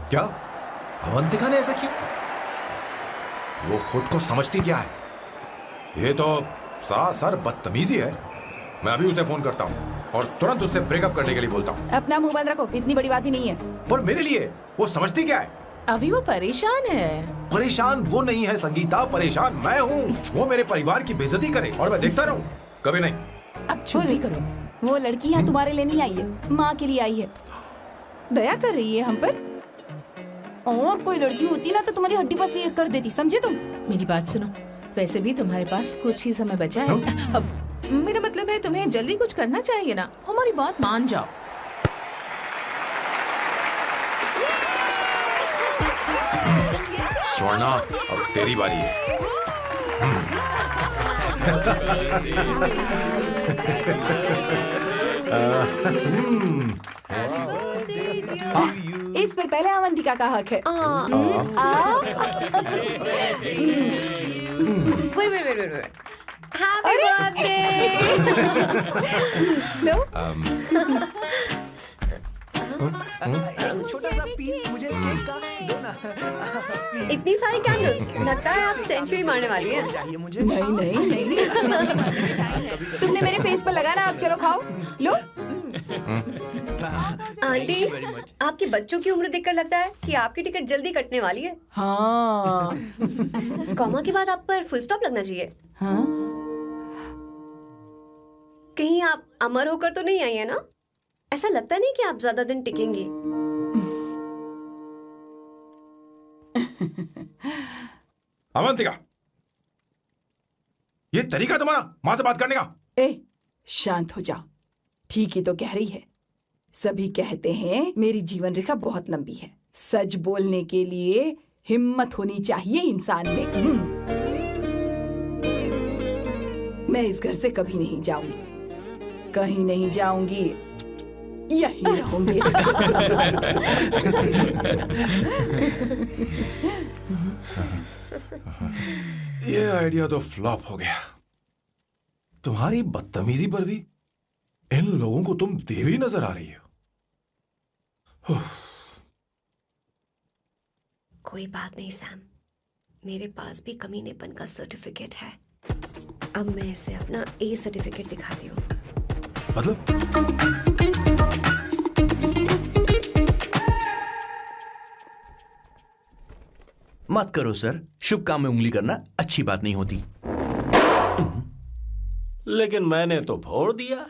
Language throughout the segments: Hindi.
क्या अवंतिका ने ऐसा किया? वो खुद को समझती क्या है? ये तो सरासर बदतमीजी है। मैं अभी उसे फोन करता हूँ और तुरंत उससे ब्रेकअप करने के लिए बोलता हूँ। अपना मुंह बंद रखो, इतनी बड़ी बात भी नहीं है। पर मेरे लिए वो समझती क्या है? अभी वो परेशान है। परेशान वो नहीं है संगीता, परेशान मैं हूँ। वो मेरे परिवार की बेइज्जती करे और मैं देखता रहूँ? कभी नहीं। अब चुप भी करो। वो लड़की यहाँ तुम्हारे लिए नहीं आई है, माँ के लिए आई है। दया कर रही है हम पर। और कोई लड़की होती ना तो तुम्हारी हड्डी पसली कर देती, समझे तुम? मेरी बात सुनो, वैसे भी तुम्हारे पास कुछ ही समय बचा है। अब मेरा मतलब है तुम्हें जल्दी कुछ करना चाहिए ना, हमारी बात मान जाओ। स्वर्णा, अब तेरी बारी है। इस पर पहले अवंतिका का हक है। Wait. Happy birthday! लो। छोटा सा पीस मुझे केक का दो ना। इतनी सारी कैंडल्स, लगता है आप सेंचुरी मारने वाली हैं। चाहिए मुझे। नहीं। तुमने मेरे फेस पर लगाना, अब चलो खाओ। लो। आंटी, आपके बच्चों की उम्र देखकर लगता है कि आपकी टिकट जल्दी कटने वाली है। हाँ। कॉमा के बाद आप पर फुल स्टॉप लगना चाहिए। हाँ? कहीं आप अमर होकर तो नहीं आई है ना? ऐसा लगता नहीं कि आप ज्यादा दिन टिकेंगी। अवंतिका, ये तरीका तुम्हारा माँ से बात करने का? ए, शांत हो जाओ। ठीक ही तो कह रही है। सभी कहते हैं मेरी जीवन रेखा बहुत लंबी है। सच बोलने के लिए हिम्मत होनी चाहिए इंसान में। मैं इस घर से कभी नहीं जाऊंगी, कहीं नहीं जाऊंगी, यहीं रहूंगी। ये आइडिया तो फ्लॉप हो गया। तुम्हारी बदतमीजी पर भी इन लोगों को तुम देवी नजर आ रही हो। कोई बात नहीं सैम, मेरे पास भी कमीनेपन का सर्टिफिकेट है। अब मैं इसे अपना ए सर्टिफिकेट दिखाती हूँ। मतलब? मत करो सर, शुभ काम में उंगली करना अच्छी बात नहीं होती। लेकिन मैंने तो फोड़ दिया।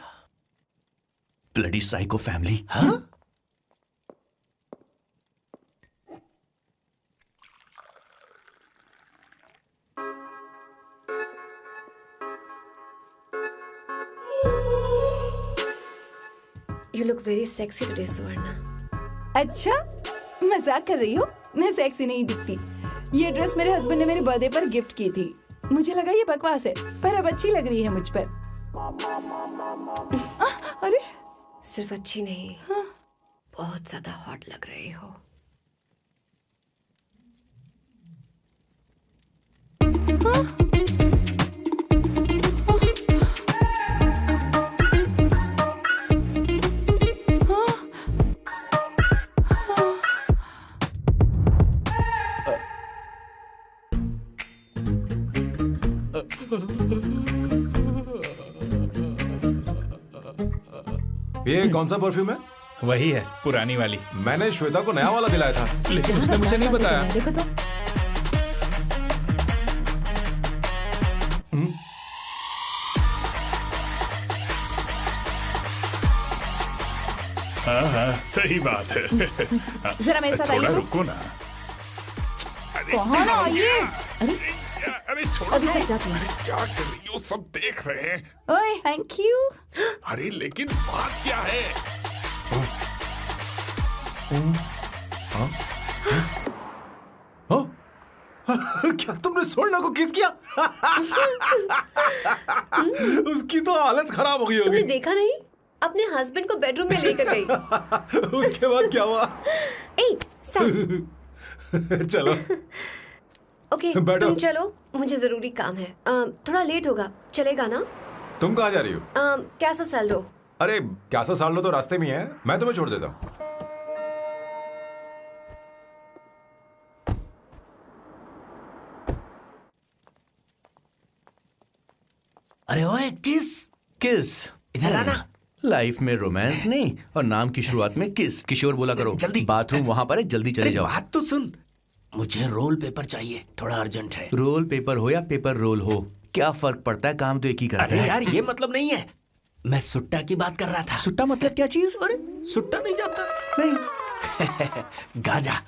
Bloody psycho family. हाँ? You look very sexy today, सुवर्णा। अच्छा, मजाक कर रही हो? मैं सेक्सी नहीं दिखती। ये ड्रेस मेरे हस्बैंड ने मेरे बर्थडे पर गिफ्ट की थी। मुझे लगा ये बकवास है, पर अब अच्छी लग रही है मुझ पर। अरे, सिर्फ अच्छी नहीं, बहुत ज्यादा हॉट लग रही हो। ये कौन सा परफ्यूम है? वही है, पुरानी वाली। मैंने श्वेता को नया वाला दिलाया था, लेकिन उसने मुझे नहीं बताया। देखो तो। हाँ, सही बात है। जरा मेरे साथ थोड़ा आइए। रुको ना। कहाँ ना आइए? अरे छोड़ो। अभी सच जाती हूँ। क्या कर रही हो? सब देख रहे हैं। ओए, थैंक यू। अरे लेकिन बात क्या है? क्या तुमने स्वर्णा को किस किया? उसकी तो हालत खराब हो गई तुमने होगी। देखा नहीं? अपने हस्बैंड को बेडरूम में लेकर गई। उसके बाद क्या हुआ? ए, सैम। चलो। ओके, बैठो। तुम चलो, मुझे जरूरी काम है। थोड़ा लेट होगा, चलेगा ना? तुम कहाँ जा रही हो? कैसा सैल्डो? अरे कैसा साल लो तो रास्ते में है, मैं तुम्हें छोड़ देता हूँ। अरे ओए किस किस इधर आना। लाइफ में रोमांस नहीं और नाम की शुरुआत में किस। किशोर बोला करो। जल्दी। बाथरूम वहां पर है, जल्दी चले अरे जाओ। बात तो सुन, मुझे रोल पेपर चाहिए, थोड़ा अर्जेंट है। रोल पेपर हो या पेपर रोल हो, क्या फर्क पड़ता है, काम तो एक ही करता अरे है। यार ये मतलब नहीं है, मैं सुट्टा की बात कर रहा था। सुट्टा मतलब क्या चीज? अरे सुट्टा नहीं जानता? नहीं। गांजा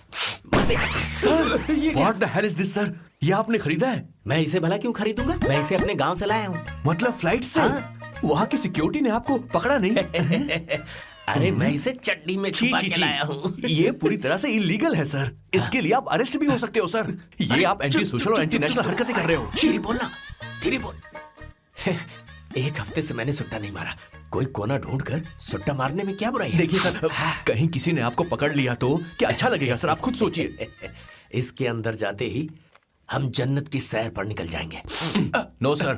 मजे का। Sir what the hell is this sir? ये आपने खरीदा है? मैं इसे भला क्यों खरीदूंगा, मैं इसे अपने गांव से लाया हूँ। मतलब फ्लाइट से? हाँ। वहाँ की सिक्योरिटी ने आपको पकड़ा नहीं? अरे मैं इसे चड्डी में छुपा के लाया हूँ। ये पूरी तरह से इलीगल है सर। इसके लिए आप अरेस्ट भी हो सकते हो सर। ये आप एंटी सोशल और एंटी नेशनल हरकतें कर रहे हो। धीरे बोलना, धीरे बोल। एक हफ्ते से मैंने सुट्टा नहीं मारा, कोई कोना ढूंढ कर सुट्टा मारने में क्या बुराई है? देखिए सर, कहीं किसी ने आपको पकड़ लिया तो क्या अच्छा लगेगा सर? आप खुद सोचिए। इसके अंदर जाते ही हम जन्नत की सैर पर निकल जाएंगे। No sir,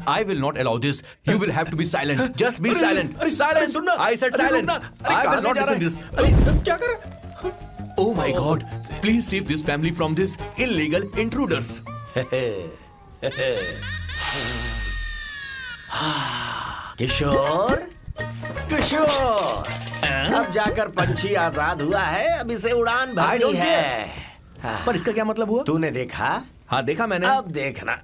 I will not allow this. You will have to be silent. Just be silent. Silent. I said silent. I will not listen this. क्या कर? Oh my God! Please save this family from this illegal intruders. किशोर, किशोर, अब जाकर पंछी आजाद हुआ है, अब इसे उड़ान भरनी है। पर इसका क्या मतलब हुआ? तूने देखा? हाँ देखा मैंने। अब देखना।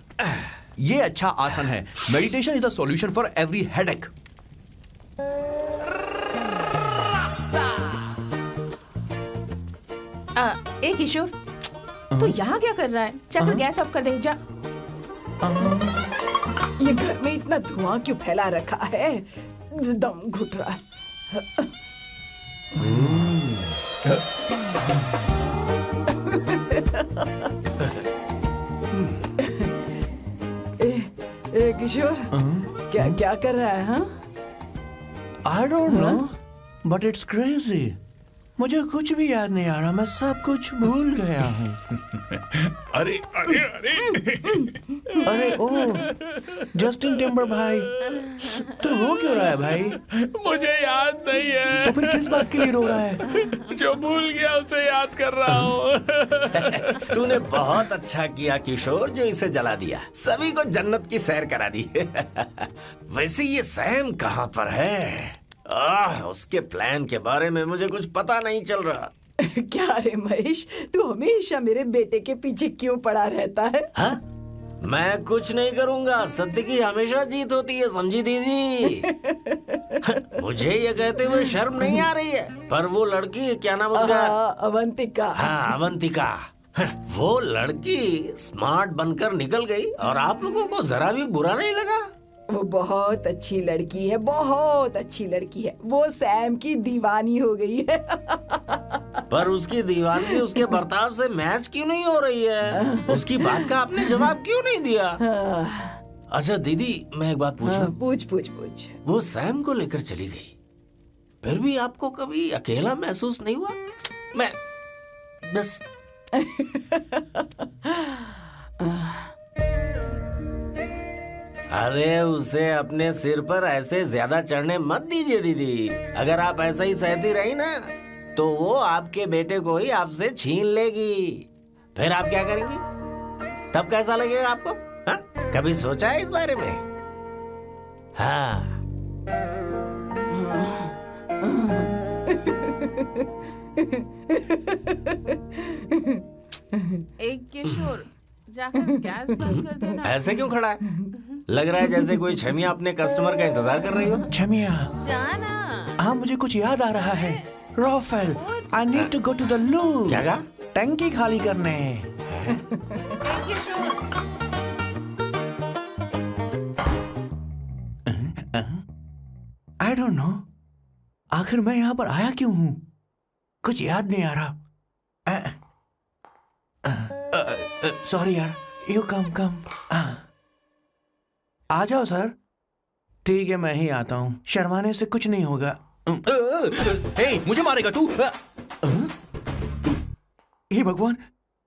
ये अच्छा आसन है। Meditation is the solution for every headache. ए किशोर, तू यहाँ क्या कर रहा है? चल गैस ऑफ कर दे जा। ये घर में इतना धुआं क्यों फैला रखा है? दम घुट रहा है। ए किशोर, क्या क्या कर रहा है? हाँ, I don't know, but it's crazy. मुझे कुछ भी याद नहीं आ रहा, मैं सब कुछ भूल गया हूँ। अरे अरे अरे अरे ओ जस्टिन टिम्बर भाई, तो रो क्यों रहा है भाई? मुझे याद नहीं है। तो फिर किस बात के लिए रो रहा है? जो भूल गया उसे याद कर रहा हूँ। तूने बहुत अच्छा किया किशोर, जो इसे जला दिया, सभी को जन्नत की सैर करा दी। वैसे ये सैम कहाँ पर है? उसके प्लान के बारे में मुझे कुछ पता नहीं चल रहा। क्या रे महेश, तू हमेशा मेरे बेटे के पीछे क्यों पड़ा रहता है? हाँ? मैं कुछ नहीं करूंगा, सत्य की हमेशा जीत होती है, समझी दीदी? मुझे ये कहते हुए शर्म नहीं आ रही है, पर वो लड़की, क्या नाम उसका? अवंतिका। हाँ अवंतिका, वो लड़की स्मार्ट बनकर निकल गई और आप लोगों को जरा भी बुरा नहीं लगा? वो बहुत अच्छी लड़की है, बहुत अच्छी लड़की है। वो सैम की दीवानी हो गई है। पर उसकी दीवानगी उसके बर्ताव से मैच क्यों नहीं हो रही है? उसकी बात का आपने जवाब क्यों नहीं दिया? अच्छा दीदी, मैं एक बात पूछूं? पूछ पूछ पूछ। वो सैम को लेकर चली गई, फिर भी आपको कभी अकेला महसूस नहीं हुआ? मैं बस अरे उसे अपने सिर पर ऐसे ज्यादा चढ़ने मत दीजिए दीदी। अगर आप ऐसा ही सहती रही ना, तो वो आपके बेटे को ही आपसे छीन लेगी। फिर आप क्या करेंगी? तब कैसा लगेगा आपको? हा? कभी सोचा है इस बारे में? हाँ। एक किशोर, जाकर गैस बंद कर देना। ऐसे क्यों खड़ा है? लग रहा है जैसे कोई छमिया अपने कस्टमर का इंतजार कर रही हो। छमिया, जाना। हाँ मुझे कुछ याद आ रहा है। Rafael, I need to go to the loo. क्या कहा? टंकी खाली करने। एक किशोर, I don't know. आखिर मैं यहाँ पर आया क्यों हूँ? कुछ याद नहीं आ रहा। सॉरी यार। You come. आ जाओ सर। ठीक है, मैं ही आता हूँ, शर्माने से कुछ नहीं होगा। हे, मुझे मारेगा तू? हे भगवान,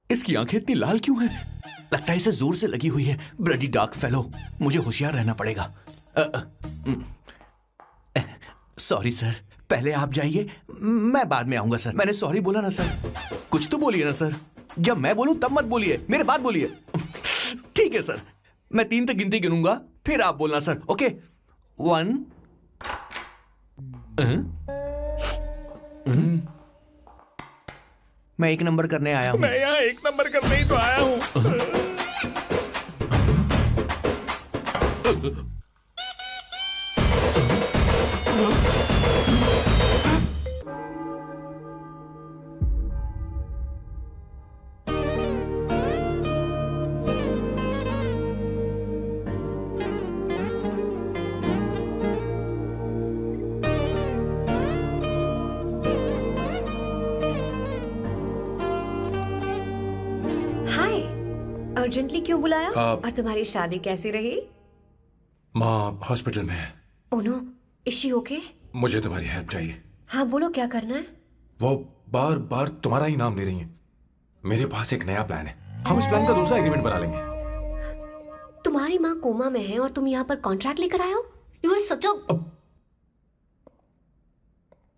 इसकी आंखें इतनी लाल क्यों हैं? लगता है इसे जोर से लगी हुई है। ब्लडी डार्क फेलो, मुझे होशियार रहना पड़ेगा। सॉरी सर, पहले आप जाइए, मैं बाद में आऊंगा सर। मैंने सॉरी बोला ना सर? कुछ तो बोलिए ना सर। जब मैं बोलूं तब मत बोलिए, मेरे बाद बोलिए। ठीक है सर, मैं 3 तक गिनती गिनूंगा, फिर आप बोलना सर। ओके 1 मैं 1 नंबर करने आया हूँ। मैं यहाँ 1 नंबर करने ही तो आया हूँ। अर्जेंटली क्यों बुलाया? और तुम्हारी शादी कैसी रही? माँ हॉस्पिटल में है। Oh no, is she okay? मुझे तुम्हारी हेल्प चाहिए। हाँ बोलो, क्या करना है? वो बार बार तुम्हारा ही नाम ले रही हैं। मेरे पास एक नया प्लान है, हम इस प्लान का दूसरा एग्रीमेंट बना लेंगे। तुम्हारी माँ कोमा में है और तुम यहाँ पर कॉन्ट्रैक्ट लेकर आए हो? You are such a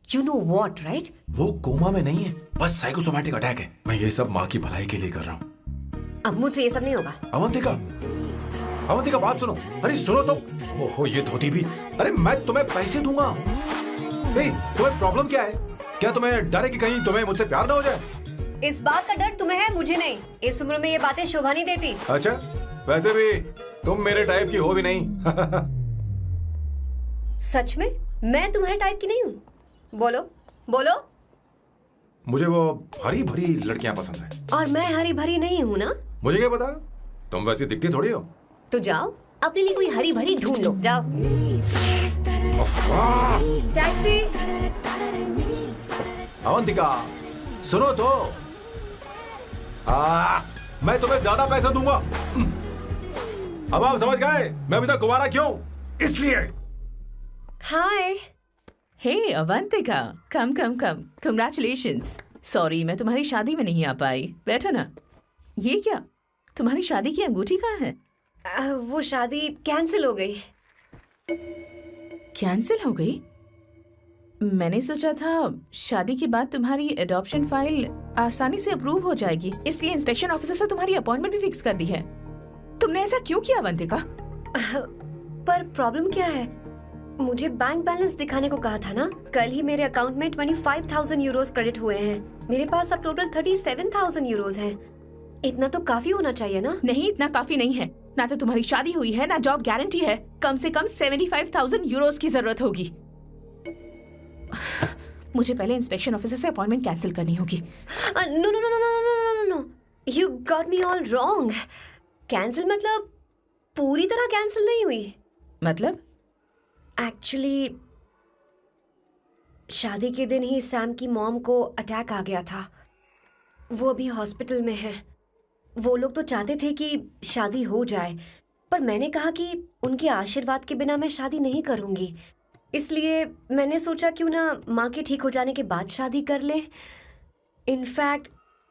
you know what, right? वो कोमा में नहीं है, बस साइकोसोमैटिक अटैक है। मैं ये सब माँ की भलाई के लिए कर रहा हूँ। अब मुझसे ये सब नहीं होगा। अवंतिका बात सुनो। अरे सुनो तो। ओहो ये धोती भी। अरे मैं तुम्हें पैसे दूंगा। तुम्हें प्रॉब्लम क्या है? क्या तुम्हें डर है कि कहीं तुम्हें मुझसे प्यार ना हो जाए? इस बात का डर तुम्हें है, मुझे नहीं। इस उम्र में ये बातें शोभा नहीं देती। अच्छा, वैसे भी तुम मेरे टाइप की हो भी नहीं। सच में मैं तुम्हारे टाइप की नहीं हूँ? बोलो बोलो। मुझे वो हरी भरी लड़कियां पसंद है। और मैं हरी भरी नहीं हूँ ना? मुझे क्या पता, तुम वैसी दिखती थोड़ी हो। तो जाओ अपने लिए कोई हरी भरी ढूंढ लो, जाओ। टैक्सी। अवंतिका सुनो तो। मैं तुम्हें ज्यादा पैसा दूंगा। अब आप समझ गए मैं अभी तक कुंवारा क्यों? इसलिए। हाय। हे अवंतिका, कम कम कम, कंग्रेचुलेशंस। सॉरी मैं तुम्हारी शादी में नहीं आ पाई। बैठो ना। ये क्या, तुम्हारी शादी की अंगूठी कहाँ है? वो शादी कैंसिल हो गई। कैंसिल हो गई? मैंने सोचा था शादी के बाद तुम्हारी एडॉप्शन फाइल आसानी से अप्रूव हो जाएगी, इसलिए इंस्पेक्शन ऑफिसर से तुम्हारी अपॉइंटमेंट भी फिक्स कर दी है। तुमने ऐसा क्यों किया अवंतिका? पर प्रॉब्लम क्या है? मुझे बैंक बैलेंस दिखाने को कहा था ना। कल ही मेरे अकाउंट में 25,000 यूरोस क्रेडिट हुए हैं। मेरे पास अब टोटल 37,000 यूरोस हैं। इतना तो काफी होना चाहिए ना? नहीं, इतना काफी नहीं है। ना तो तुम्हारी शादी हुई है, ना जॉब गारंटी है। कम से कम 75,000 यूरोस की जरूरत होगी। मुझे पहले इंस्पेक्शन ऑफिसर से अपॉइंटमेंट कैंसिल करनी होगी। No no no no no no no, you got me all wrong. Cancel मतलब पूरी तरह कैंसिल नहीं हुई। मतलब? एक्चुअली शादी के दिन ही सैम की मॉम को अटैक आ गया था। वो अभी हॉस्पिटल में है। वो लोग तो चाहते थे कि शादी हो जाए, पर मैंने कहा कि उनके आशीर्वाद के बिना मैं शादी नहीं करूंगी। इसलिए मैंने सोचा क्यों ना माँ के ठीक हो जाने के बाद शादी कर ले। इनफैक्ट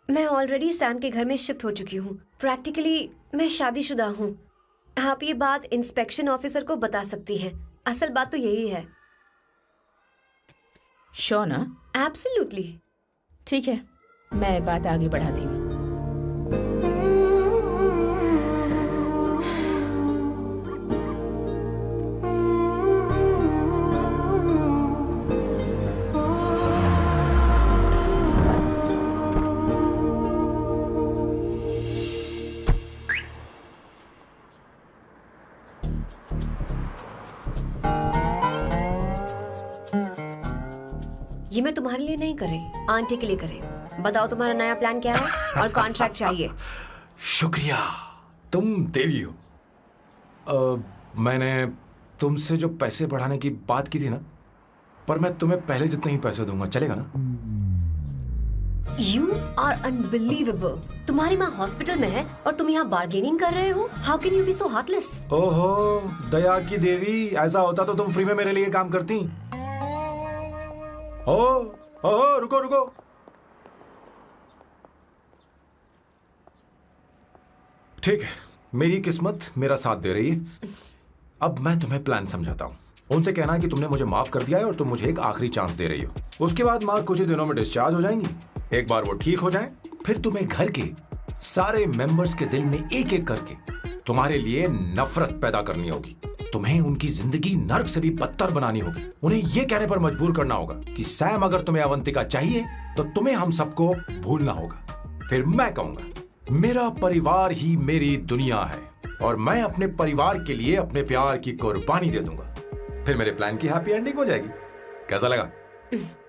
मैं ऑलरेडी सैम के घर में शिफ्ट हो चुकी हूँ। प्रैक्टिकली मैं शादीशुदा हूँ। आप ये बात इंस्पेक्शन ऑफिसर को बता सकती हैं। असल बात तो यही है। श्योर ना? एब्सोल्युटली। ठीक है, मैं बात आगे बढ़ाती हूँ। ये मैं तुम्हारे लिए नहीं कर रही, आंटी के लिए कर रही। बताओ तुम्हारा नया प्लान क्या है और कॉन्ट्रैक्ट चाहिए। शुक्रिया, तुम देवी हो। मैंने तुमसे जो पैसे बढ़ाने की बात की थी ना, पर मैं तुम्हें पहले जितने ही पैसे दूंगा, चलेगा ना? You are unbelievable. तुम्हारी माँ हॉस्पिटल में है और तुम यहाँ बार्गेनिंग कर रहे हो? How can you be so heartless? ओहो दया की देवी, ऐसा होता तो तुम फ्री में मेरे लिए काम करती। ओहो रुको रुको। ठीक है, मेरी किस्मत मेरा साथ दे रही है। अब मैं तुम्हें प्लान समझाता हूँ। उनसे कहना है कि तुमने मुझे माफ कर दिया है और तुम मुझे एक आखिरी चांस दे रही हो। उसके बाद माँ कुछ ही दिनों में डिस्चार्ज हो जाएंगी। एक बार वो ठीक हो जाए, फिर तुम्हें घर के सारे मेंबर्स के दिल में एक एक करके तुम्हारे लिए नफरत पैदा करनी होगी। तुम्हें उनकी जिंदगी नर्क से भी बदतर बनानी होगी। उन्हें यह कहने पर मजबूर करना होगा कि सैम, अगर तुम्हें अवंतिका चाहिए तो तुम्हें हम सबको भूलना होगा। फिर मैं कहूंगा मेरा परिवार ही मेरी दुनिया है और मैं अपने परिवार के लिए अपने प्यार की कुर्बानी दे दूंगा। फिर मेरे प्लान की हैप्पी एंडिंग हो जाएगी। कैसा लगा?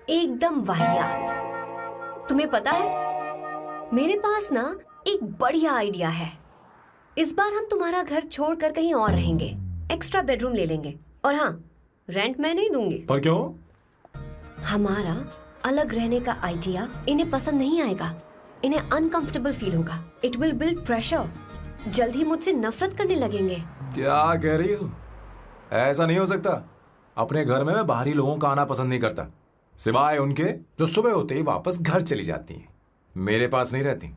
एकदम वाहियात। तुम्हें पता है, मेरे पास ना एक बढ़िया आइडिया है। इस बार हम तुम्हारा घर छोड़कर कहीं और रहेंगे, एक्स्ट्रा बेडरूम ले लेंगे। और हाँ, रेंट मैं नहीं दूंगी। पर क्यों? हमारा अलग रहने का आइडिया इन्हें पसंद नहीं आएगा। इन्हें अनकंफर्टेबल फील होगा। It will build pressure. जल्द ही मुझसे नफरत करने लगेंगे। क्या कह रही हो? ऐसा नहीं हो सकता। अपने घर में मैं बाहरी लोगों का आना पसंद नहीं करता, सिवाय उनके जो सुबह होते ही वापस घर चली जाती हैं, मेरे पास नहीं रहती।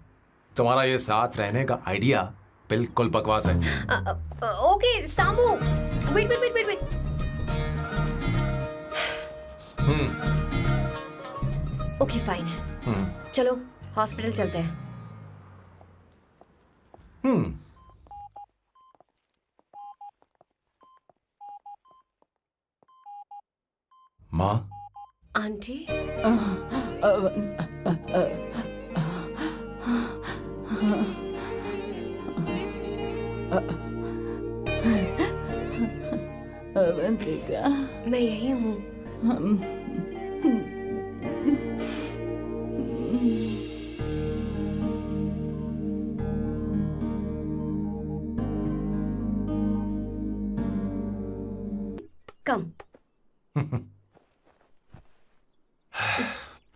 तुम्हारा ये साथ रहने का आइडिया बिल्कुल बकवास है। Okay Samu, wait wait wait wait wait. Okay fine है। चलो हॉस्पिटल चलते हैं। माँ, आंटी, अवंतिका, मैं यही हूँ। Come.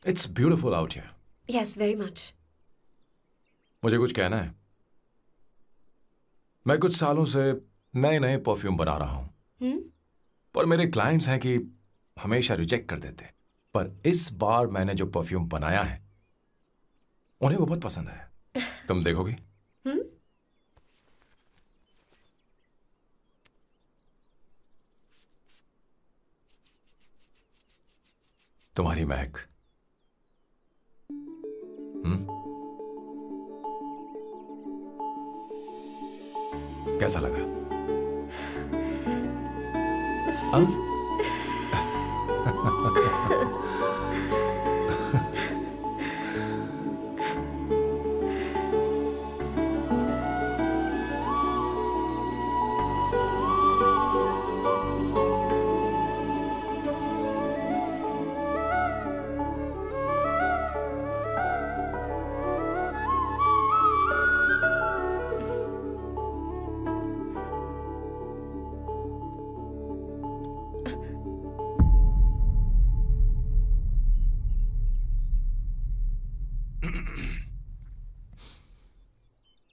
It's beautiful out here. Yes, very much. मुझे कुछ कहना है। मैं कुछ सालों से नए नए परफ्यूम बना रहा हूं, पर मेरे क्लाइंट्स हैं कि हमेशा रिजेक्ट कर देते। पर इस बार मैंने जो परफ्यूम बनाया है उन्हें वो बहुत पसंद है। तुम देखोगी? तुम्हारी महक। कैसा लगा?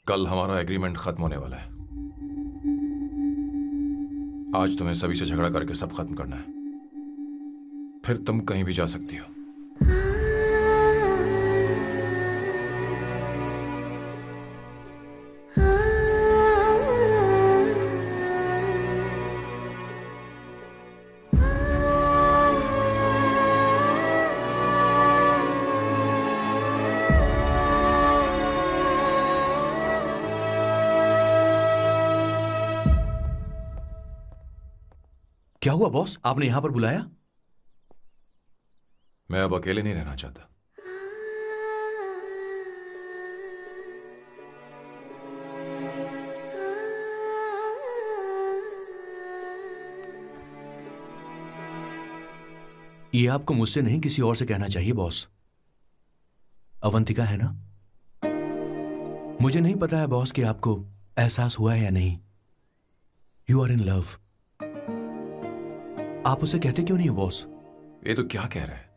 कल हमारा एग्रीमेंट खत्म होने वाला है। आज तुम्हें सभी से झगड़ा करके सब खत्म करना है, फिर तुम कहीं भी जा सकती हो। क्या हुआ बॉस, आपने यहां पर बुलाया? मैं अब अकेले नहीं रहना चाहता। ये आपको मुझसे नहीं किसी और से कहना चाहिए बॉस। अवंतिका है ना? मुझे नहीं पता है बॉस कि आपको एहसास हुआ है या नहीं। You are in love. आप उसे कहते क्यों नहीं हो बॉस? ये तो क्या कह रहा है?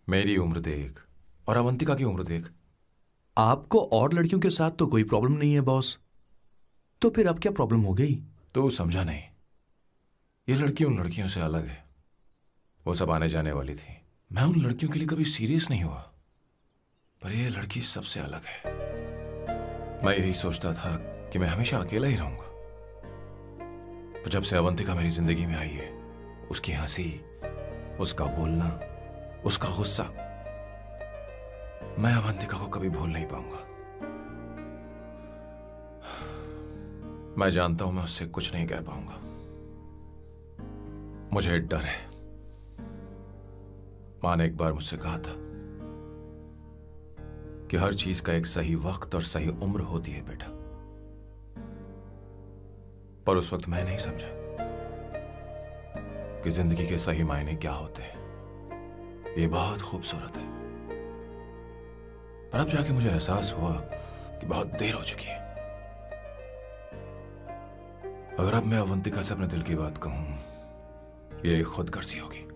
मेरी उम्र देख और अवंतिका की उम्र देख। आपको और लड़कियों के साथ तो कोई प्रॉब्लम नहीं है बॉस, तो फिर अब क्या प्रॉब्लम हो गई? तो समझा नहीं। ये लड़की उन लड़कियों से अलग है। वो सब आने जाने वाली थी। मैं उन लड़कियों के लिए कभी सीरियस नहीं हुआ, पर ये लड़की सबसे अलग है। मैं यही सोचता था कि मैं हमेशा अकेला ही रहूंगा, पर जब से अवंतिका मेरी जिंदगी में आई है, उसकी हंसी, उसका बोलना, उसका गुस्सा, मैं अवंतिका को कभी भूल नहीं पाऊंगा। मैं जानता हूं मैं उससे कुछ नहीं कह पाऊंगा। मुझे डर है। मां ने एक बार मुझसे कहा था कि हर चीज का एक सही वक्त और सही उम्र होती है बेटा, पर उस वक्त मैं नहीं समझा कि जिंदगी के सही मायने क्या होते हैं। ये बहुत खूबसूरत है, पर अब जाके मुझे एहसास हुआ कि बहुत देर हो चुकी है। अगर अब मैं अवंतिका से अपने दिल की बात कहूं, ये खुदगर्जी होगी।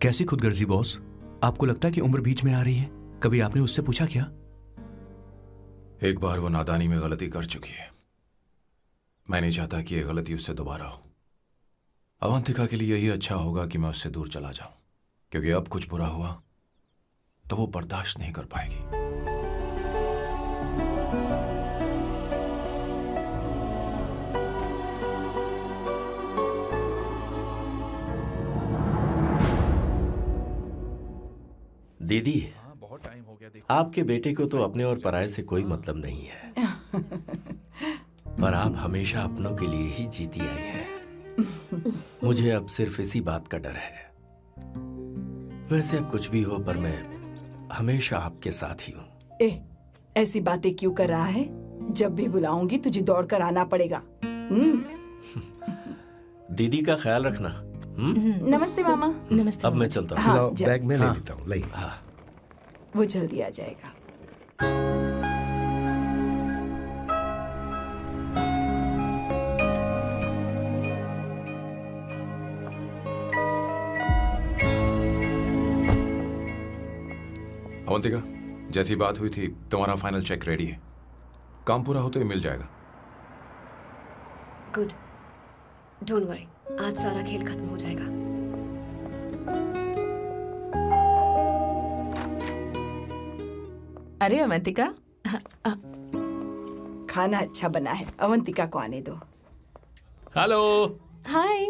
कैसी खुदगर्जी बॉस? आपको लगता है कि उम्र बीच में आ रही है? कभी आपने उससे पूछा क्या? एक बार वो नादानी में गलती कर चुकी है। मैं नहीं चाहता कि ये गलती उससे दोबारा हो। अवंतिका के लिए यही अच्छा होगा कि मैं उससे दूर चला जाऊं, क्योंकि अब कुछ बुरा हुआ तो वो बर्दाश्त नहीं कर पाएगी। दीदी, बहुत टाइम हो गया। आपके बेटे को तो अपने और पराये से कोई मतलब नहीं है, पर आप हमेशा अपनों के लिए ही जीती आई हैं। मुझे अब सिर्फ इसी बात का डर है। वैसे अब कुछ भी हो, पर मैं हमेशा आपके साथ ही हूँ। ऐसी बातें क्यों कर रहा है? जब भी बुलाऊंगी तुझे दौड़ कर आना पड़ेगा। दीदी का ख्याल रखना। नमस्ते मामा। नमस्ते। अब मैं चलता हूँ। हाँ, बैग में ले लेता हूँ। लाइए। हाँ। वो जल्दी आ जाएगा। अवंतिका, जैसी बात हुई थी तुम्हारा फाइनल चेक रेडी है। काम पूरा होते ही मिल जाएगा। गुड, डोंट वरी, आज सारा खेल खत्म हो जाएगा। अरे अवंतिका, खाना अच्छा बना है, अवंतिका को आने दो। हेलो। हाय।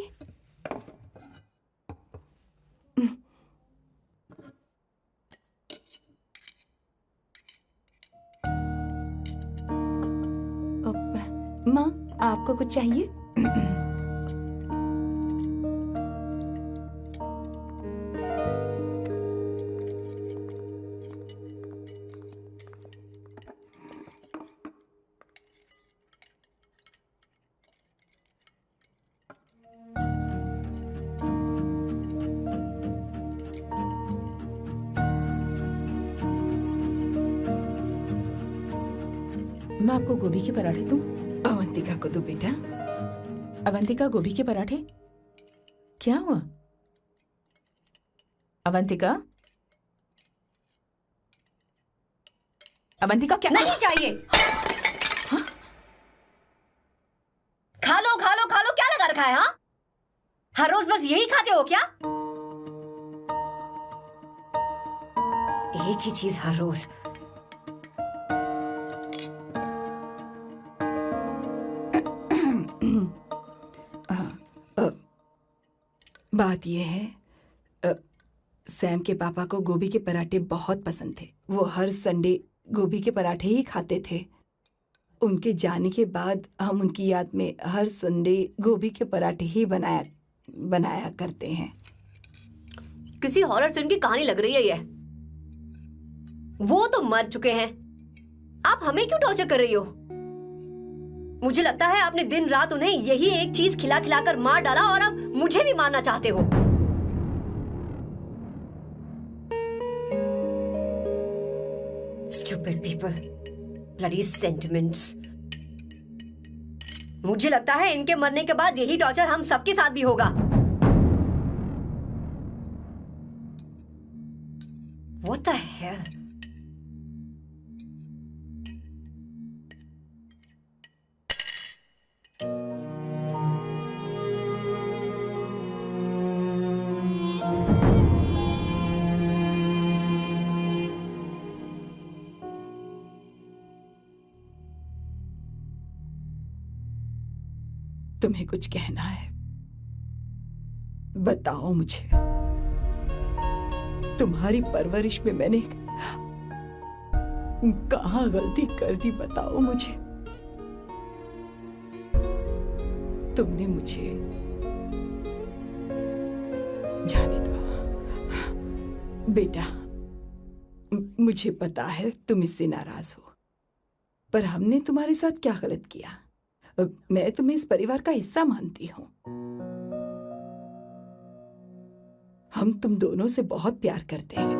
माँ, आपको कुछ चाहिए? मैं आपको गोभी के पराठे दूं? अवंतिका को दो बेटा। अवंतिका, गोभी के पराठे? क्या हुआ अवंतिका? अवंतिका क्या? नहीं चाहिए। हाँ? खा लो खा लो खा लो, क्या लगा रखा है? हाँ, हर रोज बस यही खाते हो क्या? एक ही चीज हर रोज। बात यह है, सैम के पापा को गोभी के पराठे बहुत पसंद थे। वो हर संडे गोभी के पराठे ही खाते थे। उनके जाने के बाद हम उनकी याद में हर संडे गोभी के पराठे ही बनाया करते हैं। किसी हॉरर फिल्म की कहानी लग रही है ये। वो तो मर चुके हैं, आप हमें क्यों टॉर्चर कर रही हो? मुझे लगता है आपने दिन रात उन्हें यही एक चीज खिला खिलाकर मार डाला और अब मुझे भी मारना चाहते हो। Stupid people, bloody sentiments। मुझे लगता है इनके मरने के बाद यही टॉर्चर हम सबके साथ भी होगा। What the hell? तुम्हें कुछ कहना है? बताओ मुझे। तुम्हारी परवरिश में मैंने कहाँ गलती कर दी, बताओ मुझे। तुमने मुझे जाने दो बेटा। मुझे पता है तुम इससे नाराज हो, पर हमने तुम्हारे साथ क्या गलत किया? मैं तुम्हें इस परिवार का हिस्सा मानती हूँ। हम तुम दोनों से बहुत प्यार करते हैं।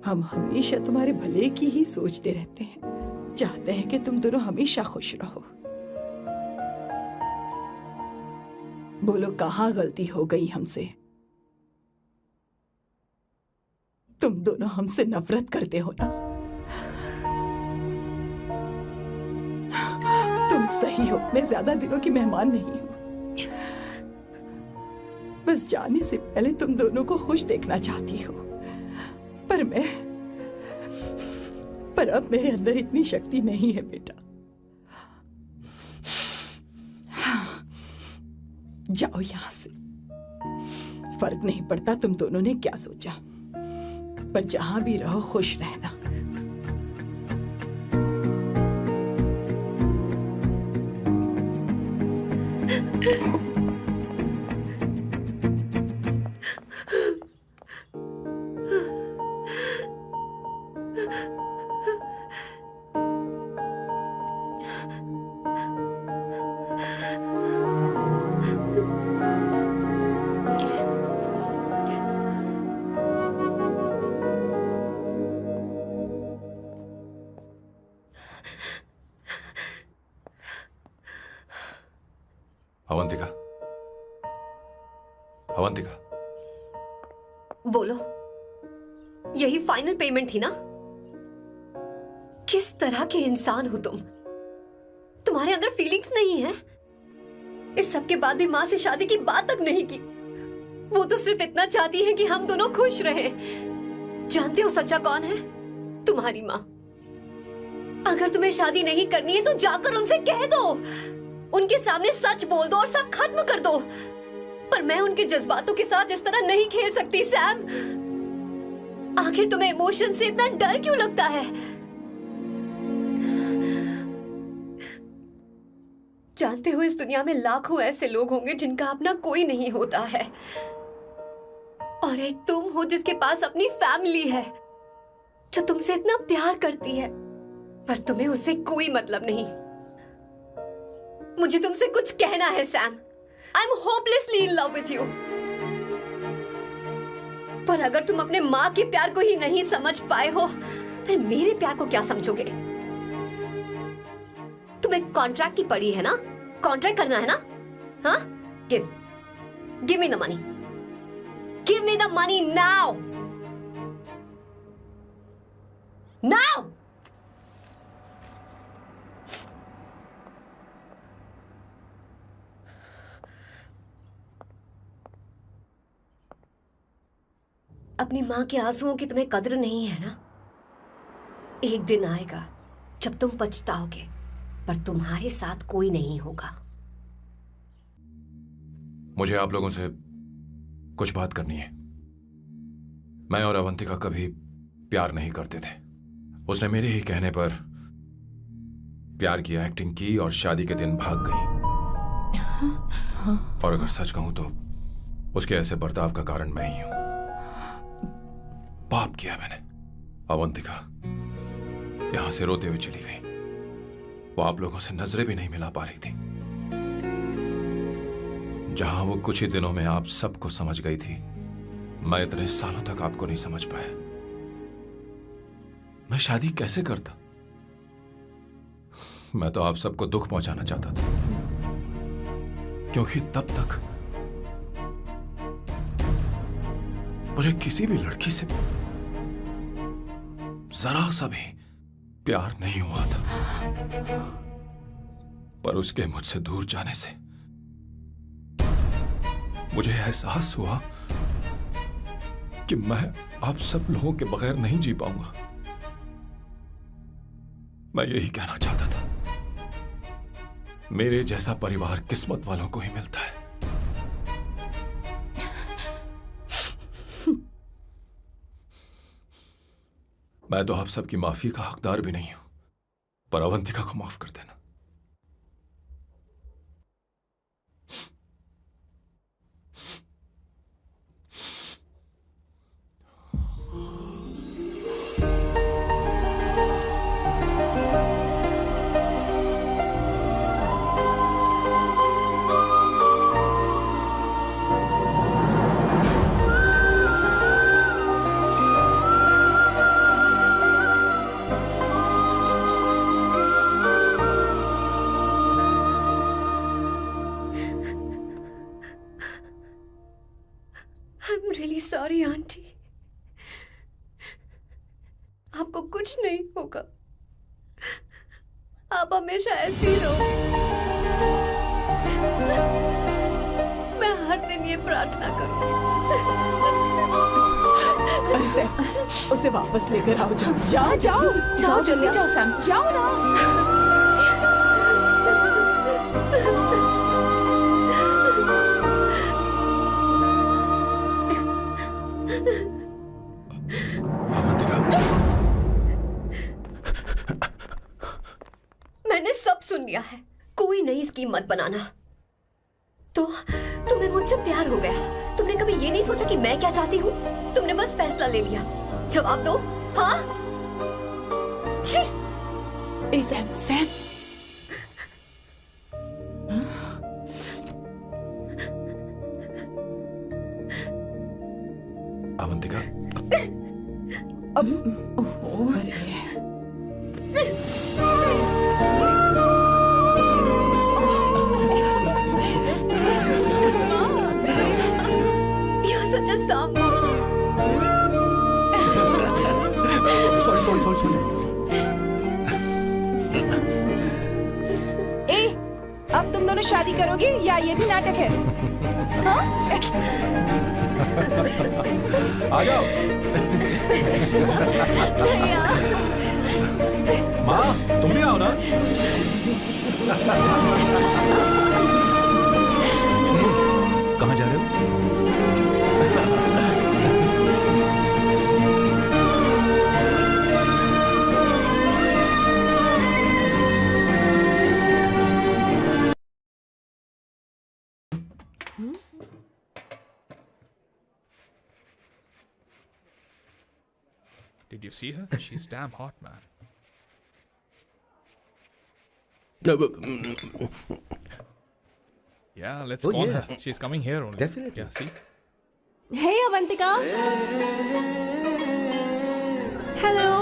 हम हमेशा तुम्हारे भले की ही सोचते रहते हैं, चाहते हैं कि तुम दोनों हमेशा खुश रहो। बोलो कहाँ गलती हो गई हमसे? तुम दोनों हमसे नफरत करते हो ना? तुम सही हो, मैं ज्यादा दिनों की मेहमान नहीं हूं। बस जाने से पहले तुम दोनों को खुश देखना चाहती हूँ, पर अब मेरे अंदर इतनी शक्ति नहीं है बेटा। जाओ यहां से। फर्क नहीं पड़ता तुम दोनों ने क्या सोचा, पर जहां भी रहो खुश रहना। अवंतिका, अवंतिका, बोलो, यही फाइनल पेमेंट थी ना? किस तरह के इंसान हो तुम? तुम्हारे अंदर फीलिंग्स नहीं है? इस सब के बाद भी माँ से शादी की बात तक नहीं की। वो तो सिर्फ इतना चाहती है कि हम दोनों खुश रहें। जानते हो सच्चा कौन है? तुम्हारी माँ। अगर तुम्हें शादी नहीं करनी है तो जाकर उनसे कह दो, उनके सामने सच बोल दो और सब खत्म कर दो। पर मैं उनके जज्बातों के साथ इस तरह नहीं खेल सकती सैम। आखिर तुम्हें इमोशन से इतना डर क्यों लगता है? जानते हो इस दुनिया में लाखों ऐसे लोग होंगे जिनका अपना कोई नहीं होता है, और एक तुम हो जिसके पास अपनी फैमिली है जो तुमसे इतना प्यार करती है, पर तुम्हें उससे कोई मतलब नहीं। मुझे तुमसे कुछ कहना है Sam. I am hopelessly in love with you. पर अगर तुम अपने माँ के प्यार को ही नहीं समझ पाए हो, फिर मेरे प्यार को क्या समझोगे? तुम्हें कॉन्ट्रैक्ट की पड़ी है ना? कॉन्ट्रैक्ट करना है ना? हाँ? Give me the money. Give me the money now. Now. अपनी मां के आंसुओं की तुम्हें कद्र नहीं है ना? एक दिन आएगा जब तुम पछताओगे, पर तुम्हारे साथ कोई नहीं होगा। मुझे आप लोगों से कुछ बात करनी है। मैं और अवंतिका कभी प्यार नहीं करते थे। उसने मेरे ही कहने पर प्यार की एक्टिंग की और शादी के दिन भाग गई। और अगर सच कहूं तो उसके ऐसे बर्ताव का कारण मैं ही हूं। पाप किया मैंने। अवंतिका यहां से रोते हुए चली गई। वो आप लोगों से नजरें भी नहीं मिला पा रही थी। जहां वो कुछ ही दिनों में आप सबको समझ गई थी, मैं इतने सालों तक आपको नहीं समझ पाया। मैं शादी कैसे करता? मैं तो आप सबको दुख पहुंचाना चाहता था, क्योंकि तब तक मुझे किसी भी लड़की से जरा सा भी प्यार नहीं हुआ था। पर उसके मुझसे दूर जाने से मुझे एहसास हुआ कि मैं आप सब लोगों के बगैर नहीं जी पाऊंगा। मैं यही कहना चाहता था, मेरे जैसा परिवार किस्मत वालों को ही मिलता है। मैं तो आप सबकी माफी का हकदार भी नहीं हूं, पर अवंतिका को माफ कर देना। सॉरी आंटी, आपको कुछ नहीं होगा, आप हमेशा ऐसी ही रहो। मैं हर दिन ये प्रार्थना करूंगी। अरे सैम, उसे वापस लेकर आओ। जाओ जाओ जल्दी जाओ सैम, जाओ ना। मैंने सब सुन लिया है, कोई नई स्कीम मत बनाना। तो तुम्हें मुझसे प्यार हो गया, तुमने कभी ये नहीं सोचा कि मैं क्या चाहती हूँ? तुमने बस फैसला ले लिया। जवाब दो। हाँ? छी! ए सैम, सैम। अवंतिका, अब You're such a samba. Sorry. ए, अब तुम दोनों शादी करोगे या ये भी नाटक है? आ जाओ। माँ, तुम भी आओ ना। कहाँ जा रहे हो? Did you see her? She's damn hot, man. Yeah, let's call her. She's coming here only. Definitely. Yeah, see? Hey Avantika. Hello.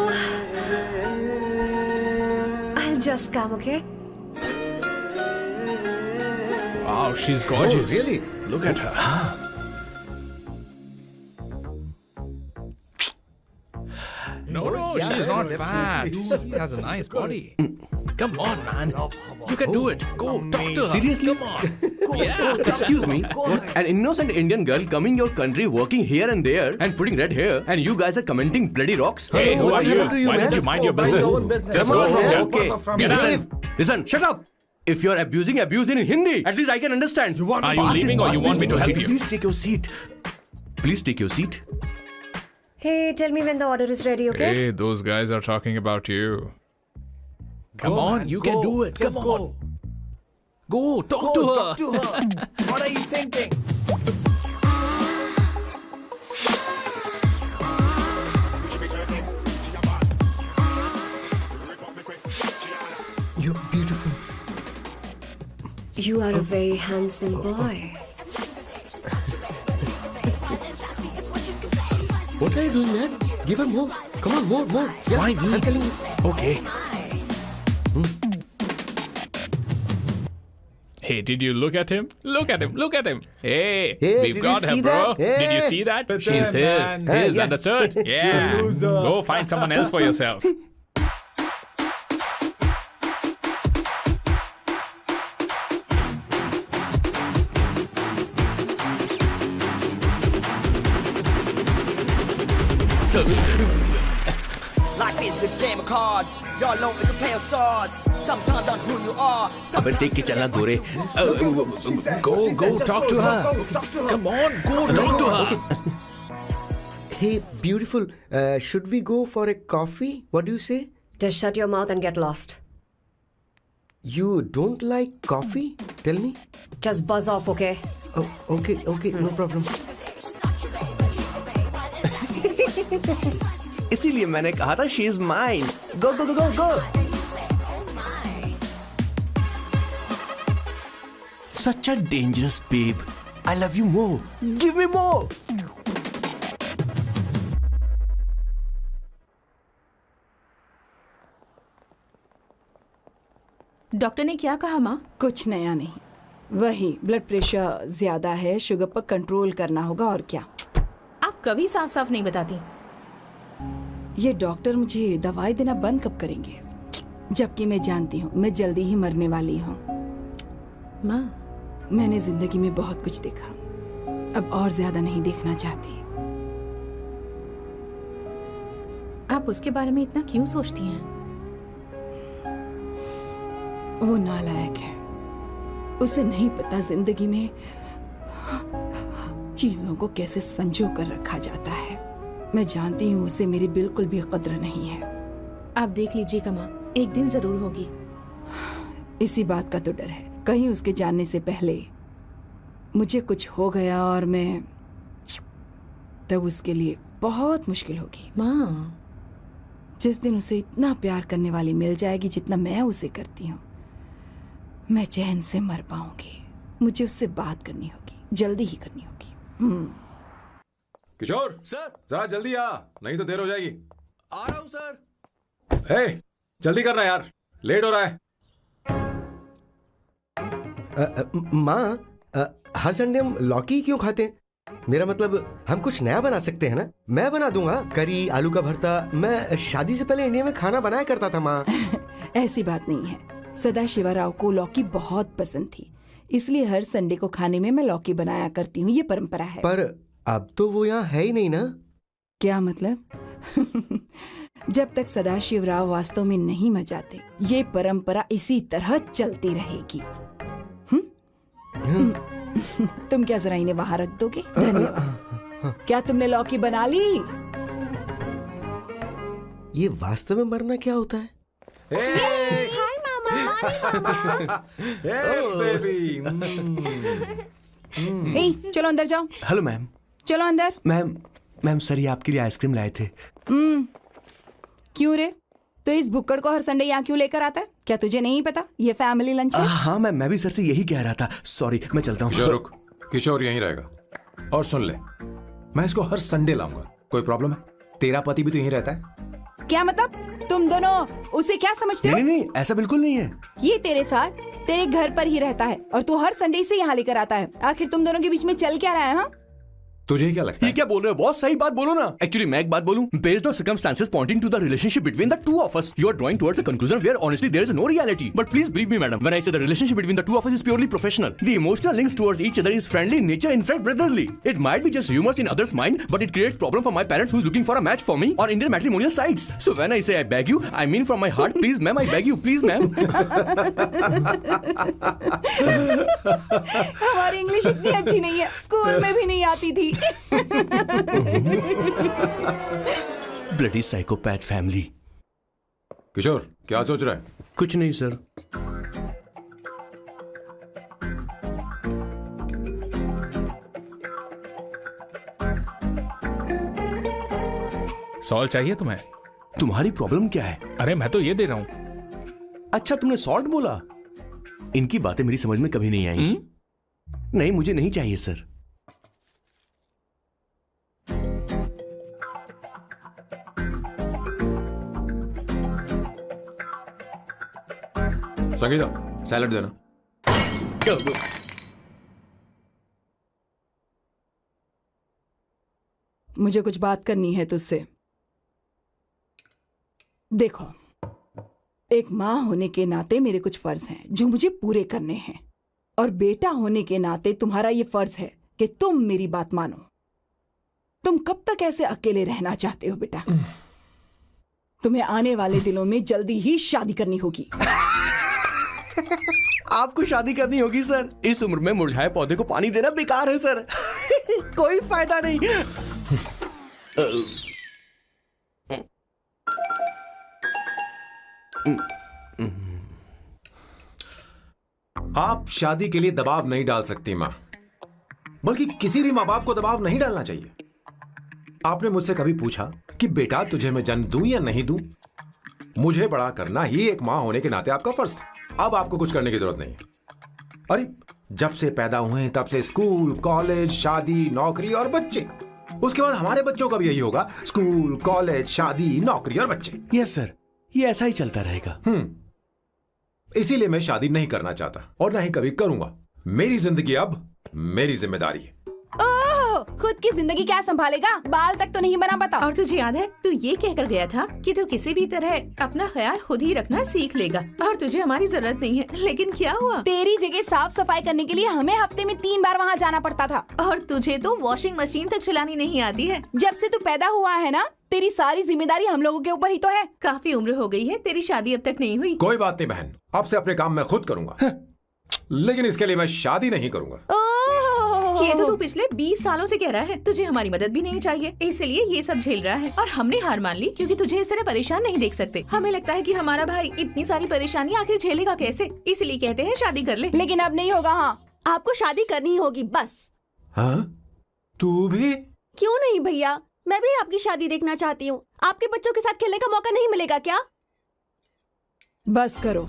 I'll just come, okay? Wow, she's gorgeous. Oh, really? Look at her. No, she's not fat. She has a nice body. Come on, man. You can do it. Go, talk to her. Seriously? Come on. Yeah. Excuse me, an innocent Indian girl coming your country, working here and there, and putting red hair, and you guys are commenting bloody rocks? Hey, who are you? happened to you, Why man? don't you mind your Mind business? your own business. Just Come go on, from man. there. Okay. Listen, shut up. If you're abusing in Hindi, at least I can understand. Are you leaving or you want me to sit here? Please take your seat. Please take your seat. Hey, tell me when the order is ready, okay? Hey, those guys are talking about you. Come on, man, you go. can do it. Just Come go. on. Go, talk to her. What are you thinking? You're beautiful. You are a very handsome boy. What are you doing, man? Give her more. Come on, more. Yeah, Why me? I'm telling you. Okay. Hey, did you look at him? Look at him. Hey, Hey, we've did got you her, see bro. that? Hey. Did you see that? But She's then, man. his, Yeah. understood? Yeah. loser. Go find someone else for yourself. Life is a game of cards. Your loan is a play of swords. Sometimes on who you are. अबे देख के चलना गोरे. Go, talk to her. Come on, go talk to her. Hey, beautiful. Should we go for a coffee? What do you say? Just shut your mouth and get lost. You don't like coffee? Tell me. Just buzz off, okay? Oh, okay, no problem. इसीलिए मैंने कहा था she is mine. Go. Such a dangerous babe. I love you more. Give me more. Doctor ने क्या कहा माँ? कुछ नया नहीं, वही ब्लड प्रेशर ज्यादा है, शुगर पर कंट्रोल करना होगा और क्या। आप कभी साफ साफ नहीं बताती। ये डॉक्टर मुझे दवाई देना बंद कब करेंगे, जबकि मैं जानती हूँ मैं जल्दी ही मरने वाली हूँ। माँ, मैंने जिंदगी में बहुत कुछ देखा, अब और ज्यादा नहीं देखना चाहती। आप उसके बारे में इतना क्यों सोचती हैं? वो नालायक है, उसे नहीं पता जिंदगी में चीजों को कैसे संजो कर रखा जाता है। मैं जानती हूँ उसे मेरी बिल्कुल भी कद्र नहीं है। आप देख लीजिएगा माँ, एक दिन जरूर होगी। इसी बात का तो डर है, कहीं उसके जानने से पहले मुझे कुछ हो गया और मैं, तब उसके लिए बहुत मुश्किल होगी। माँ, जिस दिन उसे इतना प्यार करने वाली मिल जाएगी जितना मैं उसे करती हूँ, मैं चैन से मर पाऊंगी। मुझे उससे बात करनी होगी, जल्दी ही करनी होगी। किशोर सर, जरा जल्दी आ, नहीं तो देर हो जाएगी। आ रहा हूँ सर। हे, जल्दी करना यार, लेट हो रहा है। माँ, हर संडे हम लौकी क्यों खाते हैं? मेरा मतलब हम कुछ नया बना सकते हैं ना। मैं बना दूंगा करी, आलू का भरता। मैं शादी से पहले इंडिया में खाना बनाया करता था माँ। ऐसी बात नहीं है, सदाशिवराव को लौकी बहुत पसंद थी, इसलिए हर संडे को खाने में मैं लौकी बनाया करती हूँ। ये परंपरा है। पर अब तो वो यहाँ है ही नहीं ना। क्या मतलब? जब तक सदाशिवराव वास्तव में नहीं मर जाते, ये परंपरा इसी तरह चलती रहेगी। तुम क्या जरा इन्हें वहां रख दोगे? धन्यवाद। क्या तुमने लौकी बना ली? ये वास्तव में मरना क्या होता है? हाय मामा। बेबी। चलो अंदर जाओ। Hello ma'am. चलो अंदर। मैम सर, ये आपके लिए आइसक्रीम लाए थे। क्यों रे? तो इस भुक्कड़ को हर संडे यहाँ क्यों लेकर आता है? क्या तुझे नहीं पता ये फैमिली लंच है? हाँ मैम, मैं भी सर से यही कह रहा था। सॉरी, मैं चलता हूँ। किशोर रुक, किशोर यहीं रहेगा। और सुन ले, मैं इसको हर संडे लाऊंगा। कोई प्रॉब्लम है? तेरा पति भी तो यहीं रहता है। क्या मतलब? तुम दोनों उसे क्या समझते हो? नहीं, ऐसा बिल्कुल नहीं है। ये तेरे साथ तेरे घर पर ही रहता है और तू हर संडे से यहाँ लेकर आता है। आखिर तुम दोनों के बीच में चल क्या रहा है? हाँ, तुझे क्या लगता है? ये क्या बोल रहे हो बॉस? सही बात बोलो ना। एक्चुअली मैं एक बात बोलूं, based on circumstances pointing to the relationship between the two of us, you are drawing towards a conclusion where honestly there is no reality. But please believe me madam, when I say the relationship between the two of us is purely professional. The emotional links towards each other is friendly in nature, in fact brotherly. It might be just humours in others mind, but it creates problem for my parents who is looking for a match for me on Indian matrimonial sites. So when I say I beg you, I mean from my heart, please ma'am, I beg you, please ma'am. हमारी इंग्लिश इतनी अच्छी नहीं है, स्कूल में भी नहीं आती थी। Bloody psychopath family. किशोर क्या सोच रहा है? कुछ नहीं सर। सॉल्ट चाहिए तुम्हें? तुम्हारी प्रॉब्लम क्या है? अरे मैं तो ये दे रहा हूं। अच्छा, तुमने सॉल्ट बोला। इनकी बातें मेरी समझ में कभी नहीं आएंगी। नहीं, मुझे नहीं चाहिए सर। संगीता, सैलड देना। मुझे कुछ बात करनी है तुझसे। देखो, एक माँ होने के नाते मेरे कुछ फर्ज हैं जो मुझे पूरे करने हैं, और बेटा होने के नाते तुम्हारा ये फर्ज है कि तुम मेरी बात मानो। तुम कब तक ऐसे अकेले रहना चाहते हो बेटा? तुम्हें आने वाले दिनों में जल्दी ही शादी करनी होगी। आपको शादी करनी होगी सर? इस उम्र में मुरझाए पौधे को पानी देना बेकार है सर। कोई फायदा नहीं। आप शादी के लिए दबाव नहीं डाल सकती मां, बल्कि किसी भी मां बाप को दबाव नहीं डालना चाहिए। आपने मुझसे कभी पूछा कि बेटा तुझे मैं जन्म दूं या नहीं दूं? मुझे बड़ा करना ही एक मां होने के नाते आपका फर्ज था। अब आपको कुछ करने की जरूरत नहीं है। अरे जब से पैदा हुए तब से स्कूल, कॉलेज, शादी, नौकरी और बच्चे। उसके बाद हमारे बच्चों का भी यही होगा, स्कूल, कॉलेज, शादी, नौकरी और बच्चे। यस सर, ये ऐसा ही चलता रहेगा। इसीलिए मैं शादी नहीं करना चाहता और ना ही कभी करूंगा। मेरी जिंदगी अब मेरी जिम्मेदारी है। खुद की जिंदगी क्या संभालेगा? बाल तक तो नहीं बना, बता। और तुझे याद है तू ये कहकर गया था कि तू किसी भी तरह अपना ख्याल खुद ही रखना सीख लेगा और तुझे हमारी जरूरत नहीं है, लेकिन क्या हुआ? तेरी जगह साफ सफाई करने के लिए हमें हफ्ते में 3 बार वहाँ जाना पड़ता था। और तुझे तो वॉशिंग मशीन तक चलानी नहीं आती है। जब से तू पैदा हुआ है ना, तेरी सारी जिम्मेदारी हम लोगों के ऊपर ही तो है। काफी उम्र हो गई है, तेरी शादी अब तक नहीं हुई। कोई बात नहीं बहन, अब से अपने काम मैं खुद करूंगा, लेकिन इसके लिए मैं शादी नहीं करूंगा। ये तो तू पिछले 20 सालों से कह रहा है। तुझे हमारी मदद भी नहीं चाहिए, इसलिए ये सब झेल रहा है। और हमने हार मान ली क्योंकि तुझे इस तरह परेशान नहीं देख सकते। हमें लगता है कि हमारा भाई इतनी सारी परेशानी आखिर झेलेगा कैसे, इसलिए कहते हैं शादी कर ले। लेकिन अब नहीं होगा। हाँ, आपको शादी करनी ही होगी बस। हाँ? तू भी? क्यों नहीं भैया, मैं भी आपकी शादी देखना चाहती हूँ। आपके बच्चों के साथ खेलने का मौका नहीं मिलेगा क्या? बस करो,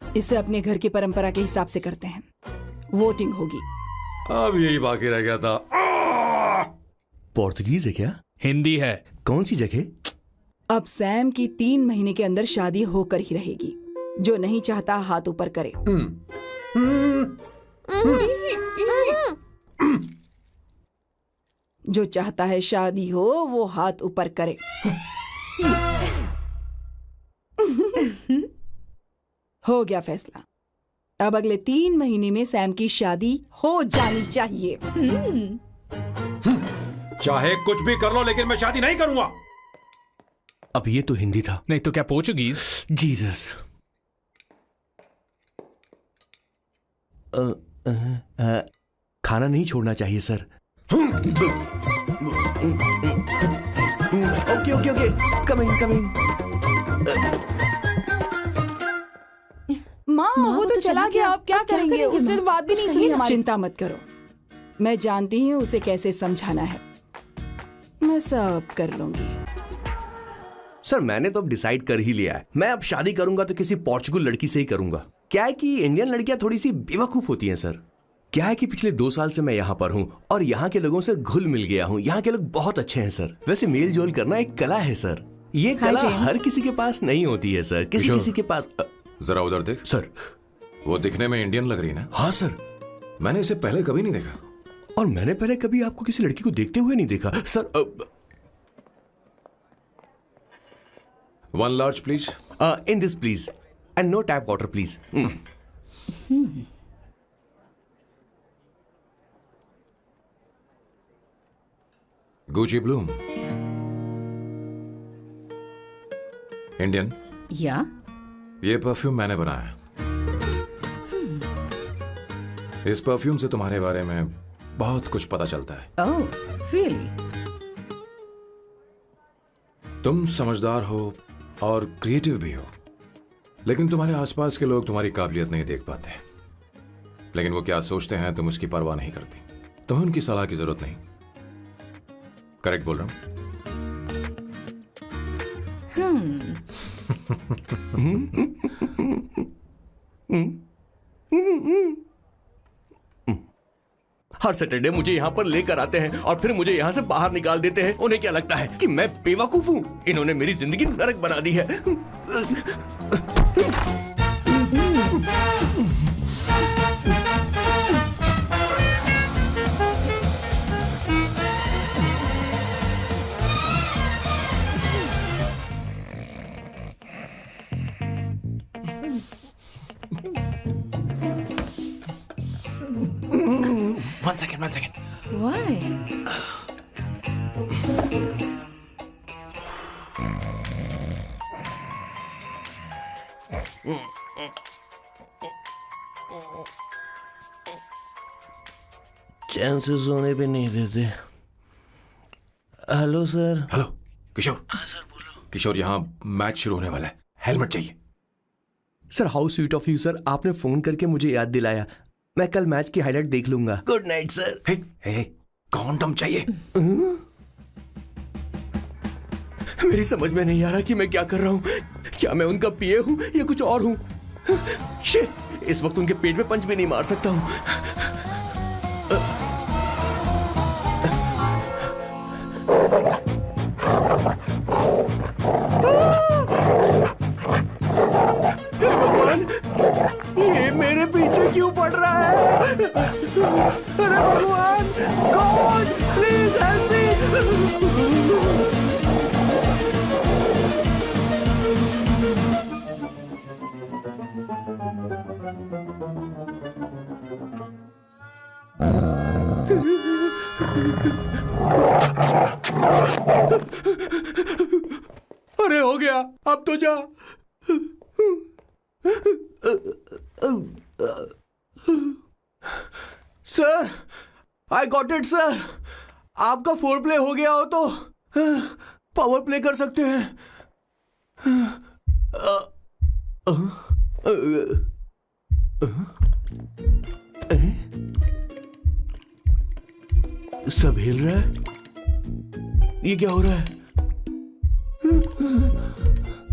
इसे अपने घर की परंपरा के हिसाब से करते हैं। वोटिंग होगी। अब यही बाकी रह गया था। पोर्तुगीज है क्या? हिंदी है। कौन सी जगह? अब सैम की 3 महीने के अंदर शादी होकर ही रहेगी। जो नहीं चाहता हाथ ऊपर करे। जो चाहता है शादी हो वो हाथ ऊपर करे। हो गया फैसला। अब अगले 3 महीने में सैम की शादी हो जानी चाहिए। चाहे कुछ भी कर लो, लेकिन मैं शादी नहीं करूंगा। अब ये तो हिंदी था। नहीं तो क्या पोर्चुगीज? जीसस। खाना नहीं छोड़ना चाहिए sir. Okay okay okay, coming coming. माँ वो तो चला गया, अब क्या करेंगे? उसने तो बात भी नहीं सुनी हमारी। चिंता मत करो, मैं जानती हूँ उसे कैसे समझाना है। मैं सब कर लूंगी। सर मैंने तो अब डिसाइड कर ही लिया है। मैं अब शादी करूंगा तो किसी पोर्चुगल लड़की से ही करूंगा। क्या है कि इंडियन लड़कियां थोड़ी सी बेवकूफ होती हैं सर। क्या है कि पिछले 2 साल से मैं यहाँ पर हूँ और यहाँ के लोगों से घुल मिल गया हूँ। यहाँ के लोग बहुत अच्छे हैं सर। वैसे मेल जोल करना एक कला है सर। ये कला हर किसी के पास नहीं होती है सर। किसी के पास। जरा उधर देख। सर वो दिखने में इंडियन लग रही है ना? हाँ सर। मैंने इसे पहले कभी नहीं देखा। और मैंने पहले कभी आपको किसी लड़की को देखते हुए नहीं देखा sir. 1 large please. In this please. And no tap water please. Gucci Bloom. Indian? या? ये परफ्यूम मैंने बनाया। इस परफ्यूम से तुम्हारे बारे में बहुत कुछ पता चलता है। ओह, रियली? तुम समझदार हो और क्रिएटिव भी हो, लेकिन तुम्हारे आसपास के लोग तुम्हारी काबिलियत नहीं देख पाते। लेकिन वो क्या सोचते हैं तुम उसकी परवाह नहीं करती। तुम्हें उनकी सलाह की जरूरत नहीं। करेक्ट बोल रहा हूं? हर सैटरडे मुझे यहाँ पर लेकर आते हैं और फिर मुझे यहाँ से बाहर निकाल देते हैं। उन्हें क्या लगता है कि मैं बेवकूफ हूँ? इन्होंने मेरी जिंदगी नरक बना दी है। One second. Why? चैन से सोने भी नहीं देते। Hello sir. हेलो किशोर। सर बोलो। किशोर, यहाँ मैच शुरू होने वाला है, हेलमेट चाहिए। Sir how sweet of you sir, आपने फोन करके मुझे याद दिलाया। मैं कल मैच की हाईलाइट देख लूंगा। Good night sir. Hey, condom चाहिए। मेरी समझ में नहीं आ रहा कि मैं क्या कर रहा हूँ। क्या मैं उनका पीए हूँ या कुछ और हूँ? शिट, इस वक्त उनके पेट में पंच भी नहीं मार सकता हूँ। भगवान, ये मेरे पीछे क्यों पड़ रहा है? अरे भगवान, गॉड प्लीज। अरे हो गया, अब तो जा। Sir, I got it sir. आपका फोर प्ले हो गया हो तो पावर प्ले कर सकते हैं। सब हिल रहा है, ये क्या हो रहा है?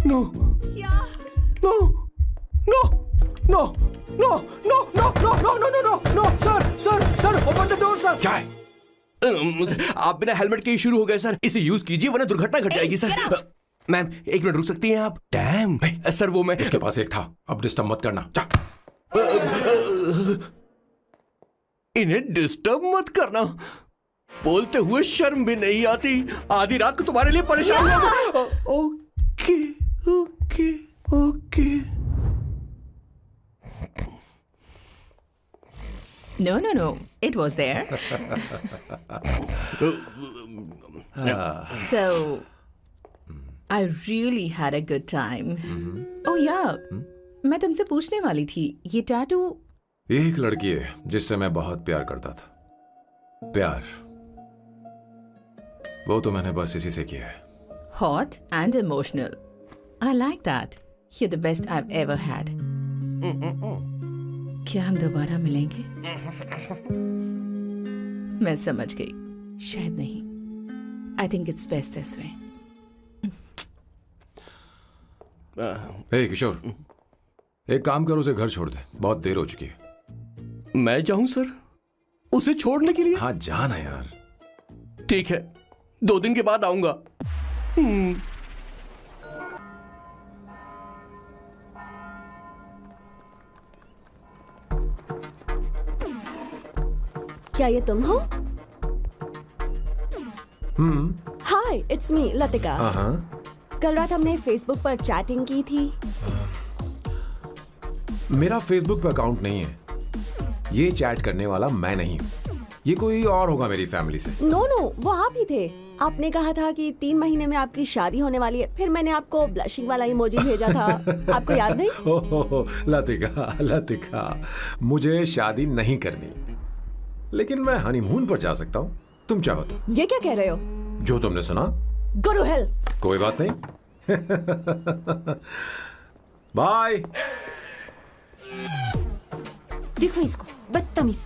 No no no no no no no no no no no no no sir sir sir open the door sir. क्या है? आप बिना हेलमेट के ही शुरू हो गए सर। इसे यूज कीजिए वरना दुर्घटना घट जाएगी सर। मैम एक मिनट रुक सकती हैं आप? डैम सर, वो मैं उसके पास एक था, अब डिस्टर्ब मत करना। जा। इन्हें डिस्टर्ब मत करना, बोलते हुए शर्म भी नहीं आती। आधी रात को तुम्हारे लिए परेशान हूं। Okay okay okay. No, no, no. It was there. So, I really had a good time. Oh yeah, मैं तुमसे पूछने वाली थी, ये टैटू। एक लड़की है जिससे मैं बहुत प्यार करता था। प्यार, वो तो मैंने बस इसी से किया है। Hot and emotional. I like that. You're the best I've ever had. क्या हम दोबारा मिलेंगे? मैं समझ गई, शायद नहीं। I think it's best this way. हे किशोर, एक काम कर, उसे घर छोड़ दे, बहुत देर हो चुकी है। मैं जाऊं सर उसे छोड़ने के लिए? हाँ जाना यार। ठीक है, 2 दिन के बाद आऊंगा। क्या ये तुम हो? हाय, इट्स मी लतिका। कल रात हमने फेसबुक पर चैटिंग की थी। मेरा फेसबुक पे अकाउंट नहीं है, ये चैट करने वाला मैं नहीं हूँ, ये कोई और होगा मेरी फैमिली से। नो नो, वो आप ही थे। आपने कहा था कि 3 महीने में आपकी शादी होने वाली है, फिर मैंने आपको ब्लशिंग वाला इमोजी भेजा था। आपको याद नहीं? ओहो लतिका, लतिका, मुझे शादी नहीं करनी, लेकिन मैं हनीमून पर जा सकता हूँ, तुम चाहो तो। ये क्या कह रहे हो? जो तुमने सुना। Go to hell। कोई बात नहीं। बाय। देखो इसको, बदतमीज।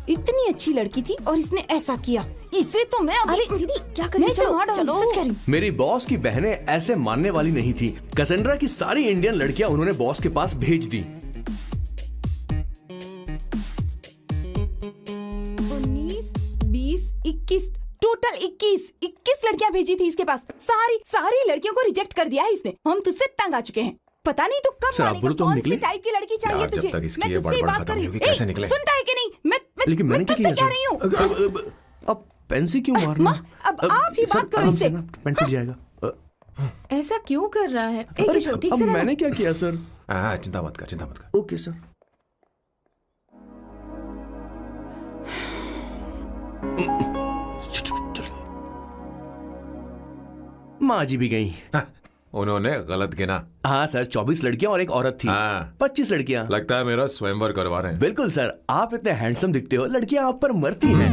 इतनी अच्छी लड़की थी और इसने ऐसा किया। इसे तो मैं अरे दीदी क्या कर रही हो? चलो सच कह रही हूं। मेरी बॉस की बहनें ऐसे मानने वाली नहीं थी। कैसेंड्रा की सारी इंडियन लड़कियां उन्होंने बॉस के पास भेज दी। 19, 20, 21, टोटल 21 लड़कियां भेजी थी इसके पास। सारी लड़कियों को रिजेक्ट कर दिया है इसने। हम तुझसे तंग आ चुके हैं। पता नहीं तू कब मानेगा, कौन सी टाइप की लड़की चाहिए तुझे? जब तक इसकी मैं ये तुझसे बड़बड़ बात खत्म कर नहीं रही होगी, हूँ। कैसे निकले? सुनता है कि नहीं? लेकिन मैंने क्या तुझसे किया कह रही हूँ। अब पेंसी क्यों मारना? अब आप ही बात करो इससे। पेन टूट जाएगा। ऐसा क्यों कर रहा है? एक किशोर, ठीक अब से मैंने क्या किया सर? चिंता मत कर, चिंता मत कर। Okay sir. माँ जी भी गई। उन्होंने गलत गिना। हाँ सर, 24 लड़कियां और एक औरत थी। 25 लड़कियां। लगता है मेरा स्वयंवर करवा रहे हैं। बिल्कुल सर, आप इतने हैंडसम दिखते हो, लड़कियां आप पर मरती हैं।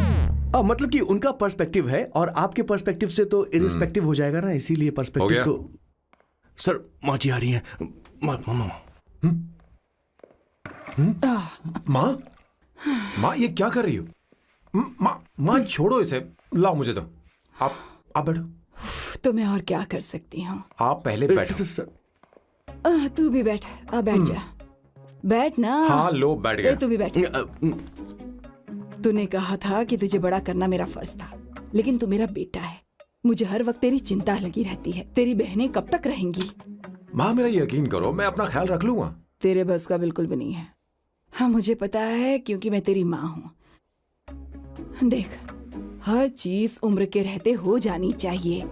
मतलब कि उनका पर्सपेक्टिव है और आपके पर्सपेक्टिव से तो इरिस्पेक्टिव हो जाएगा ना, इसीलिए पर्सपेक्टिव तो। सर माँ जी आ रही हैं। माँ ये क्या कर रही हो? माँ छोड़ो इसे, लाओ मुझे दो। आप बैठो। तो मैं और क्या कर सकती हूँ? आप पहले बैठो। तू भी बैठ, अब बैठ जा। बैठ ना। हाँ लो, बैठ गया। तू भी बैठ। तूने कहा था कि तुझे बड़ा करना मेरा फर्ज था, लेकिन तू मेरा बेटा है। मुझे हर वक्त तेरी चिंता लगी रहती है। तेरी बहनें कब तक रहेंगी? माँ मेरा यकीन करो, मैं अपना ख्याल रख लूंगा। तेरे बस का बिल्कुल भी नहीं है। हाँ मुझे पता है, क्योंकि मैं तेरी माँ हूँ। देख, हर चीज उम्र के रहते हो जानी चाहिए,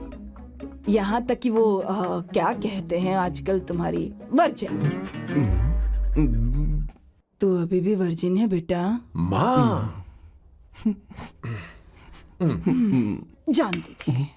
यहाँ तक कि वो क्या कहते हैं आजकल तुम्हारी वर्जिन। तू अभी भी वर्जिन है बेटा। माँ जानती थी।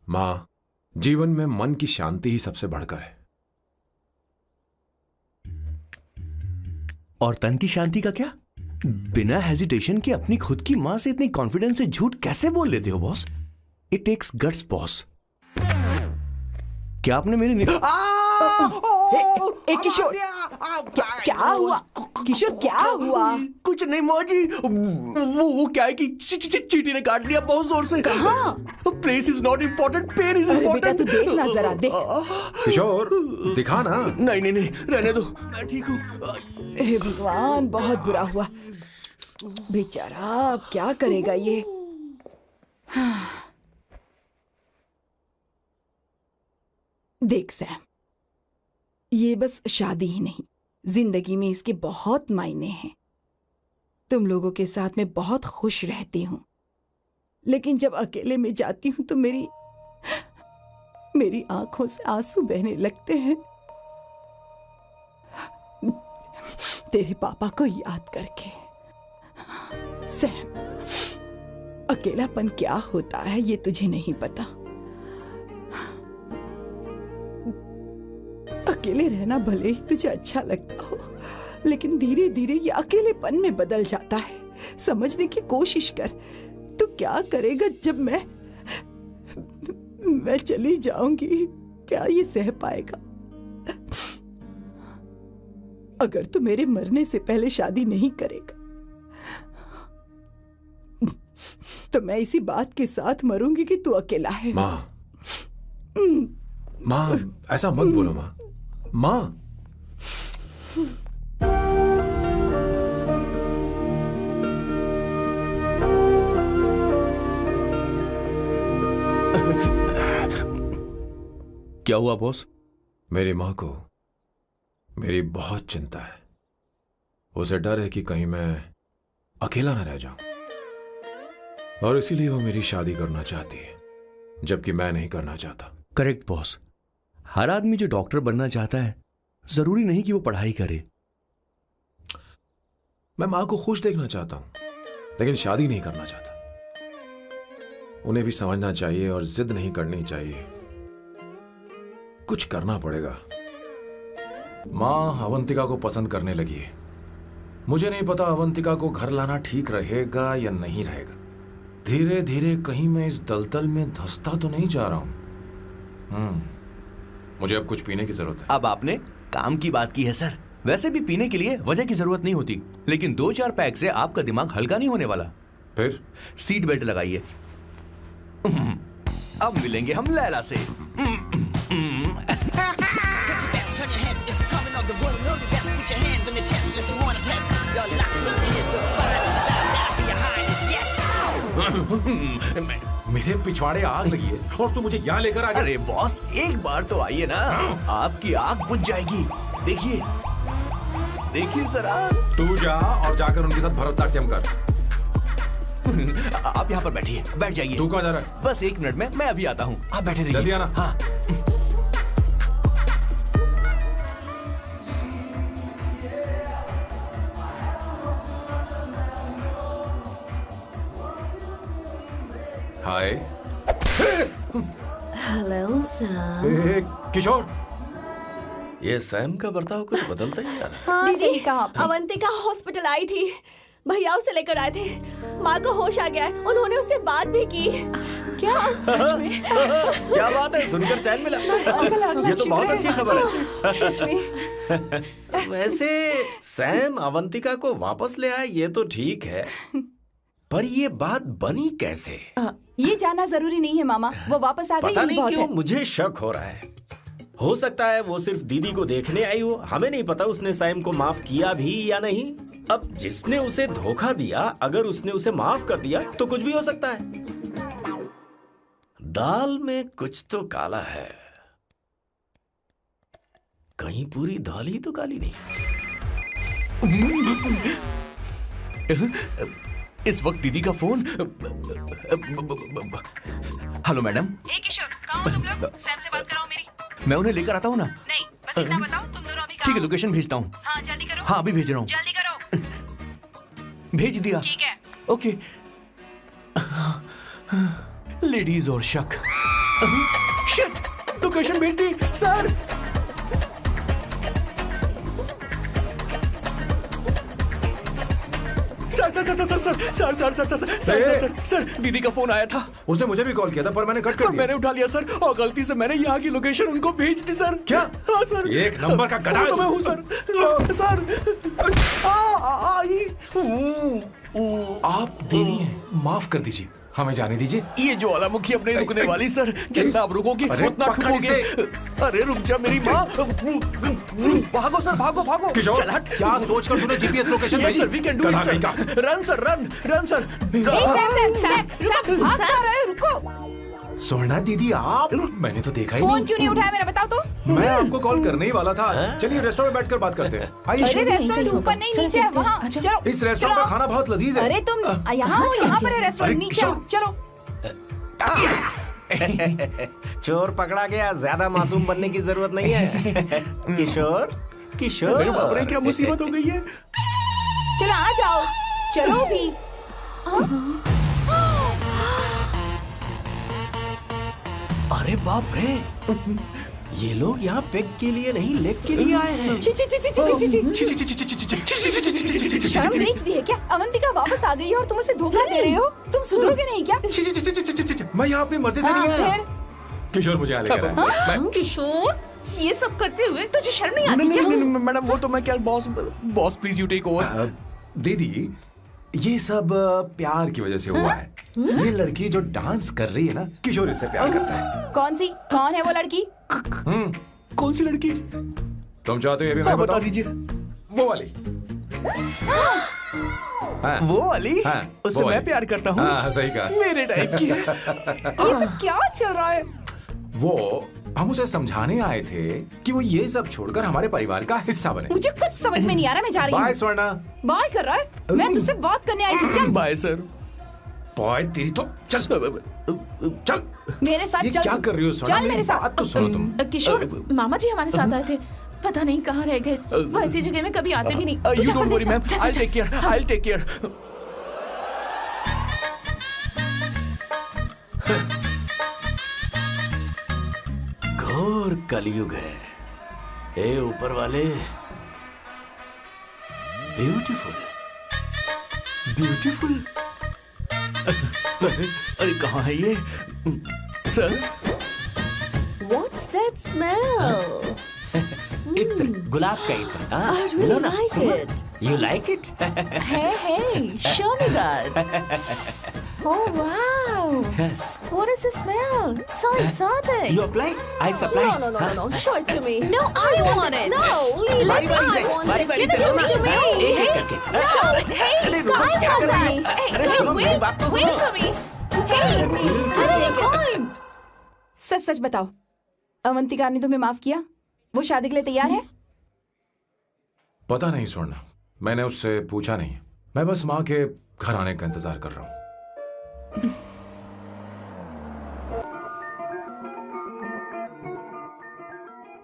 माँ, जीवन में मन की शांति ही सबसे बढ़कर है। और तन की शांति का क्या? बिना हेजिटेशन के अपनी खुद की मां से इतनी कॉन्फिडेंस से झूठ कैसे बोल लेते हो boss? It takes guts boss. क्या आपने मेरे किशोर, क्या हुआ? किशोर क्या हुआ? कुछ नहीं मौजी, वो क्या है कि चींटी ने काट लिया बहुत जोर से। कहाँ? Place is not important, pain is important. बेटा तू देखना जरा, देख। किशोर दिखा ना। नहीं रहने दो, मैं ठीक हूँ। हे भगवान, बहुत बुरा हुआ बेचारा। अब क्या करेगा ये? देख सैम, ये बस शादी ही नहीं, जिंदगी में इसके बहुत मायने हैं। तुम लोगों के साथ मैं बहुत खुश रहती हूँ, लेकिन जब अकेले में जाती हूँ तो मेरी आंखों से आंसू बहने लगते हैं, तेरे पापा को याद करके। सैम, अकेलापन क्या होता है ये तुझे नहीं पता। अकेले रहना भले ही तुझे अच्छा लगता हो, लेकिन धीरे धीरे ये अकेलेपन में बदल जाता है। समझने की कोशिश कर। तू क्या करेगा जब मैं चली जाऊंगी? क्या ये सह पाएगा? अगर तू मेरे मरने से पहले शादी नहीं करेगा तो मैं इसी बात के साथ मरूंगी कि तू अकेला है। माँ, ऐसा मत बोलो माँ। माँ, क्या हुआ बॉस? मेरी माँ को मेरी बहुत चिंता है। उसे डर है कि कहीं मैं अकेला न रह जाऊं, और इसीलिए वो मेरी शादी करना चाहती है, जबकि मैं नहीं करना चाहता। Correct boss. हर आदमी जो डॉक्टर बनना चाहता है, जरूरी नहीं कि वो पढ़ाई करे। मैं मां को खुश देखना चाहता हूं, लेकिन शादी नहीं करना चाहता। उन्हें भी समझना चाहिए और जिद नहीं करनी चाहिए। कुछ करना पड़ेगा। मां अवंतिका को पसंद करने लगी है। मुझे नहीं पता अवंतिका को घर लाना ठीक रहेगा या नहीं रहेगा। धीरे धीरे कहीं मैं इस दलदल में धंसता तो नहीं जा रहा हूं। मुझे अब कुछ पीने की जरूरत है। अब आपने काम की बात की है सर। वैसे भी पीने के लिए वजह की जरूरत नहीं होती, लेकिन 2-4 पैक से आपका दिमाग हल्का नहीं होने वाला। फिर सीट बेल्ट लगाइए। अब मिलेंगे हम लैला से। मेरे पिछवाड़े आग लगी है और तू मुझे यहाँ लेकर आ गया। अरे बॉस, एक बार तो आइए ना, आपकी आग बुझ जाएगी। देखिए जरा। तू जा और जाकर उनके साथ भरतनाट्यम कर। आप यहाँ पर बैठिए, बैठ जाइए। तू कहाँ जा रहा है? बस 1 मिनट में मैं अभी आता हूँ, आप बैठे रहिए। जल्दी आना। हाँ। हाय। Hello Sam. किशोर, ये सैम का बर्ताव कुछ बदलता ही जा रहा है। हाँ, दीदी अवंतिका हॉस्पिटल आई थी, भैया उसे लेकर आए थे। माँ को होश आ गया है, उन्होंने उससे बात भी की। क्या सच में? क्या बात है, सुनकर चैन मिला। ये तो बहुत अच्छी खबर है। सच में। वैसे सैम अवंतिका को वापस ले आए ये तो ठीक है, पर ये बात बनी कैसे? ये जानना जरूरी नहीं है मामा, वो वापस आ गई। पता नहीं बहुत क्यों है। मुझे शक हो रहा है। हो सकता है वो सिर्फ दीदी को देखने आई हो, हमें नहीं पता उसने सैम को माफ किया भी या नहीं। अब जिसने उसे धोखा दिया, अगर उसने उसे माफ कर दिया तो कुछ भी हो सकता है। दाल में कुछ तो काला है। कहीं पूरी दाल ही तो काली नहीं। इस वक्त दीदी का phone. Hello madam. Hey Kishore, कहाँ हो तुम लोग? सैम से बात कराओ मेरी। मैं उन्हें लेकर आता हूँ ना। नहीं, बस इतना बताओ तुम दोनों अभी कहाँ ठीक है, हो? लोकेशन भेजता हूँ। हाँ जल्दी करो। हाँ, अभी भेज रहा हूँ। जल्दी करो। भेज दिया। ठीक है। ओके। लेडीज और शक। शिट, लोकेशन भेज दी सर। सर, दीदी का फोन आया था। उसने मुझे भी कॉल किया था पर मैंने कट कर दिया। मैंने उठा लिया सर, और गलती से मैंने यहाँ की लोकेशन उनको भेज दी सर। क्या? हाँ सर। एक नंबर का गधा है तो मैं हूँ सर। आप देवी हैं, माफ कर दीजिए, हमें जाने दीजिए। ये ज्वालामुखी अपने रुकने वाली सर, जितना आप रुकोगे उतना ठुकोगे। अरे रुक जा मेरी माँ। भागो सर, भागो भागो। किशोर, चल हट। क्या सोचकर तूने जीपीएस लोकेशन Yes, भेजी? sir, we can do it, गधा sir. नहीं का। Run sir, run sir. Sam, भाग कहाँ रहे हो? रुको। स्वर्णा दीदी आप, मैंने तो देखा ही फोन नहीं। क्यों नहीं उठाया मेरा, बताओ तो। मैं आपको कॉल करने ही वाला था। चलिए रेस्टोरेंट में बैठकर बात करते हैं। अरे रेस्टोरेंट ऊपर नहीं, नीचे है, वहाँ चलो। इस रेस्टोरेंट का खाना बहुत लजीज है। अरे तुम यहाँ हो, यहाँ पर है रेस्टोरेंट, नीचे आओ, चलो। चोर पकड़ा गया, ज्यादा मासूम बनने की जरूरत नहीं है। किशोर, किशोर। मेरे बाप रे, क्या मुसीबत हो गई है। चलो आ जाओ, चलो भी। अरे बाप रे, ये लोग यहाँ पेग के लिए नहीं लेग के लिए आए हैं। शर्म बेच दी है क्या? अवंतिका वापस आ गई है और तुम उसे धोखा दे रहे हो? तुम सुधरोगे नहीं क्या? मैं यहाँ अपनी मर्जी से नहीं आया। किशोर मुझे यहाँ लेकर आया। किशोर, ये सब करते हुए तुझे शर्म नहीं आती क्या? नहीं मैडम, वो तो मैं क्या, boss please you take over. दीदी, ये सब प्यार की वजह से हुआ है। ये लड़की जो डांस कर रही है ना, किशोर इससे प्यार करता है। कौन है वो लड़की? कौन सी लड़की? तुम चाहते हो ये भी मैं बता बताऊं? दीजिए। वो वाली। हाँ, वो वाली? हाँ, उससे वो वाली। मैं प्यार करता हूँ। हाँ, सही कहा। मेरे टाइप की। ये सब क्या चल रहा है? वो हम उसे समझाने आए थे कि वो ये सब छोड़कर हमारे परिवार का हिस्सा बने। मुझे कुछ समझ में नहीं आ रहा, मैं जा रही हूँ। बाय स्वर्णा। बाय कर रहा है? मैं तुझसे बात करने आई थी, चल। Bye sir. बाय तेरी तो। चल चल मेरे साथ ये चल। क्या कर रही हो स्वर्णा? चल मेरे साथ। बात तो सुनो तुम। किशोर, मामा जी हमारे साथ आए थे, पता नहीं कहाँ रह गए। वो ऐसी जगह में कभी आते भी नहीं। तू You जा don't कर worry, देखना। ma'am. जा, I'll जा, take care. हाँ। I'll take care. घोर कलयुग है। ए ऊपर वाले, ब्यूटीफुल, ब्यूटीफुल। अरे कहाँ है ये सर? What's that smell? इत्र, गुलाब का इत्र। हाँ, I really like it. You like it? Hey, show me that. Oh wow! What is the smell? So exotic. You apply? I supply. No. Show it to me. No, I want it. No, leave बारी it. बारी से, I want बारी it. बारी Give से it to me. एक एक करके। Stop it. Hey, अरे रुको, I क्या want कर रही that. हो? Hey, अरे सुनो, मेरी बात तो wait सुनो। for me. Hey, where are you going? सच सच बताओ, अवंतिका ने तुम्हें माफ किया? वो शादी के लिए तैयार है? पता नहीं स्वर्णा, मैंने उससे पूछा नहीं। मैं बस माँ के घर आने का इंतजार कर रहा हूँ।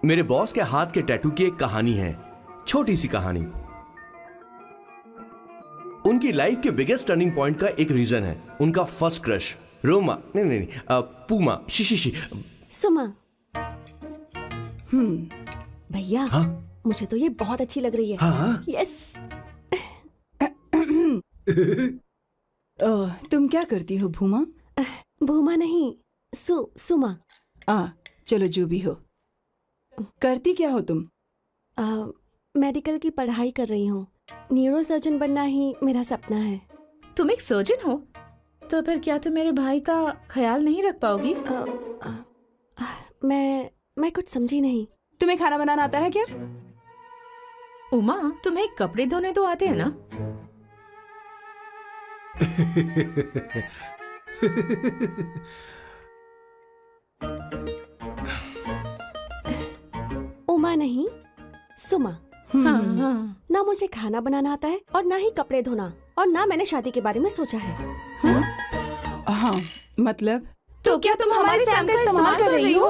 मेरे बॉस के हाथ के टैटू की एक कहानी है, छोटी सी कहानी। उनकी लाइफ के बिगेस्ट टर्निंग पॉइंट का एक रीजन है उनका फर्स्ट क्रश रोमा, नहीं, पूमा, शिशिशी। सुमा। भैया, मुझे तो ये बहुत अच्छी लग रही है। हाँ? यस। तुम क्या करती हो भूमा? भूमा नहीं, सुमा। चलो जो भी हो। करती क्या हो तुम? मेडिकल की पढ़ाई कर रही हूँ। न्यूरो सर्जन बनना ही मेरा सपना है। तुम एक सर्जन हो, तो फिर क्या तुम मेरे भाई का ख्याल नहीं रख पाओगी? मैं कुछ समझी नहीं। तुम्हें खाना बनाना आता है क्या? उमा, तुम्हें कपड़े धोने तो आते हैं ना? उमा नहीं, मुझे खाना बनाना आता है और ना ही कपड़े धोना, और ना मैंने शादी के बारे में सोचा है। हाँ मतलब तो क्या तुम हमारे सैम का इस्तेमाल कर रही हो?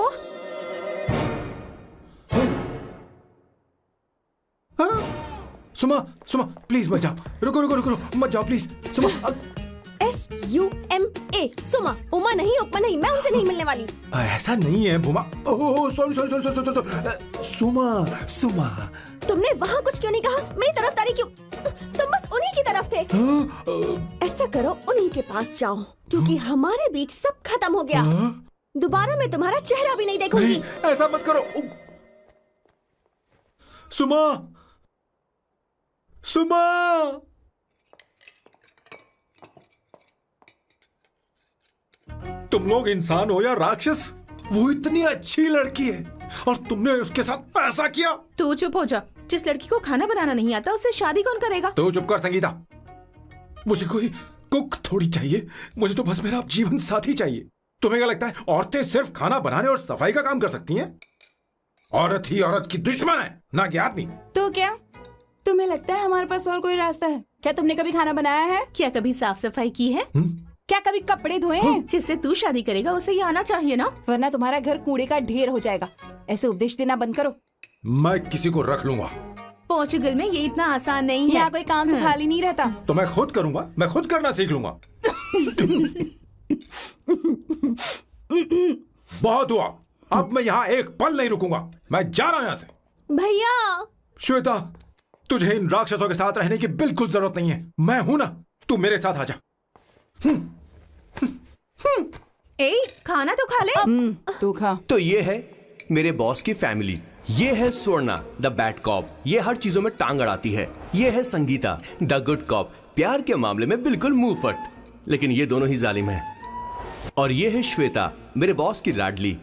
सुमा, सुमा प्लीज मत जाओ, रुको रुको रुको रुको, मत जाओ प्लीज सुमा। SUMA, सुमा। उमा नहीं, उपमा नहीं, मैं उनसे नहीं मिलने वाली। ऐसा नहीं है बुमा। Oh sorry sorry sorry sorry sorry, Suma Suma. तुमने वहाँ कुछ क्यों नहीं कहा? मेरी तरफदारी क्यों? तुम बस उन्हीं की तरफ थे। ऐसा करो, उन्हीं के पास जाओ, क्योंकि हमारे बीच सब खत्म हो गया। दोबारा मैं तुम्हारा चेहरा भी नहीं देखूंगी। नहीं, ऐसा मत करो सुमा, सुमा। तुम लोग इंसान हो या राक्षस? वो इतनी अच्छी लड़की है और तुमने उसके साथ ऐसा किया। तू चुप हो जा। जिस लड़की को खाना बनाना नहीं आता उससे शादी कौन करेगा? तो चुप कर संगीता। मुझे कोई कुक थोड़ी चाहिए, मुझे तो बस मेरा जीवन साथी चाहिए। तुम्हें क्या लगता है औरतें सिर्फ खाना बनाने और सफाई का काम कर सकती हैं? औरत ही औरत की दुश्मन है, ना कि आदमी। तो क्या तुम्हें लगता है हमारे पास और कोई रास्ता है? क्या तुमने कभी खाना बनाया है? क्या कभी साफ सफाई की है? क्या कभी कपड़े धोए हैं? जिससे तू शादी करेगा उसे ये आना चाहिए ना, वरना तुम्हारा घर कूड़े का ढेर हो जाएगा। ऐसे उपदेश देना बंद करो। मैं किसी को रख लूंगा। पोर्चुगल में ये इतना आसान नहीं है। यहाँ कोई काम से खाली नहीं रहता। तो मैं खुद करूंगा, मैं खुद करना सीख लूंगा। बहुत हुआ, अब मैं यहाँ एक पल नहीं रुकूंगा। मैं जा रहा हूँ यहाँ से। भैया श्वेता, तुझे इन राक्षसों के साथ रहने की बिल्कुल जरूरत नहीं है। मैं हूं ना, तू मेरे साथ आ जा। ए, खाना तो खा ले। तू खा। तो ये है मेरे बॉस की फैमिली। ये है स्वर्णा द बैड कॉप, ये हर चीजों में टांग अड़ाती है। ये है संगीता द गुड कॉप, प्यार के मामले में बिल्कुल मुंह फट, लेकिन ये दोनों ही जालिम है। और ये है श्वेता, मेरे बॉस की लाडली।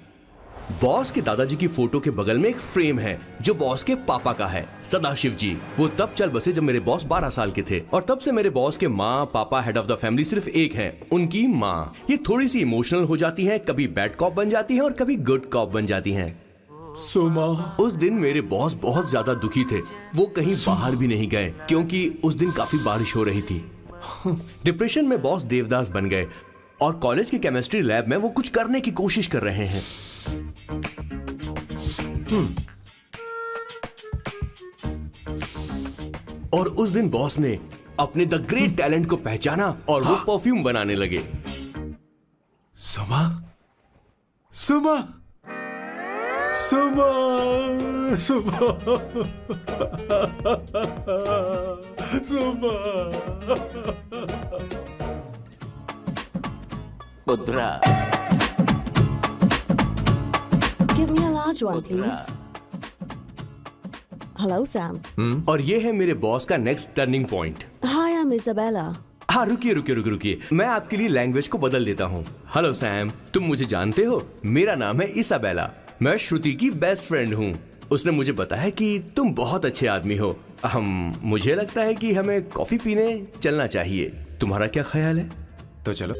बॉस के दादाजी की फोटो के बगल में एक फ्रेम है जो बॉस के पापा का है, सदाशिव जी। वो तब चल बसे जब मेरे बॉस 12 साल के थे, और तब से मेरे बॉस के माँ पापा हेड ऑफ द फैमिली सिर्फ एक है, उनकी माँ। ये थोड़ी सी इमोशनल हो जाती हैं, कभी बैड कॉप बन जाती हैं और कभी गुड कॉप बन जाती हैं। सुमा, उस दिन मेरे बॉस बहुत ज्यादा दुखी थे। वो कहीं बाहर भी नहीं गए क्योंकि उस दिन काफी बारिश हो रही थी। डिप्रेशन में बॉस देवदास बन गए और कॉलेज की केमिस्ट्री लैब में वो कुछ करने की कोशिश कर रहे हैं। और उस दिन बॉस ने अपने द ग्रेट टैलेंट को पहचाना और वो परफ्यूम बनाने लगे। सुमा, सुमा, सुमा, सुमा, सुमा। पुत्रा, Give me a large one, please. Hello, Sam. और ये है मेरे बॉस का next turning point. Hi, I'm Isabella. हाँ, रुकिए रुकिए रुकिए रुकिए, मैं आपके लिए लैंग्वेज को बदल देता हूँ। हेलो सैम, तुम मुझे जानते हो? मेरा नाम है इसाबेला। मैं श्रुति की बेस्ट फ्रेंड हूँ। उसने मुझे बताया कि तुम बहुत अच्छे आदमी हो। मुझे लगता है कि हमें कॉफी पीने चलना चाहिए। तुम्हारा क्या ख्याल है? तो चलो।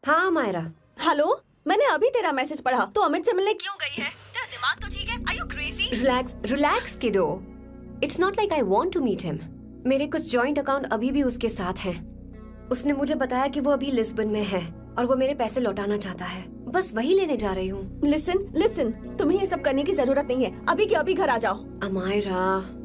हाँ मायरा। हेलो, मैंने अभी तेरा मैसेज पढ़ा। तो अमित से मिलने क्यों गई है? तेरा दिमाग तो ठीक है? Are you crazy? Relax kiddo. It's not like I want to meet him. मेरे कुछ जॉइंट अकाउंट अभी भी उसके साथ हैं। उसने मुझे बताया कि वो अभी लिस्बन में है और वो मेरे पैसे लौटाना चाहता है। बस वही लेने जा रही हूँ। लिसन, तुम्हें ये सब करने की जरूरत नहीं है। अभी के अभी घर आ जाओ। अमायरा,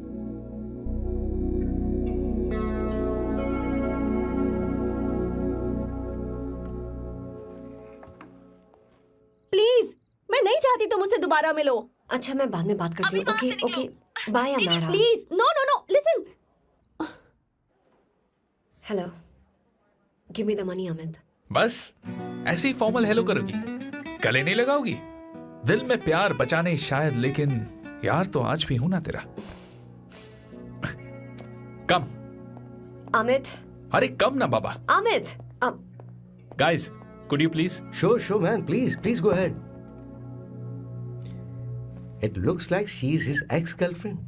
प्लीज, मैं नहीं चाहती तुम मुझसे दोबारा मिलो। अच्छा, मैं बाद में बात करती हूँ। Okay, bye Amyra. Please, no, listen. Hello, give me the money Amit. बस ऐसी फॉर्मल हेलो करोगी, गले नहीं लगाओगी? दिल में प्यार बचा नहीं शायद, लेकिन यार तो आज भी हूं ना तेरा। कम अमित। अरे कम ना बाबा। Amit, guys, could you please? Sure, man. Please go ahead. It looks like she's his ex-girlfriend.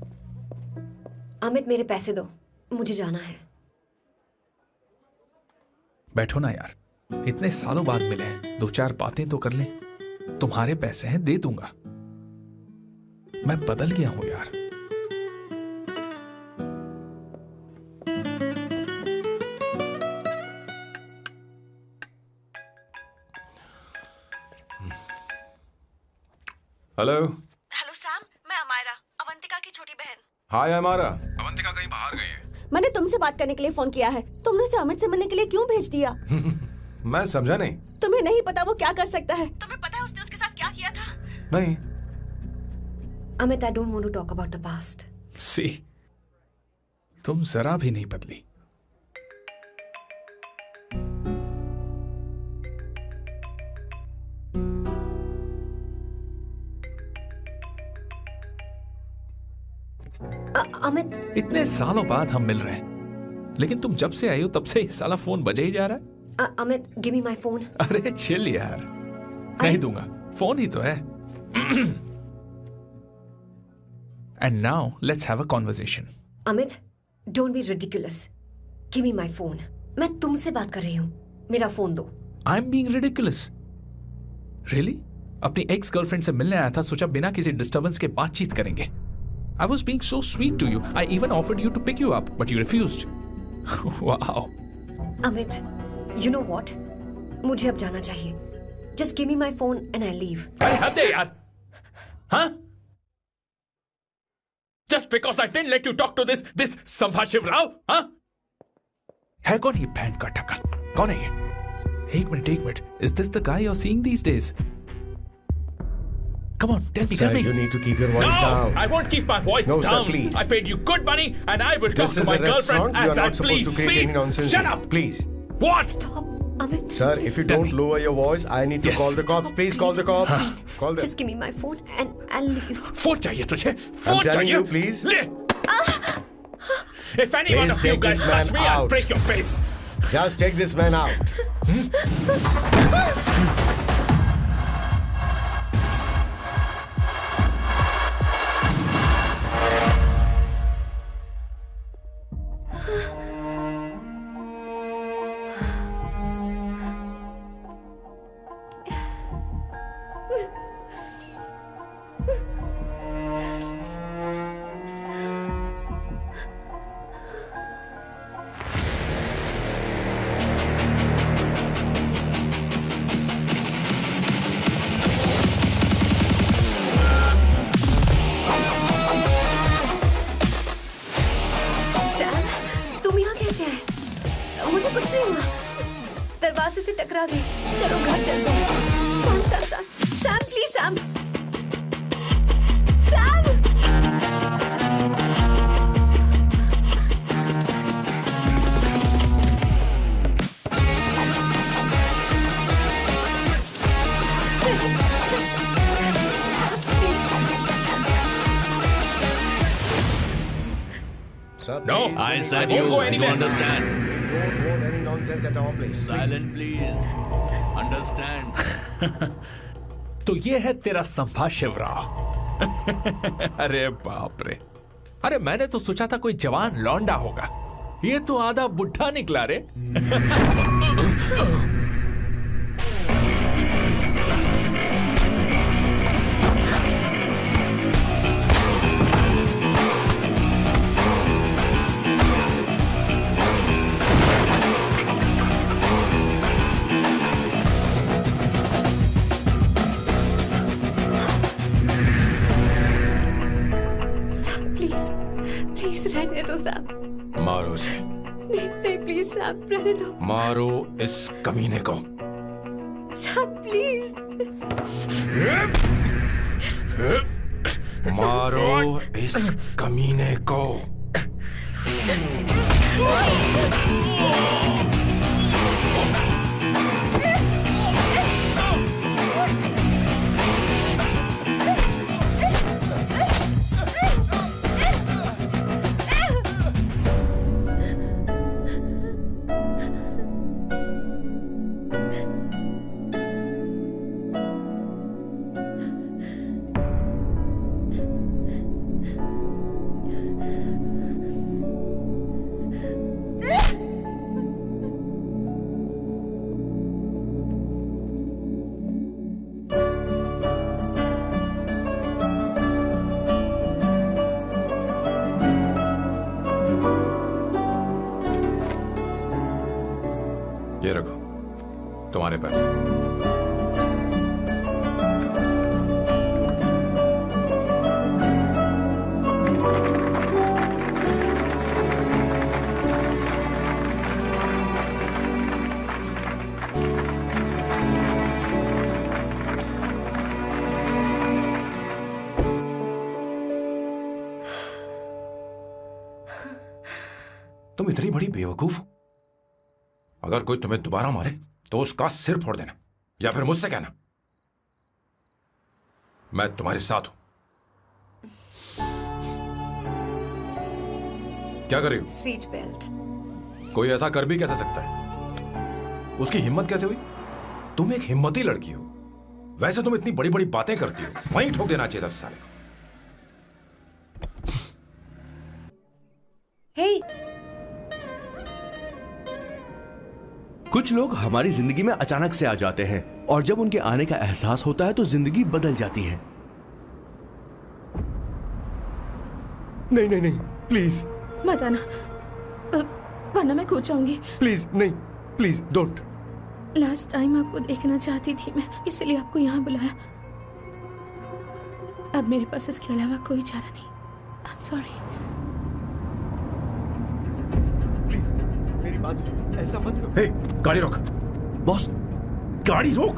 Amit, मेरे पैसे दो, मुझे जाना है। बैठो ना यार, इतने सालों बाद मिले हैं, 2-4 बातें तो कर लें। तुम्हारे पैसे हैं, दे दूंगा। मैं बदल गया हूं यार। हेलो। हेलो सैम, मैं अमायरा, अवंतिका की छोटी बहन। हाय अमायरा, अवंतिका कहीं बाहर गई है। मैंने तुमसे बात करने के लिए फोन किया है। तुमने उसे अमित से मिलने के लिए क्यों भेज दिया? मैं समझा नहीं। तुम्हें नहीं पता वो क्या कर सकता है? तुम्हें पता है उसने उसके साथ क्या किया था? नहीं। Amit, I don't want to talk about the past. सी, तुम जरा भी नहीं बदली। अमित, इतने सालों बाद हम मिल रहे हैं, लेकिन तुम जब से आई हो तब से ये साला फोन बजे ही जा रहा है। Amit, give me my phone. अरे चिल यार, नहीं दूंगा, फोन ही तो है। And now let's have a conversation. Amit, don't be ridiculous. Give me my phone. मैं तुमसे बात कर रही हूँ। मेरा फोन दो। I'm being ridiculous. Really? अपनी एक्स गर्लफ्रेंड से मिलने आया था, सोचा बिना किसी डिस्टर्बेंस के बातचीत करेंगे। I was being so sweet to you. I even offered you to pick you up, but you refused. Wow. Amit, you know what? मुझे अब जाना चाहिए. Just give me my phone and I leave. अरे हद है यार, हाँ? Just because I didn't let you talk to this संभाशिव Rao, हाँ? है कौन ये बहन का टक्का? कौन है ये? एक minute. Is this the guy you're seeing these days? Come on, tell me. You need to keep your voice down. I won't keep my voice down. No, sir, please. I paid you good money, and I will talk to my girlfriend as I please. You are not please. supposed to create any nonsense. Shut up. Please. What? Stop, Amit. Sir, if you don't lower your voice, I need to call the cops. Please call the cops. Call them. Just give me my phone and I'll leave. Phone चाहिए तुझे? I'm telling you, please. ले. If any one of you guys touch me, I'll break your face. Just take this man out. दरवाजे से टकरा गई। चलो घर चलते हैं। Sam please Sam. No, I said you understand. Don't want any nonsense at our place. Silent, please. Understand. तो ये है तेरा संभाशिव राव। अरे बाप रे, अरे मैंने तो सोचा था कोई जवान लौंडा होगा, ये तो आधा बुढ़ा निकला रे। रहने दो सैम। मारो उसे। नहीं प्लीज सैम, रहने दो। मारो इस कमीने को। Sam please. मारो इस कमीने को। ये रखो तुम्हारे पैसे। तुम इतनी बड़ी बेवकूफ हो। अगर कोई तुम्हें दोबारा मारे तो उसका सिर फोड़ देना, या फिर मुझसे कहना मैं तुम्हारे साथ हूं। क्या कर रही हो? Seat belt. कोई ऐसा कर भी कैसे सकता है? उसकी हिम्मत कैसे हुई? तुम एक हिम्मती लड़की हो। वैसे तुम इतनी बड़ी बड़ी बातें करती हो, वहीं ठोक देना चाहिए 10 साल को। हे, कुछ लोग हमारी जिंदगी में अचानक से आ जाते हैं और जब उनके आने का एहसास होता है तो जिंदगी बदल जाती है। नहीं नहीं नहीं, प्लीज मत आना, वरना मैं कूद जाऊंगी। प्लीज नहीं, प्लीज डोंट। लास्ट टाइम आपको देखना चाहती थी मैं, इसलिए आपको यहाँ बुलाया। अब मेरे पास इसके अलावा कोई चारा नहीं। आई एम सॉरी। प्लीज मेरी बात सुनो, ऐसा मत करो। हे, गाड़ी रोक। बॉस, गाड़ी रोक।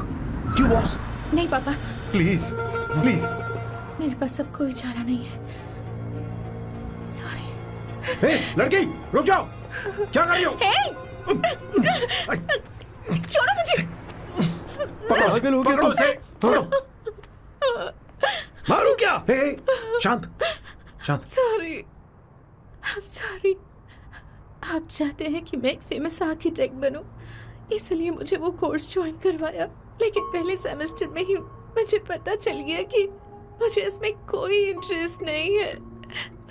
क्यों बॉस? नहीं पापा, प्लीज प्लीज। मेरे पास अब कोई चारा नहीं है। सॉरी। हे, लड़की रुक जाओ। क्या कर रही हो? छोड़ो मुझे। पकड़ो उसे, पकड़ो। मारू क्या? हे, शांत शांत। Sorry, I am sorry. आप चाहते हैं कि मैं एक फेमस आर्किटेक्ट बनूं, इसलिए मुझे वो कोर्स ज्वाइन करवाया। लेकिन पहले सेमेस्टर में ही मुझे पता चल गया कि मुझे इसमें कोई इंटरेस्ट नहीं है।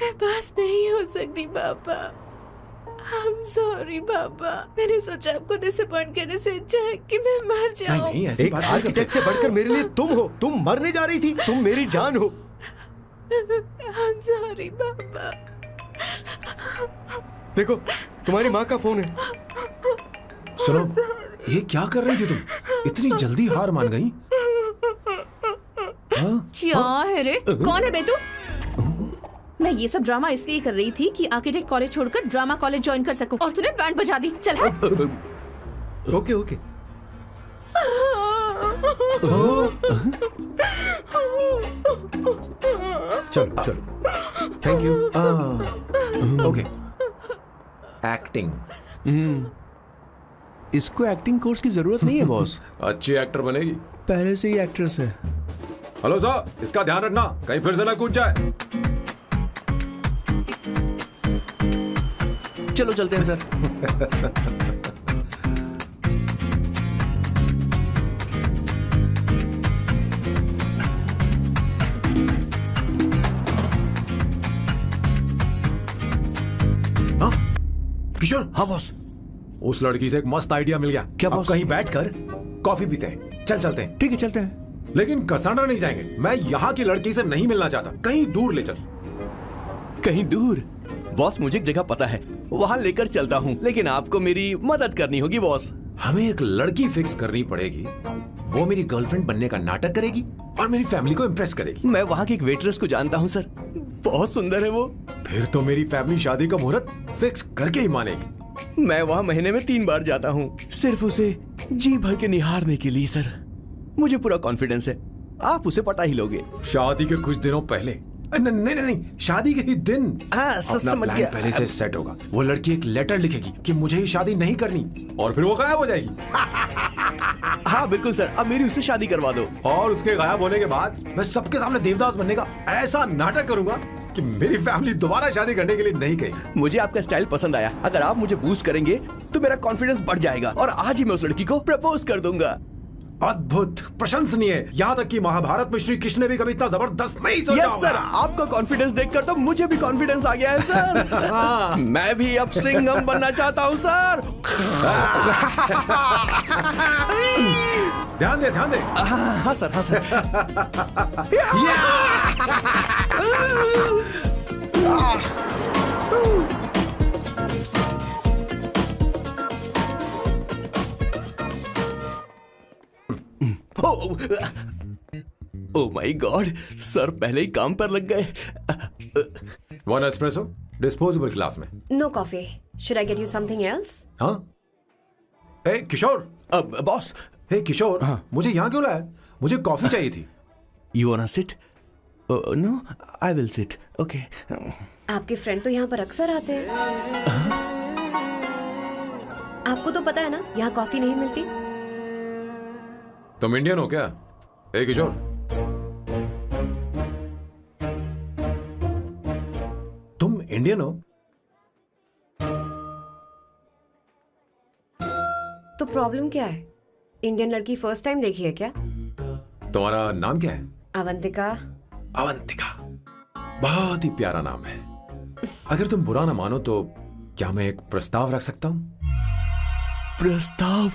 मैं पास नहीं हो सकती पापा। आई एम सॉरी पापा। मैंने सोचा आपको डिसअपॉइंट करने से अच्छा है कि मैं मर जाऊं। नहीं, ऐसी एक बात आर्किटेक्ट से बढ़कर मेरे लिए तुम हो। तुम मरने जा रही थी, तुम मेरी जान हो। आई एम सॉरी पापा। देखो, तुम्हारी माँ का फोन है। सुनो, ये क्या कर रही थी तुम? इतनी जल्दी हार मान गई? क्या है रे? कौन है बे तू? मैं ये सब ड्रामा इसलिए कर रही थी कि आर्किटेक्ट कॉलेज छोड़कर ड्रामा कॉलेज ज्वाइन कर सकूं, और तूने बैंड बजा दी। चल हट। Okay okay. चलो चलो, थैंक यू। ओके। एक्टिंग। इसको एक्टिंग कोर्स की जरूरत नहीं है बॉस। अच्छी एक्टर बनेगी। पहले से ही एक्ट्रेस है। हेलो सर, इसका ध्यान रखना कहीं फिर से ना कूद जाए। चलो चलते हैं सर। हाँ किशोर। हाँ बॉस। उस लड़की से एक मस्त आइडिया मिल गया। क्या अब बॉस? कहीं बैठकर कॉफी पीते हैं। चल चलते हैं। ठीक है चलते हैं। लेकिन कसांड्रा नहीं जाएंगे। मैं यहाँ की लड़की से नहीं मिलना चाहता। कहीं दूर ले चल। कहीं दूर? बॉस मुझे एक जगह पता है, वहाँ लेकर चलता हूँ, लेकिन आपको मेरी मदद करनी होगी बॉस। हमें एक लड़की फिक्स करनी पड़ेगी। वो मेरी गर्लफ्रेंड बनने का नाटक करेगी और मेरी फैमिली को इम्प्रेस करेगी। मैं वहाँ की एक वेट्रेस को जानता हूँ सर, बहुत सुंदर है वो। फिर तो मेरी फैमिली शादी का मुहूर्त फिक्स करके ही मानेगी। मैं वहाँ महीने में 3 बार जाता हूँ, सिर्फ उसे जी भर के निहारने के लिए सर। मुझे पूरा कॉन्फिडेंस है आप उसे पटा ही लोगे। शादी के कुछ दिनों पहले। नहीं नहीं नहीं, शादी के ही दिन अपना समझ प्लान गया। पहले से सेट होगा। वो लड़की एक लेटर लिखेगी कि मुझे ही शादी नहीं करनी, और फिर वो गायब हो जाएगी। हाँ बिल्कुल सर, अब मेरी उससे शादी करवा दो। और उसके गायब होने के बाद मैं सबके सामने देवदास बनने का ऐसा नाटक करूंगा कि मेरी फैमिली दोबारा शादी करने के लिए नहीं कहेगी। मुझे आपका स्टाइल पसंद आया। अगर आप मुझे बूस्ट करेंगे तो मेरा कॉन्फिडेंस बढ़ जाएगा और आज ही मैं उस लड़की को प्रपोज कर दूंगा। अद्भुत, प्रशंसनीय। यहाँ तक कि महाभारत में श्री कृष्ण ने भी कभी इतना जबरदस्त नहीं सोचा यस सर, आपका कॉन्फिडेंस देखकर तो मुझे भी कॉन्फिडेंस आ गया है सर। मैं भी अब सिंघम बनना चाहता हूँ सर। ध्यान दे, ध्यान दे। हाँ सर, हाँ sir. Oh my god, sir पहले ही काम पर लग गए। 1 एस्प्रेसो डिस्पोजेबल ग्लास में। No coffee. Should I get you something else? हाँ। ए किशोर। बॉस। हे किशोर, मुझे यहाँ क्यों लाया? मुझे कॉफी चाहिए थी। You want to sit? No, I will sit. Okay. आपके फ्रेंड तो यहाँ पर अक्सर आते हैं। आपको तो पता है ना, यहाँ कॉफी नहीं मिलती। तुम इंडियन हो क्या? ए किशोर, तुम इंडियन हो? तो प्रॉब्लम क्या है? इंडियन लड़की फर्स्ट टाइम देखी है क्या? तुम्हारा नाम क्या है? अवंतिका। अवंतिका, बहुत ही प्यारा नाम है। अगर तुम बुरा ना मानो तो क्या मैं एक प्रस्ताव रख सकता हूँ? प्रस्ताव?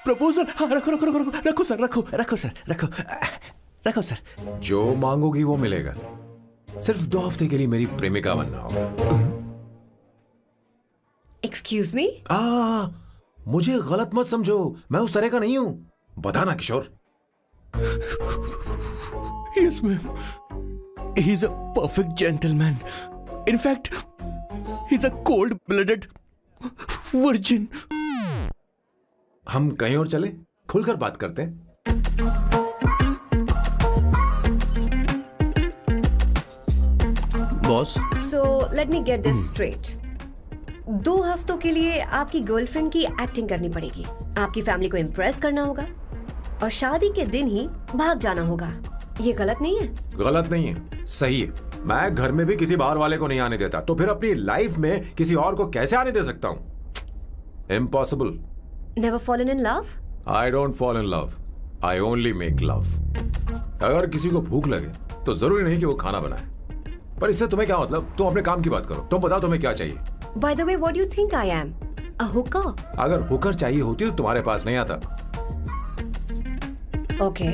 प्रपोजल? हाँ, रखो रखो रखो रखो रखो सर, रखो रखो सर, रखो रखो सर। जो मांगोगी वो मिलेगा। सिर्फ 2 हफ्ते के लिए मेरी प्रेमिका बनना होगा। Excuse me? मुझे गलत मत समझो, मैं उस तरह का नहीं हूं। बताना Kishore. Yes ma'am, he is a perfect gentleman. In fact he is a cold blooded virgin. हम कहीं और चले, खुलकर बात करते हैं। Boss, so let me get this straight. 2 हफ्तों के लिए आपकी गर्लफ्रेंड की एक्टिंग करनी पड़ेगी, आपकी फैमिली को इम्प्रेस करना होगा और शादी के दिन ही भाग जाना होगा। ये गलत नहीं है? गलत नहीं है, सही है। मैं घर में भी किसी बाहर वाले को नहीं आने देता, तो फिर अपनी लाइफ में किसी और को कैसे आने दे सकता हूं? Impossible. Never fallen in love? I don't fall in love. I only make love. अगर किसी को भूख लगे तो जरूरी नहीं कि वो खाना बनाए। पर इससे तुम्हें क्या मतलब? तुम अपने काम की बात करो। तुम बताओ तुम्हें क्या चाहिए? By the way, what do you think I am? A hooker? अगर हुकर चाहिए होती तो तुम्हारे पास नहीं आता। Okay.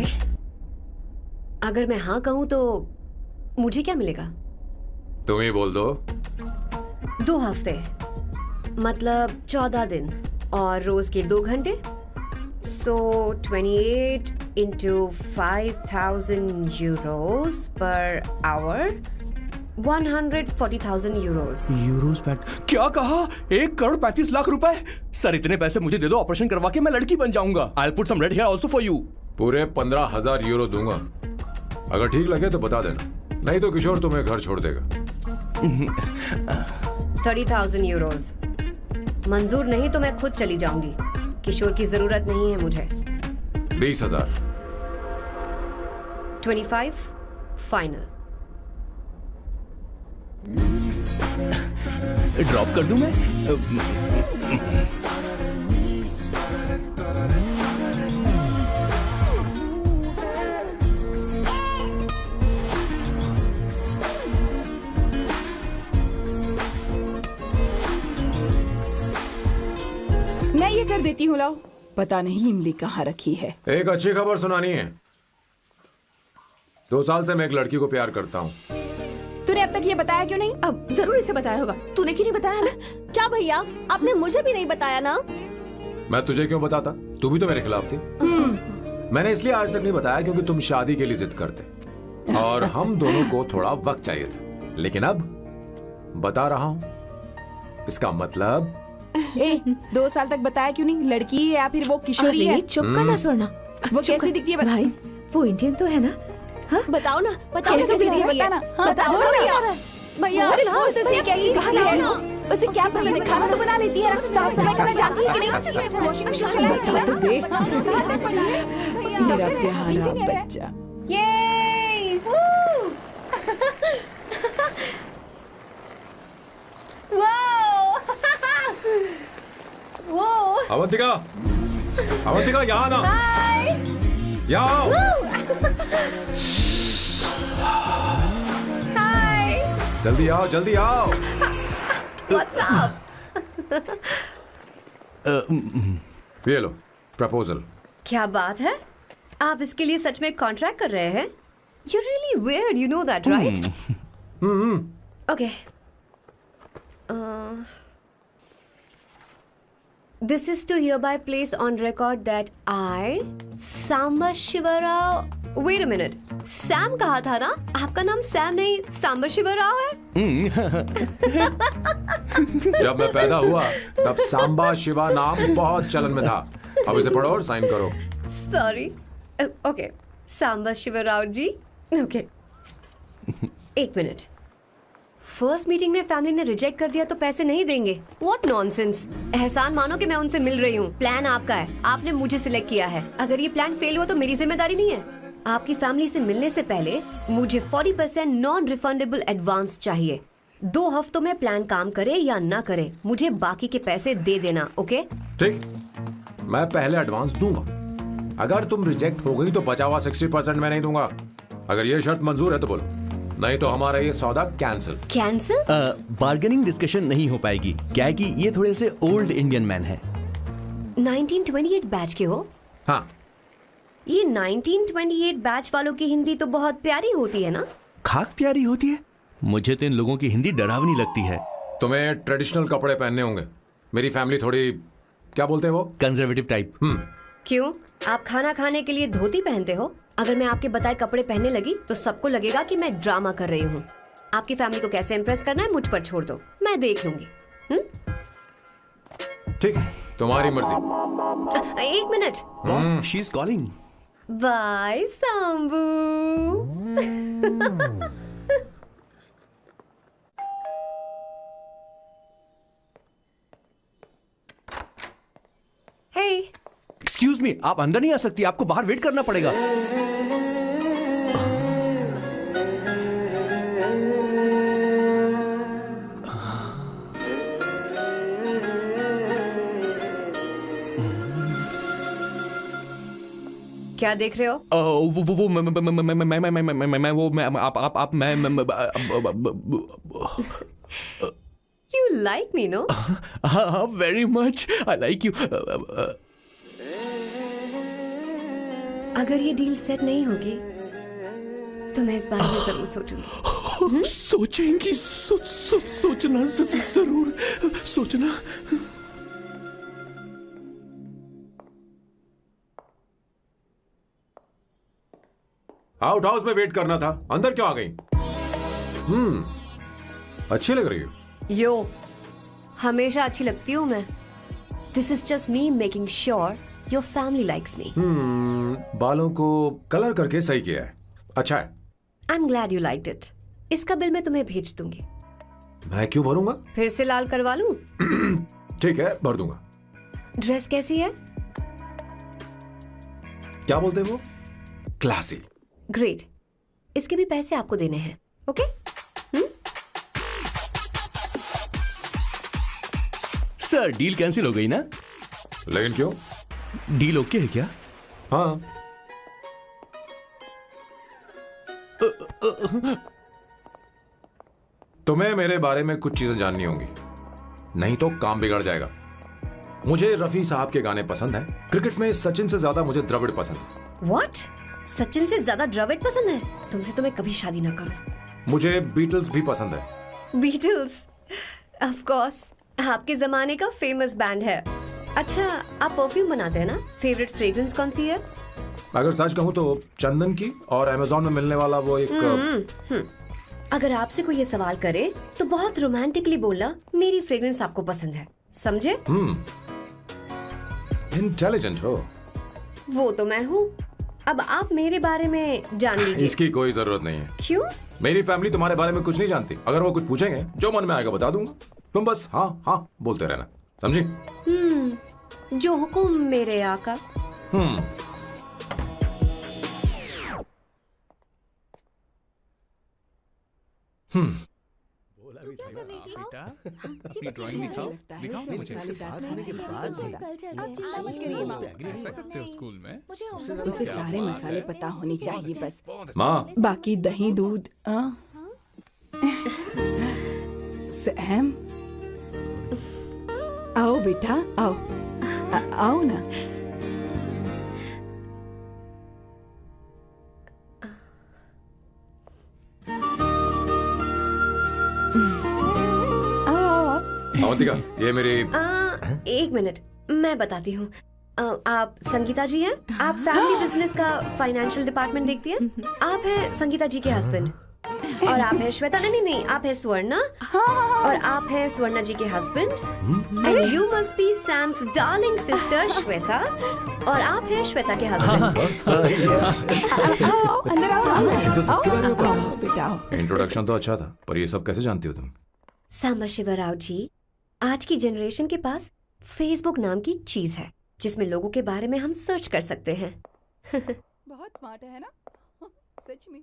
अगर मैं हाँ कहूं तो मुझे क्या मिलेगा? तुम ही बोल दो। 2 हफ्ते मतलब 14 दिन और रोज के 2 घंटे। So 28 into 5,000 euros per hour, 140,000 euros. Euros PAT? क्या कहा? 1,35,00,000 रुपए? सर इतने पैसे मुझे दे दो, ऑपरेशन करवा के मैं लड़की बन जाऊंगा। I'll put some red hair also for you. पूरे 15,000 यूरो दूंगा। अगर ठीक लगे तो बता देना, नहीं तो किशोर तुम्हें घर छोड़ देगा। 30,000 euros। मंजूर नहीं तो मैं खुद चली जाऊंगी। किशोर की जरूरत नहीं है मुझे। 20,000। 25 फाइनल। ड्रॉप कर दूं मैं? मैं ये कर देती हूँ, लाओ। पता नहीं इमली कहाँ रखी है। एक अच्छी खबर सुनानी है। 2 साल से मैं एक लड़की को प्यार करता हूँ। तूने अब तक ये बताया क्यों नहीं? अब जरूर इसे बताया होगा। तूने क्यों नहीं बताया हमें? क्या भैया, आपने मुझे भी नहीं बताया ना? मैं तुझे क्यों बताता? तू भी तो मेरे खिलाफ थी। मैंने इसलिए आज तक नहीं बताया क्योंकि तुम शादी के लिए जिद करते और हम दोनों को थोड़ा वक्त चाहिए था। लेकिन अब बता रहा हूँ। इसका मतलब 2 साल तक बताया क्यों नहीं? लड़की है या फिर वो किशोरी है? चुप करना स्वर्णा। वो कैसी दिखती है भाई? वो इंडियन तो है ना? हाँ? बताओ ना, बताओ कैसी दिखती है? बताना। बताओ ना भैया। भैया उसे क्या है ना? उसे क्या पसंद है? खाना तो बना लेती है, साफ सफाई करना जानती है कि नहीं? वॉशिंग मशीन चलाती है तो देख। मेरा प्यारा बच्चा। अवंतिका, अवंतिका यहाँ ना। यहाँ। जल्दी आओ, जल्दी आओ। What's up? ये लो प्रपोजल। क्या बात है? आप इसके लिए सच में कॉन्ट्रैक्ट कर रहे हैं? You're really weird, you know that, right? Okay. This is to hereby place on record that I, Samba Shiva Rao. Wait a minute. Sam कहा था ना? आपका नाम सैम नहीं सांबा शिवा राव है? जब मैं पैदा हुआ तब सांबा शिवा नाम बहुत चलन में था। अब इसे पढ़ो और साइन करो। Sorry. Okay, Samba Shiva Rao ji. Okay, एक मिनट। फर्स्ट मीटिंग में फैमिली ने रिजेक्ट कर दिया तो पैसे नहीं देंगे? What nonsense. एहसान मानो कि मैं उनसे मिल रही हूँ। प्लान आपका है, आपने मुझे सिलेक्ट किया है। अगर ये प्लान फेल हुआ तो मेरी जिम्मेदारी नहीं है। आपकी फैमिली से मिलने से पहले मुझे 40% नॉन रिफंडेबल एडवांस चाहिए। 2 हफ्तों में प्लान काम करे या ना करे, मुझे बाकी के पैसे दे देना। ओके? ठीक, मैं पहले एडवांस दूंगा। अगर तुम रिजेक्ट हो गई तो बचा हुआ 60% मैं नहीं दूंगा। अगर ये शर्त मंजूर है तो बोलो, नहीं तो हमारा ये सौदा कैंसिल। कैंसिल? बार्गेनिंग डिस्कशन नहीं हो पाएगी। क्या है कि ये थोड़े से ओल्ड इंडियन मैन है। 1928 बैच के हो? हाँ। ये 1928 बैच वालों की हिंदी तो बहुत प्यारी होती है ना? खाक प्यारी होती है? मुझे तो इन लोगों की हिंदी डरावनी लगती है। तुम्हें ट्रेडिशनल कपड़े पहनने होंगे। मेरी फैमिली थोड़ी, क्या बोलते हैं वो, कंजर्वेटिव टाइप। क्यों? आप खाना खाने के लिए धोती पहनते हो? अगर मैं आपके बताए कपड़े पहनने लगी तो सबको लगेगा कि मैं ड्रामा कर रही हूँ। आपकी फैमिली को कैसे इम्प्रेस करना है मुझ पर छोड़ दो, मैं देख लूंगी। ठीक है, तुम्हारी मर्जी। एक minute. She is calling. Bye Sambu. Hey, excuse me, आप अंदर नहीं आ सकती, आपको बाहर वेट करना पड़ेगा। क्या देख रहे हो? वो मैं वो मैं आप मैं You like me, no? Very much. I like you. अगर ये डील सेट नहीं होगी तो मैं इस बारे में जरूर सोचूंगी। सोचेंगी? सोचना जरूर सोचना। आउट हाउस में वेट करना था, अंदर क्यों आ गई? अच्छी लग रही हो। यो, हमेशा अच्छी लगती हूँ मैं। This is just me making sure your family likes me. बालों को कलर करके सही किया है, अच्छा है। I am glad you liked it. इसका बिल मैं तुम्हें भेज दूंगी। मैं क्यों भरूंगा? फिर से लाल करवा लूं? ठीक है, भर दूंगा। ड्रेस कैसी है? क्या बोलते हो? क्लासी। ग्रेट, इसके भी पैसे आपको देने हैं। ओके? सर, डील कैंसिल हो गई ना? लेकिन क्यों? डील ओके है क्या? हाँ। तुम्हें मेरे बारे में कुछ चीजें जाननी होंगी, नहीं तो काम बिगड़ जाएगा। मुझे रफी साहब के गाने पसंद हैं। क्रिकेट में सचिन से ज्यादा मुझे द्रविड़ पसंद है। What? सचिन से ज्यादा द्रविड़ पसंद है? तुमसे तो मैं कभी शादी ना करूं। मुझे बीटल्स भी पसंद है। बीटल्स? ऑफ कोर्स, आपके जमाने का फेमस बैंड है। अच्छा, आप परफ्यूम बनाते हैं ना? फेवरेट फ्रेग्रेंस कौन सी है? अगर सच कहूं तो चंदन की, और अमेज़न में मिलने वाला वो एक अगर आपसे कोई ये सवाल करे तो बहुत रोमांटिकली बोलना मेरी फ्रेग्रेंस आपको पसंद है, समझे? इंटेलिजेंट हो। वो तो मैं हूँ। अब आप मेरे बारे में जान लीजिए। इसकी कोई जरूरत नहीं है। क्यों? मेरी फैमिली तुम्हारे बारे में कुछ नहीं जानती। अगर वो कुछ पूछेंगे, जो मन में आएगा बता दूंगा। तुम बस हाँ हाँ बोलते रहना, समझी? जो हुकुम मेरे आका। बेटा, अपनी ड्राइंग दिखाओ, दिखाओ ना मुझे। ऐसा करते हो स्कूल में? उसे सारे मसाले पता होने चाहिए बस। माँ, बाकी दही दूध। सैम, आओ बेटा, आओ। आओ ना। अवंतिका, ये मेरी एक मिनट, मैं बताती हूँ। आप संगीता जी हैं? आप फैमिली बिजनेस का फाइनेंशियल डिपार्टमेंट देखती हैं? आप हैं संगीता जी के हस्बैंड। और आप हैं श्वेता। नहीं, आप हैं स्वर्णा। और आप हैं स्वर्णा जी के husband. And you must be Sam's darling sister Shweta. और आप हैं श्वेता के हस्बैंड। अंदर आओ। बेटा इंट्रोडक्शन तो अच्छा था, पर ये सब कैसे जानती हो तुम? सांबा शिवा राव जी, आज की जनरेशन के पास फेसबुक नाम की चीज है जिसमें लोगों के बारे में हम सर्च कर सकते हैं। बहुत स्मार्ट है ना? सच में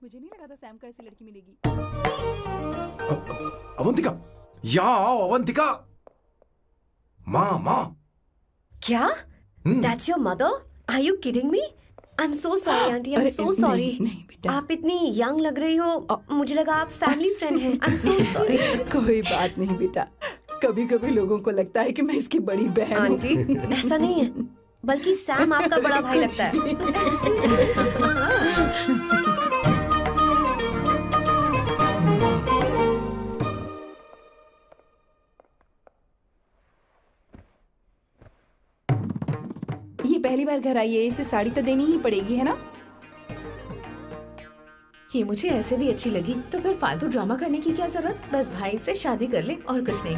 मुझे नहीं लगा था सैम को ऐसी लड़की मिलेगी। अवंतिका, यहाँ आओ अवंतिका। माँ। क्या? That's your mother? Are you kidding me? I'm so sorry auntie, I'm so sorry. नहीं बेटा, आप इतनी यंग लग रही हो, मुझे लगा आप फैमिली फ्रेंड हैं। I'm so sorry. कोई बात नहीं बेटा, कभी कभी लोगों को लगता है कि मैं इसकी बड़ी बहन हूँ। आंटी, ऐसा नहीं है, बल्कि सैम आपका बड़ा भाई लगता है। ये पहली बार घर आई है, इसे साड़ी तो देनी ही पड़ेगी, है ना? ये मुझे ऐसे भी अच्छी लगी, तो फिर फालतू ड्रामा करने की क्या जरूरत? बस भाई से शादी कर ले और कुछ नहीं।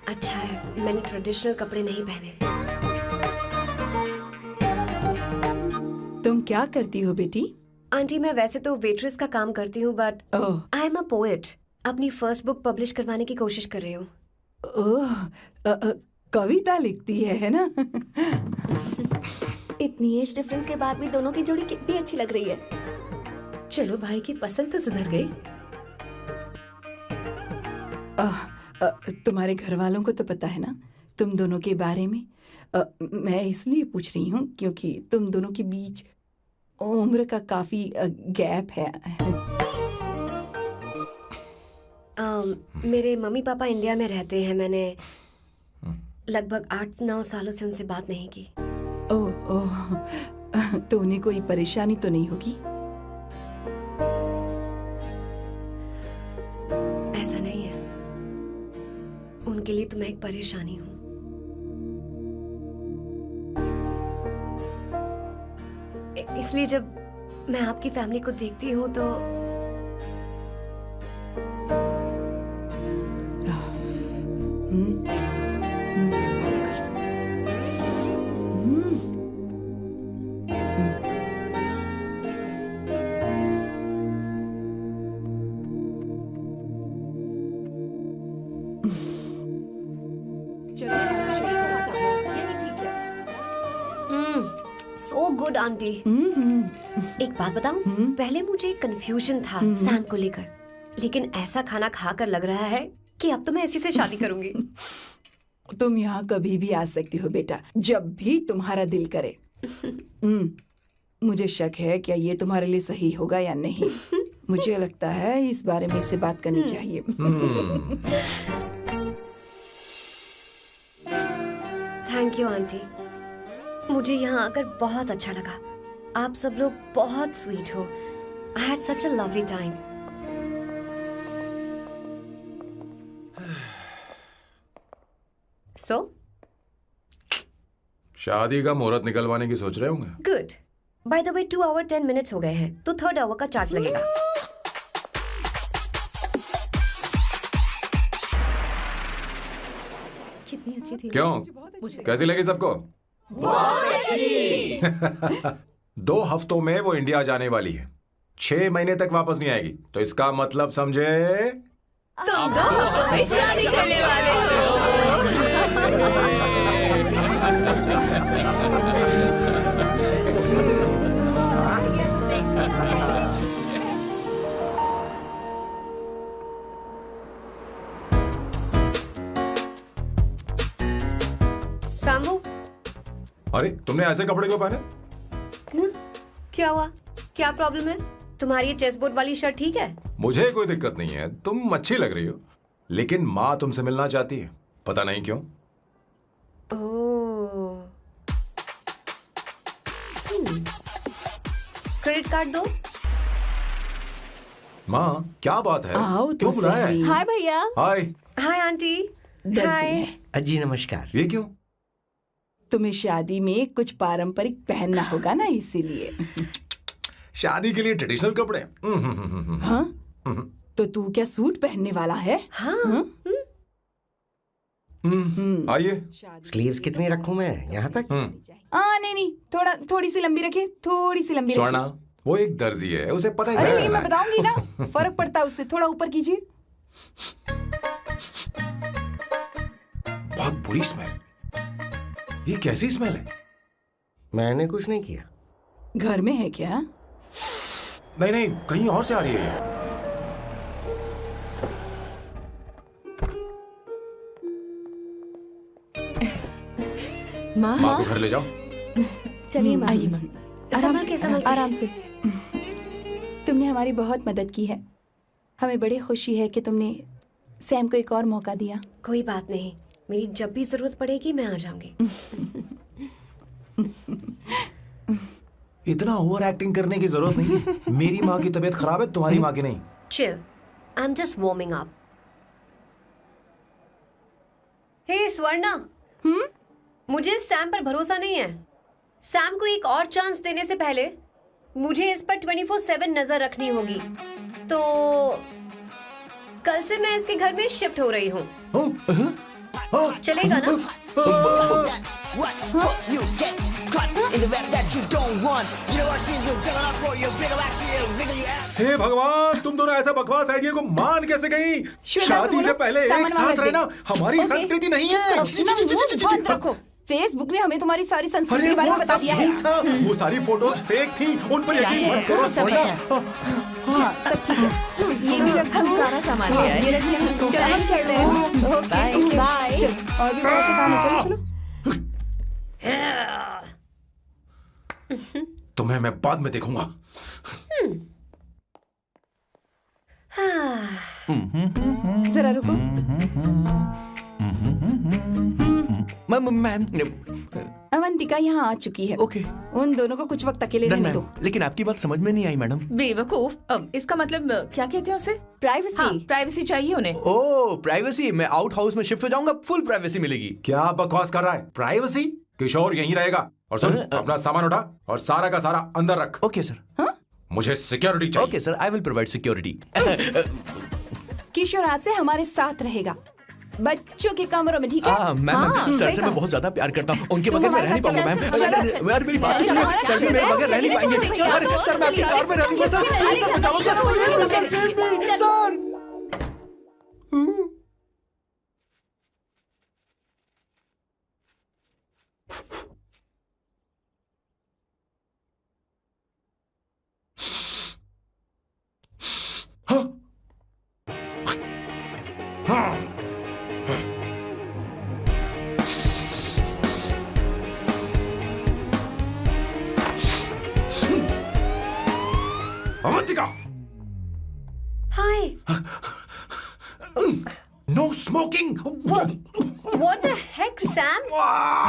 अच्छा है मैंने ट्रेडिशनल कपड़े नहीं पहने। तुम क्या करती हो बेटी? आंटी मैं वैसे तो वेट्रेस का काम करती हूँ, but I am a poet. अपनी फर्स्ट बुक पब्लिश करवाने की कोशिश कर रही हूँ। कविता लिखती है ना? इतनी एज डिफरेंस के बाद भी दोनों की जोड़ी कितनी अच्छी लग रही है। चलो भाई की पसंद तो सुधर गई। तुम्हारे घर वालों को तो पता है ना तुम दोनों के बारे में? मैं इसलिए पूछ रही हूँ क्योंकि तुम दोनों के बीच उम्र का काफी गैप है। मेरे मम्मी पापा इंडिया में रहते हैं। मैंने लगभग 8-9 सालों से उनसे बात नहीं की। ओह, तो उन्हें कोई परेशानी तो नहीं होगी? ऐसा नहीं है, उनके लिए तो मैं एक परेशानी हूँ। इसलिए जब मैं आपकी फैमिली को देखती हूँ तो सो गुड आंटी। एक बात बताऊं, पहले मुझे कंफ्यूजन था सैम को लेकर, लेकिन ऐसा खाना खाकर लग रहा है कि अब तो मैं इसी से शादी करूंगी। तुम यहाँ कभी भी आ सकती हो बेटा, जब भी तुम्हारा दिल करे। मुझे शक है क्या ये तुम्हारे लिए सही होगा या नहीं। मुझे लगता है इस बारे में इससे बात करनी चाहिए। थैंक यू आंटी, मुझे यहाँ आकर बहुत अच्छा लगा। आप सब लोग बहुत स्वीट हो। I had such a lovely time. So शादी का मुहूर्त निकलवाने की सोच रहे होंगे। Good. By the way 2 hour 10 minutes हो गए हैं, तो 3rd आवर का चार्ज लगेगा। कितनी अच्छी थी। क्यों, कैसी लगी सबको? बहुत अच्छी। 2 हफ्तों में वो इंडिया जाने वाली है, 6 महीने तक वापस नहीं आएगी। तो इसका मतलब समझे तुम 2 हफ्तों में शादी करने वाले हो। सांबू, अरे तुमने ऐसे कपड़े क्यों पहने? क्या हुआ? क्या प्रॉब्लम है? तुम्हारी ये चेसबोर्ड वाली शर्ट ठीक है? मुझे कोई दिक्कत नहीं है, तुम अच्छी लग रही हो, लेकिन माँ तुमसे मिलना चाहती है, पता नहीं क्यों। ओह, क्रेडिट कार्ड दो। माँ क्या बात है? आओ तो क्यों बुलाया है? हाय भैया। हाय। Hi aunty. दर्जी हैं। जी नमस्कार। ये क्यों? तुम्हें शादी में कुछ पारंपरिक पहनना होगा ना, इसीलिए। शादी के लिए ट्रेडिशनल कपड़े? हाँ? तो तू क्या सूट पहनने वाला है? हाँ। आइए। स्लीव्स कितनी रखूं मैं? यहाँ तक? नहीं, थोड़ी सी लंबी रखे, थोड़ी सी लंबी स्वर्णा, वो एक दर्जी है, उसे पता ही अरे नहीं, मैं बताऊंगी ना, फर्क पड़ता है उससे। थोड़ा ऊपर कीजिए। बहुत बुरी स्मेल। ये कैसी स्मेल है? मैंने कुछ नहीं किया। घर में है क्या? नहीं, कहीं और से आ रही है ये। माँ को घर ले जाओ। चलिए माँ। आइए माँ। आराम से। तुमने हमारी बहुत मदद की है। हमें बड़ी खुशी है कि तुमने सैम को एक और मौका दिया। कोई बात नहीं, मेरी जब भी जरूरत पड़ेगी मैं आ जाऊंगी। इतना ओवर एक्टिंग करने की जरूरत नहीं है। मेरी माँ की तबीयत खराब है, तुम्हारी माँ की नहीं। Chill, I am just warming up. Hey Swarna, मुझे सैम पर भरोसा नहीं है। सैम को एक और चांस देने से पहले मुझे इस पर 24/7 नजर रखनी होगी। तो कल से मैं इसके घर में शिफ्ट हो रही हूँ। चलेगा ना? हे भगवान, तुम दोनों ऐसा बकवास आइडिया को मान कैसे गई? शादी से पहले एक साथ रहना हमारी संस्कृति नहीं है। बंद रखो। फेसबुक ने हमें तुम्हारी सारी संस्कृति के बारे में बता दिया है। वो सारी फोटोज फेक थी, उन पर यकीन मत करो स्वर्णा। हाँ, सब ठीक है। ये भी रखो। हम सारा सामान ले आए। ये रखिए। चलो हम चलते हैं। Okay bye. और भी बहुत से काम है, चलो। तुम्हें मैं बाद में देखूंगा। जरा रुको। मैम, अवंतिका यहाँ आ चुकी है। ओके। उन दोनों को कुछ वक्त अकेले रहने दो। लेकिन आपकी बात समझ में नहीं आई मैडम। बेवकूफ, अब इसका मतलब क्या कहते हैं उसे? प्राइवेसी। हाँ, प्राइवेसी चाहिए उन्हें। ओह प्राइवेसी, मैं आउट हाउस में शिफ्ट हो जाऊंगा, फुल प्राइवेसी मिलेगी। क्या बकवास कर रहा है? प्राइवेसी? किशोर यहीं रहेगा। और सुन, अपना सामान उठा और सारा का सारा अंदर रख। Okay sir. मुझे सिक्योरिटी चाहिए। Okay sir, I will provide security. Kishore आज से हमारे साथ रहेगा, बच्चों के कमरों में, ठीक है? मैम, सर से मैं बहुत ज्यादा प्यार करता हूँ, उनके बगैर मैं रह नहीं पाऊंगा मैम। यार मेरी बात सुनिए, सर भी मेरे बगैर रह नहीं पाएंगे। सर मैं आपकी कार में रह लूंगा sir. Sir Avantika! Hi. No smoking. What the heck, Sam?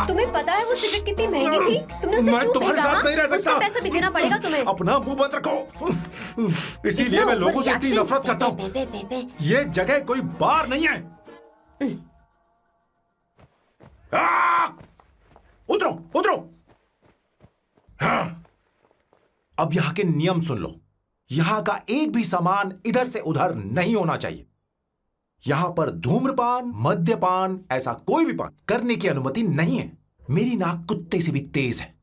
तुम्हें पता है वो सिगरेट कितनी महंगी थी? तुमने उसे मैं क्यों तुम्हारे फेंका? साथ नहीं रह सकता। उसका पैसा भी देना पड़ेगा तुम्हें। अपना मुंह बंद रखो। इसीलिए मैं लोगों से इतनी नफरत करता हूँ। ये जगह कोई बार नहीं है। उतरो, उतरो। अब यहाँ के नियम सुन लो। यहाँ का एक भी सामान इधर से उधर नहीं होना चाहिए। यहां पर धूम्रपान, मद्यपान, ऐसा कोई भी पान करने की अनुमति नहीं है। मेरी नाक कुत्ते से भी तेज है,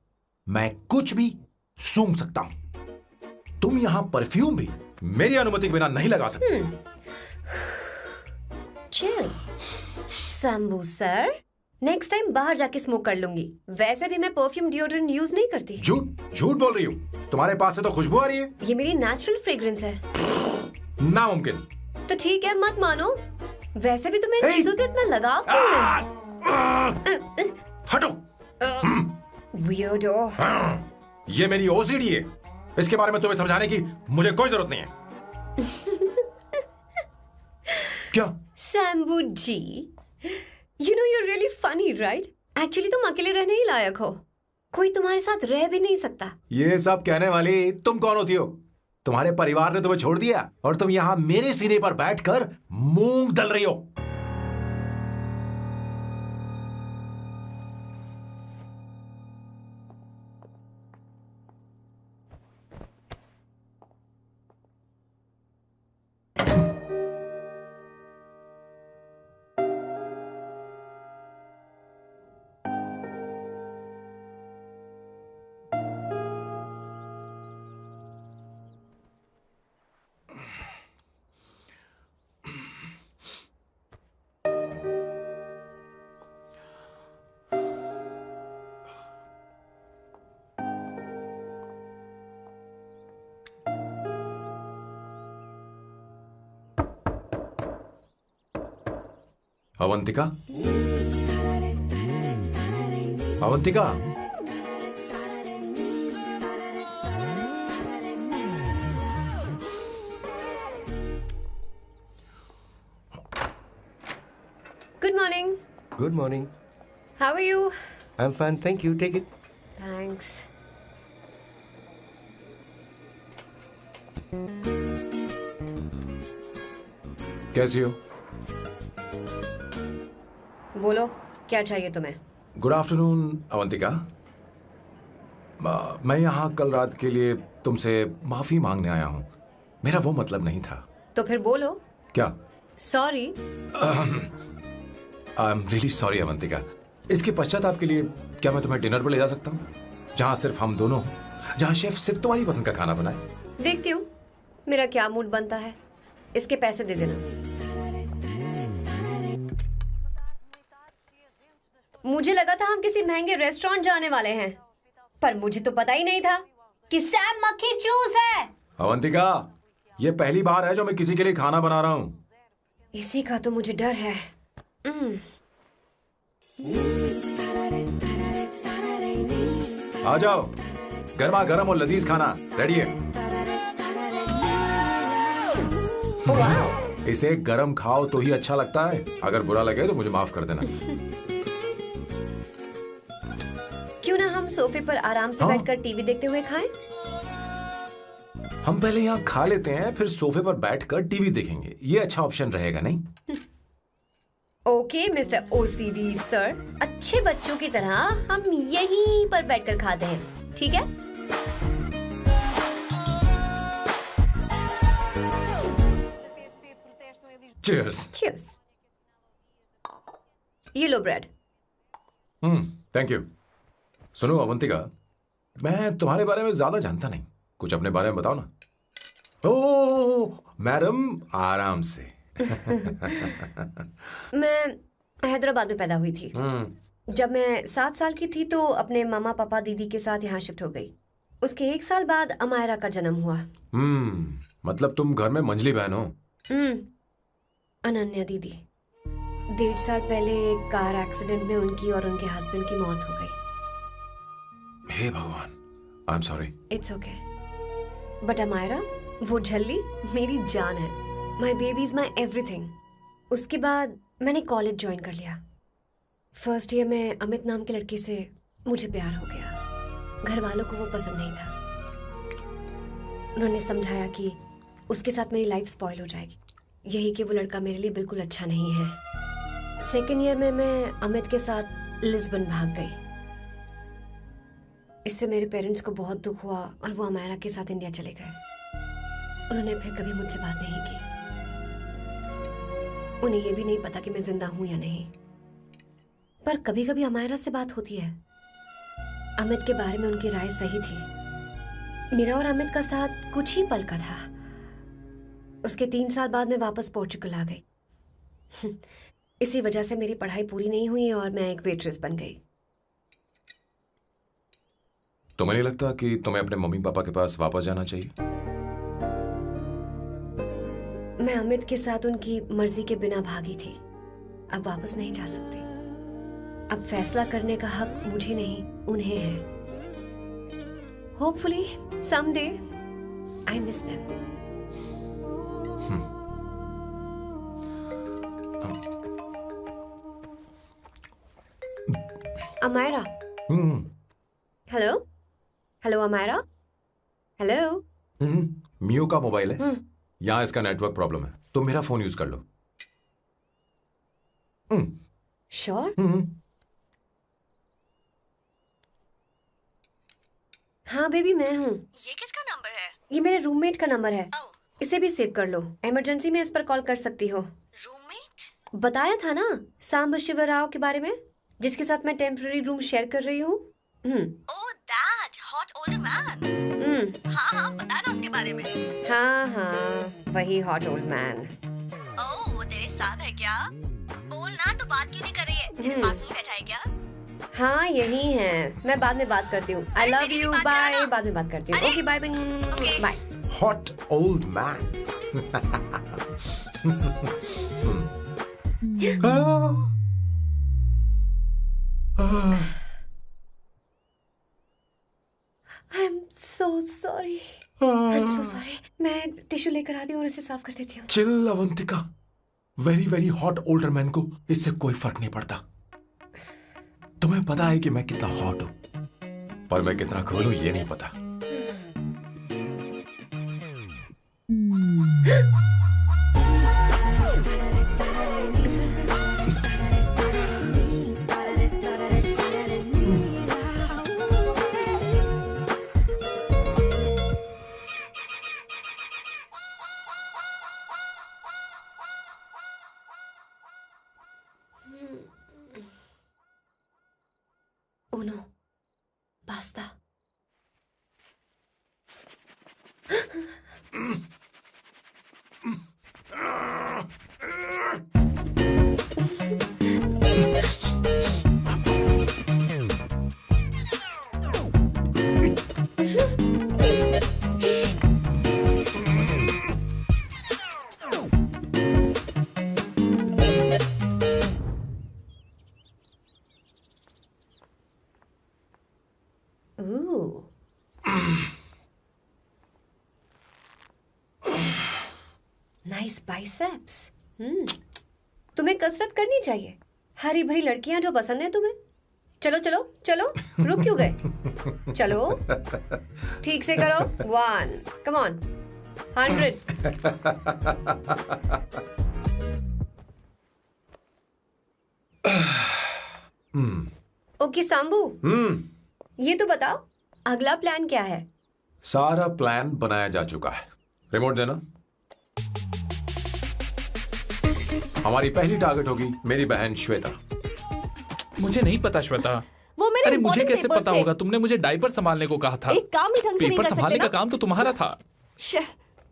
मैं कुछ भी सूंघ सकता हूं। तुम यहां परफ्यूम भी मेरी अनुमति के बिना नहीं लगा सकते। Chill Shambhu sir, next time बाहर जाके स्मोक कर लूंगी। वैसे भी मैं परफ्यूम डिओड्रेंट यूज नहीं करती। झूठ बोल रही हो। तुम्हारे पास से तो खुशबू आ रही है। ये मेरी नेचुरल फ्रेग्रेंस है। नामुमकिन। तो ठीक है, मत मानो। वैसे भी तुम्हें इन चीजों से इतना लगाव क्यों है? हटो। Weirdo। ये मेरी ओसीडी है। इसके बारे में तुम्हें समझाने की मुझे कोई जरूरत नहीं है। क्या? शंभू जी, you know you're really funny, right? Actually तुम अकेले रहने ही लायक हो। कोई तुम्हारे साथ रह भी नहीं सकता। ये सब कहने वाली तुम कौन होती हो? तुम्हारे परिवार ने तुम्हें छोड़ दिया, और तुम यहाँ मेरे सिरे पर बैठकर मूंग दल रही हो। Avantika, Avantika, good morning. Good morning. How are you? I am fine, thank you, take it. Thanks. कैसी हो? बोलो, क्या चाहिए तुम्हें? Good afternoon Avantika. मैं यहाँ कल रात के लिए तुमसे माफी मांगने आया हूँ। मेरा वो मतलब नहीं था। तो फिर बोलो। क्या? Sorry. I am really sorry Avantika. इसके पश्चाताप के लिए क्या मैं तुम्हें डिनर पर ले जा सकता हूँ, जहाँ सिर्फ हम दोनों, जहाँ शेफ सिर्फ तुम्हारी पसंद का खाना बनाए? देखती हूँ मेरा क्या मूड बनता है। इसके पैसे दे देना। मुझे लगा था हम किसी महंगे रेस्टोरेंट जाने वाले हैं, पर मुझे तो पता ही नहीं था कि सैम मक्खी चूस है। अवंतिका, ये पहली बार है जो मैं किसी के लिए खाना बना रहा हूँ। इसी का तो मुझे डर है। आ जाओ, गर्मा गर्म और लजीज खाना रेडी है। इसे गरम खाओ तो ही अच्छा लगता है। अगर बुरा लगे तो मुझे माफ कर देना। क्यों ना हम सोफे पर आराम से बैठकर टीवी देखते हुए खाएं? हम पहले यहाँ खा लेते हैं, फिर सोफे पर बैठकर टीवी देखेंगे। ये अच्छा ऑप्शन रहेगा, नहीं? ओके मिस्टर ओसीडी सर, अच्छे बच्चों की तरह हम यहीं पर बैठकर खाते हैं, ठीक है? Cheers. Cheers. ये लो ब्रेड। Thank you. सुनो अवंतिका, मैं तुम्हारे बारे में ज्यादा जानता नहीं, कुछ अपने बारे में बताओ ना। ओह मैडम, आराम से। मैं हैदराबाद में पैदा हुई थी। जब मैं 7 साल की थी तो अपने मामा पापा दीदी के साथ यहाँ शिफ्ट हो गई। उसके 1 साल बाद अमायरा का जन्म हुआ। मतलब तुम घर में मंझली बहन हो? अनन्या दीदी। 1.5 साल पहले एक कार एक्सीडेंट में उनकी और उनके हस्बैंड की मौत हो गई। हे भगवान, I am sorry. It's okay. But Amyra, वो झल्ली मेरी जान है। My baby is my everything. उसके बाद मैंने कॉलेज ज्वाइन कर लिया। फर्स्ट ईयर में अमित नाम के लड़के से मुझे प्यार हो गया। घर वालों को वो पसंद नहीं था। उन्होंने समझाया कि उसके साथ मेरी लाइफ स्पॉइल हो जाएगी, यही कि वो लड़का मेरे लिए बिल्कुल अच्छा नहीं है। सेकेंड ईयर में मैं अमित के साथ लिस्बन भाग गई। इससे मेरे पेरेंट्स को बहुत दुख हुआ और वो अमायरा के साथ इंडिया चले गए। उन्होंने फिर कभी मुझसे बात नहीं की। उन्हें ये भी नहीं पता कि मैं जिंदा हूं या नहीं। पर कभी कभी अमायरा से बात होती है। अमित के बारे में उनकी राय सही थी। मेरा और अमित का साथ कुछ ही पल का था। उसके 3 साल बाद मैं वापस पोर्चुगल आ गई। इसी वजह से मेरी पढ़ाई पूरी नहीं हुई और मैं एक वेट्रेस बन गई। तुम्हें नहीं लगता कि तुम्हें अपने मम्मी पापा के पास वापस जाना चाहिए? मैं अमित के साथ उनकी मर्जी के बिना भागी थी। अब वापस नहीं जा सकती। अब फैसला करने का हक मुझे नहीं, उन्हें है। Hopefully someday I miss them. Amayra. Hello hello Amayra. Hello. मियो का मोबाइल है। यहाँ इसका नेटवर्क प्रॉब्लम है, तो मेरा फोन यूज कर लो। श्योर? हाँ बेबी, मैं हूँ। ये किसका नंबर है? ये मेरे रूममेट का नंबर है। इसे भी सेव कर लो। इमरजेंसी में इस पर कॉल कर सकती हो। रूममेट? बताया था ना सांब शिवराव के बारे में, जिसके साथ मैं टेम्पररी रूम शेयर कर रही हूँ। Oh that hot older man. हाँ बता ना उसके बारे में। हाँ वही हॉट ओल्ड मैन। ओह वो तेरे साथ है क्या? बोल ना, तो बात क्यों नहीं कर रही है? तेरे पास में बैठा है क्या? हाँ यही है। मैं बाद में बात करती हूँ। I love you, bye. बाद में बात करती हूँ। Okay bye bye. Hot old man. I am so sorry. I'm so sorry. मैं टिश्यू लेकर आती हूँ और इसे साफ कर देती हूँ। Chill Avantika, very very hot older man को इससे कोई फर्क नहीं पड़ता। तुम्हें पता है कि मैं कितना हॉट हूँ, पर मैं कितना कूल हूँ ये नहीं पता। Uno, basta. Nice biceps. तुम्हें कसरत करनी चाहिए। हरी भरी लड़कियां जो पसंद है तुम्हें। चलो चलो चलो, रुक क्यों गए? चलो ठीक से करो। 1, कम ऑन, 100। ओके सांबू, ये तो बताओ अगला प्लान क्या है? सारा प्लान बनाया जा चुका है। रिमोट देना। हमारी पहली टारगेट होगी मेरी बहन श्वेता। मुझे नहीं पता श्वेता। वो मेरे अरे मुझे कैसे पता होगा? तुमने मुझे डायपर संभालने को कहा था। एक काम ही ढंग से नहीं कर पेपर सकते संभालने ना? का काम तो तुम्हारा था।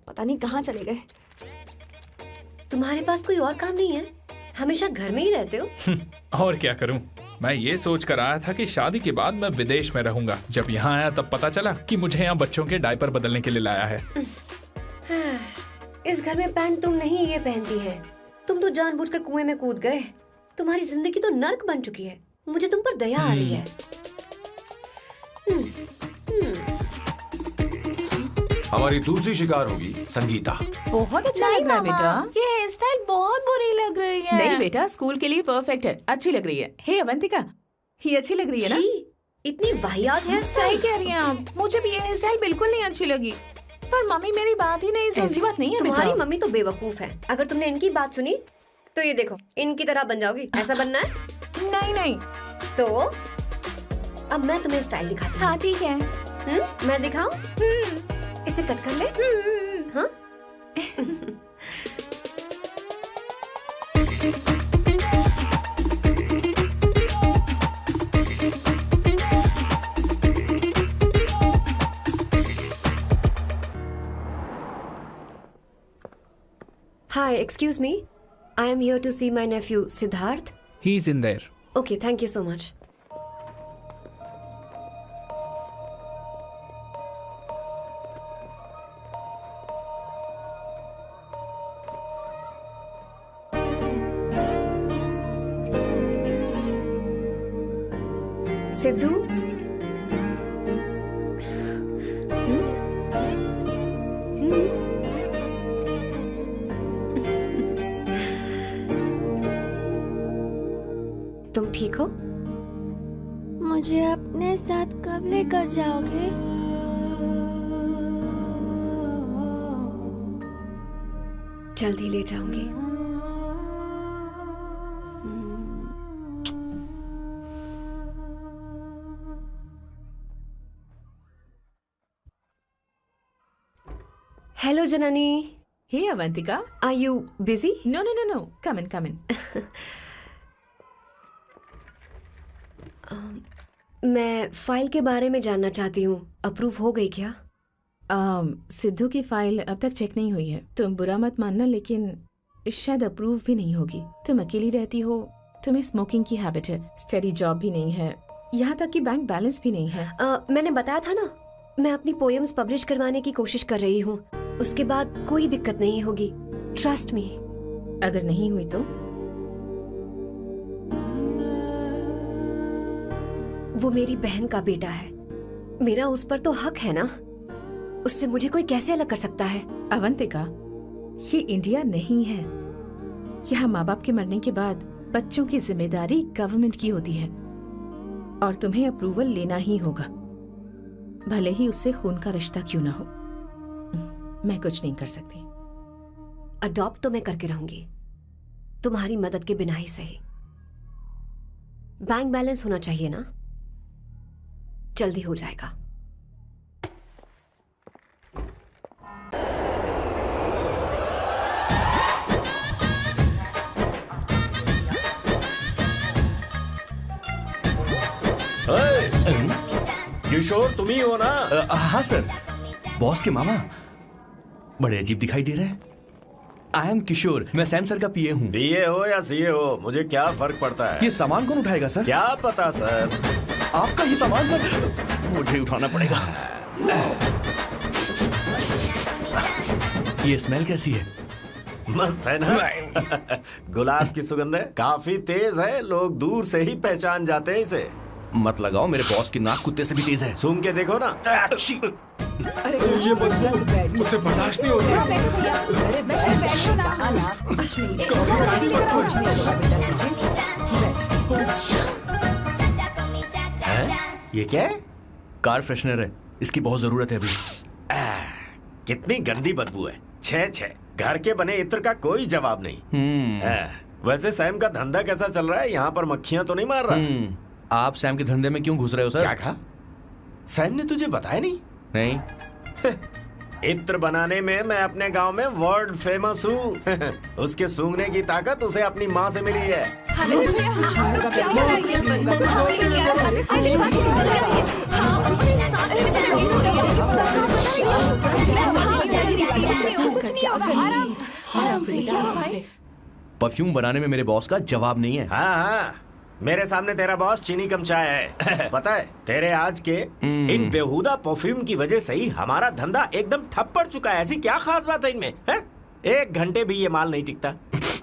पता नहीं कहाँ चले गए। तुम्हारे पास कोई और काम नहीं है? हमेशा घर में ही रहते हो। और क्या करूं? मैं ये सोच कर आया था कि शादी के बाद मैं विदेश में रहूंगा। जब यहाँ आया तब पता चला कि मुझे यहाँ बच्चों के डायपर बदलने के लिए लाया है। इस घर में पैंट तुम नहीं ये पहनती है। तुम तो जानबूझकर कुएं में कूद गए। तुम्हारी जिंदगी तो नर्क बन चुकी है। मुझे तुम पर दया आ रही है। हमारी दूसरी शिकार होगी संगीता। बहुत अच्छा लग रहा है बेटा। ये हेयर स्टाइल बहुत बुरी लग रही है। नहीं बेटा, स्कूल के लिए परफेक्ट है, अच्छी लग रही है। हे अवंतिका, ये अच्छी लग रही है ना? इतनी वाहियात हेयर स्टाइल। सही कह रही हैं आप। मुझे भी ये हेयर स्टाइल बिल्कुल नहीं अच्छी लगी। पर मम्मी मेरी बात ही नहीं सुनती। ऐसी बात नहीं है बेटा। तुम्हारी मम्मी तो बेवकूफ है। अगर तुमने इनकी बात सुनी तो ये देखो, इनकी तरह बन जाओगी। ऐसा बनना है? नहीं नहीं। तो अब मैं तुम्हें स्टाइल दिखाती हूँ। हाँ ठीक है। मैं दिखाऊं? इसे कट कर ले। हाँ? Hi, excuse me. I am here to see my nephew Siddharth. He's in there. Okay, thank you so much. Sidhu, तुम ठीक हो? मुझे अपने साथ कब लेकर जाओगे? जल्दी ले जाऊंगी। Hello Janani. Hey Avantika, are you busy? No no no no, come in come in. मैं फाइल के बारे में जानना चाहती हूँ। अप्रूव हो गई क्या? सिद्धू की फाइल अब तक चेक नहीं हुई है। तुम बुरा मत मानना, लेकिन शायद अप्रूव भी नहीं होगी। तुम अकेली रहती हो, तुम्हें स्मोकिंग की हैबिट है, स्टडी जॉब भी नहीं है, यहाँ तक कि बैंक बैलेंस भी नहीं है। मैंने बताया था ना, मैं अपनी पोएम्स पब्लिश करवाने की कोशिश कर रही हूँ। उसके बाद कोई दिक्कत नहीं होगी, ट्रस्ट मी। अगर नहीं हुई तो? वो मेरी बहन का बेटा है, मेरा उस पर तो हक है ना। उससे मुझे कोई कैसे अलग कर सकता है? अवंतिका, ये इंडिया नहीं है। यहाँ माँ बाप के मरने के बाद बच्चों की जिम्मेदारी गवर्नमेंट की होती है और तुम्हें अप्रूवल लेना ही होगा, भले ही उससे खून का रिश्ता क्यों ना हो। मैं कुछ नहीं कर सकती। अडॉप्ट तो मैं करके रहूंगी, तुम्हारी मदद के बिना ही सही। बैंक बैलेंस होना चाहिए ना, जल्दी हो जाएगा। किशोर तुम ही हो ना? हाँ सर, बॉस के मामा। बड़े अजीब दिखाई दे रहे हैं। आई एम किशोर, मैं सैम सर का पीए हूँ। पीए हो या सीए हो, मुझे क्या फर्क पड़ता है? ये सामान कौन उठाएगा सर? क्या पता सर। आपका ये सामान सर? मुझे उठाना पड़ेगा। ये स्मेल कैसी है? मस्त है ना? गुलाब की सुगंध है, काफी तेज है, लोग दूर से ही पहचान जाते हैं इसे। मत लगाओ, मेरे बॉस की नाक कुत्ते से भी तेज है। सूंघ के देखो ना। अरे ये बदबू मुझसे बर्दाश्त नहीं हो रही। अरे बैठो ना, कुछ नहीं, कुछ नहीं। ये क्या है? कार फ्रेशनर है, इसकी बहुत जरूरत है अभी। कितनी गंदी बदबू है। छे घर के बने इत्र का कोई जवाब नहीं। वैसे सैम का धंधा कैसा चल रहा है? यहाँ पर मक्खियां तो नहीं मार रहा? आप सैम के धंधे में क्यों घुस रहे हो सर? क्या कहा? सैम ने तुझे बताया नहीं? नहीं। इत्र बनाने में मैं अपने गांव में वर्ल्ड फेमस हूँ। उसके सूंघने की ताकत उसे अपनी माँ से मिली है। परफ्यूम बनाने में मेरे बॉस का जवाब नहीं है। हाँ, मेरे सामने तेरा बॉस चीनी कम चाय है। पता है, तेरे आज के इन बेहुदा परफ्यूम की वजह से ही हमारा धंधा एकदम ठप पड़ चुका है। ऐसी क्या खास बात है इनमें? है? 1 घंटे भी ये माल नहीं टिकता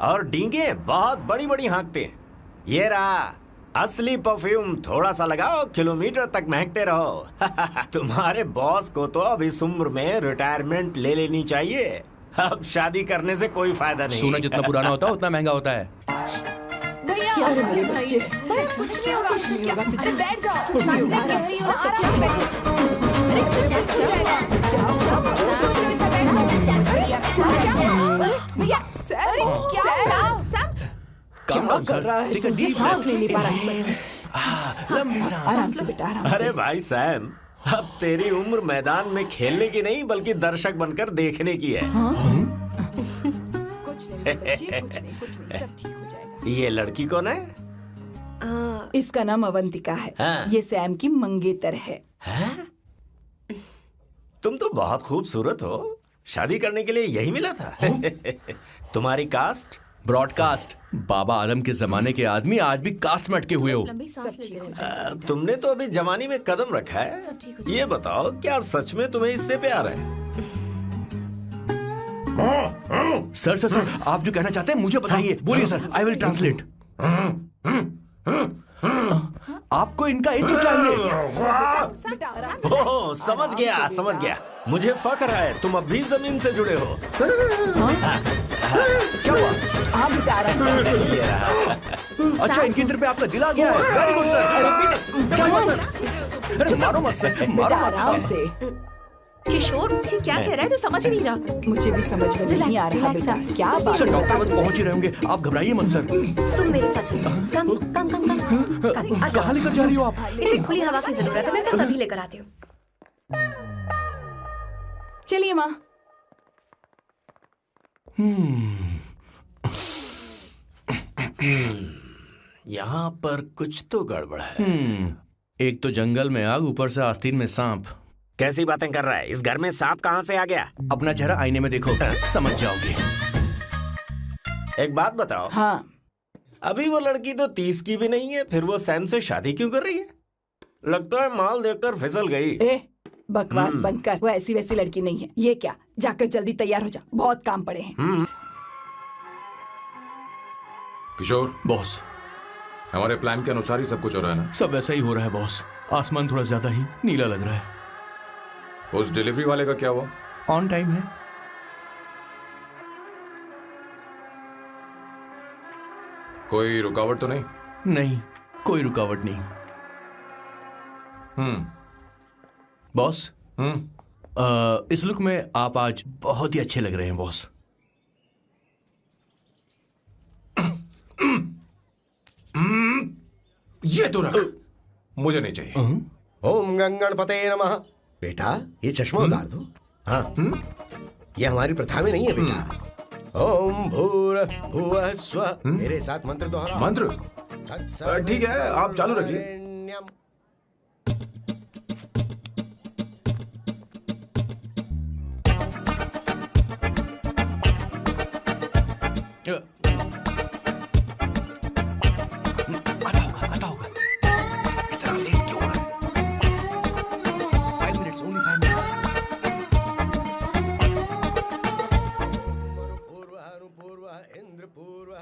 और डींगे बहुत बड़ी बड़ी हाँकते हैं। ये रहा असली परफ्यूम, थोड़ा सा लगाओ, किलोमीटर तक महकते रहो। तुम्हारे बॉस को तो अब इस उम्र में रिटायरमेंट ले लेनी चाहिए। अब शादी करने से कोई फायदा नहीं। सोना जितना पुराना होता है उतना महंगा होता है। भैया, अरे मेरे बच्चे, कुछ नहीं होगा, कुछ नहीं होगा, तुझे बैठ जाओ, कुछ नहीं होगा, आराम से बैठो। अरे भैया, क्या कर रहा है? ये सांस नहीं ले पा रहा है। लंबी सांस। आराम से बेटा, आराम से। अरे भाई सैम, अब तेरी उम्र मैदान में खेलने की नहीं बल्कि दर्शक बनकर देखने की है। कुछ नहीं बच्चे, कुछ नहीं, सब ठीक हो जाएगा। ये लड़की कौन है? इसका नाम अवंतिका है। हाँ। ये सैम की मंगेतर है। तुम तो बहुत खूबसूरत हो, शादी करने के लिए यही मिला था। तुम्हारी कास्ट? ब्रॉडकास्ट। बाबा आदम के जमाने के आदमी आज भी कास्ट में अटके हुए हो। तुमने तो अभी जवानी में कदम रखा है। ये बताओ, क्या सच में तुम्हें इससे प्यार है? सर सर सर, आप जो कहना चाहते हैं मुझे बताइए। बोलिए सर, आई विल ट्रांसलेट। आपको इनका इत्र चाहिए? ओह, समझ गया समझ गया। मुझे फख्र है तुम अब भी जमीन से जुड़े हो। क्या हुआ? हाँ बेटा, आराम से। अच्छा, इनके इत्र पे आपका दिल आ गया है। Very good sir. क्या हुआ सर? अरे मारो मत सर, मारो मत। आराम से। किशोर, ये क्या कह रहा है? तो समझ नहीं रहा। मुझे भी समझ में नहीं आ रहा बेटा, क्या बात सर, है? डॉक्टर बस पहुंच ही रहे होंगे, आप घबराइए मत सर। तुम मेरे साथ चलो। कम कम कम कम कम। कहाँ लेकर जा रही हो आप? इसे खुली हवा की जरूरत है, मैं बस अभी लेकर आती हूँ। चलिए माँ। यहाँ पर कुछ तो गड़बड़ है। एक तो जंगल में आग, ऊपर से आस्तीन में सांप। कैसी बातें कर रहा है? इस घर में सांप कहाँ से आ गया? अपना चेहरा आईने में देखो, समझ जाओगे। एक बात बताओ। हाँ। अभी वो लड़की तो 30 की भी नहीं है, फिर वो सैम से शादी क्यों कर रही है? लगता है माल देखकर फिसल गई। ए, बकवास बंद कर, वो ऐसी वैसी लड़की नहीं है। ये क्या, जाकर जल्दी तैयार हो जा, बहुत काम पड़े हैं। किशोर, बॉस, हमारे प्लान के अनुसार ही सब कुछ हो रहा है ना? सब वैसा ही हो रहा है बॉस। आसमान थोड़ा ज्यादा ही नीला लग रहा है। उस डिलीवरी वाले का क्या हुआ? ऑन टाइम है। कोई रुकावट तो नहीं? नहीं, कोई रुकावट नहीं। बॉस, इस लुक में आप आज बहुत ही अच्छे लग रहे हैं बॉस। ये तो रख, मुझे नहीं चाहिए। ओम गंगणपते नमः। बेटा ये चश्मा उतार दो। हाँ, ये हमारी प्रथा में नहीं है बेटा। ओम भूर्भुवः स्वः। मेरे साथ मंत्र दोहराओ। मंत्र? ठीक है, आप चालू रखिए।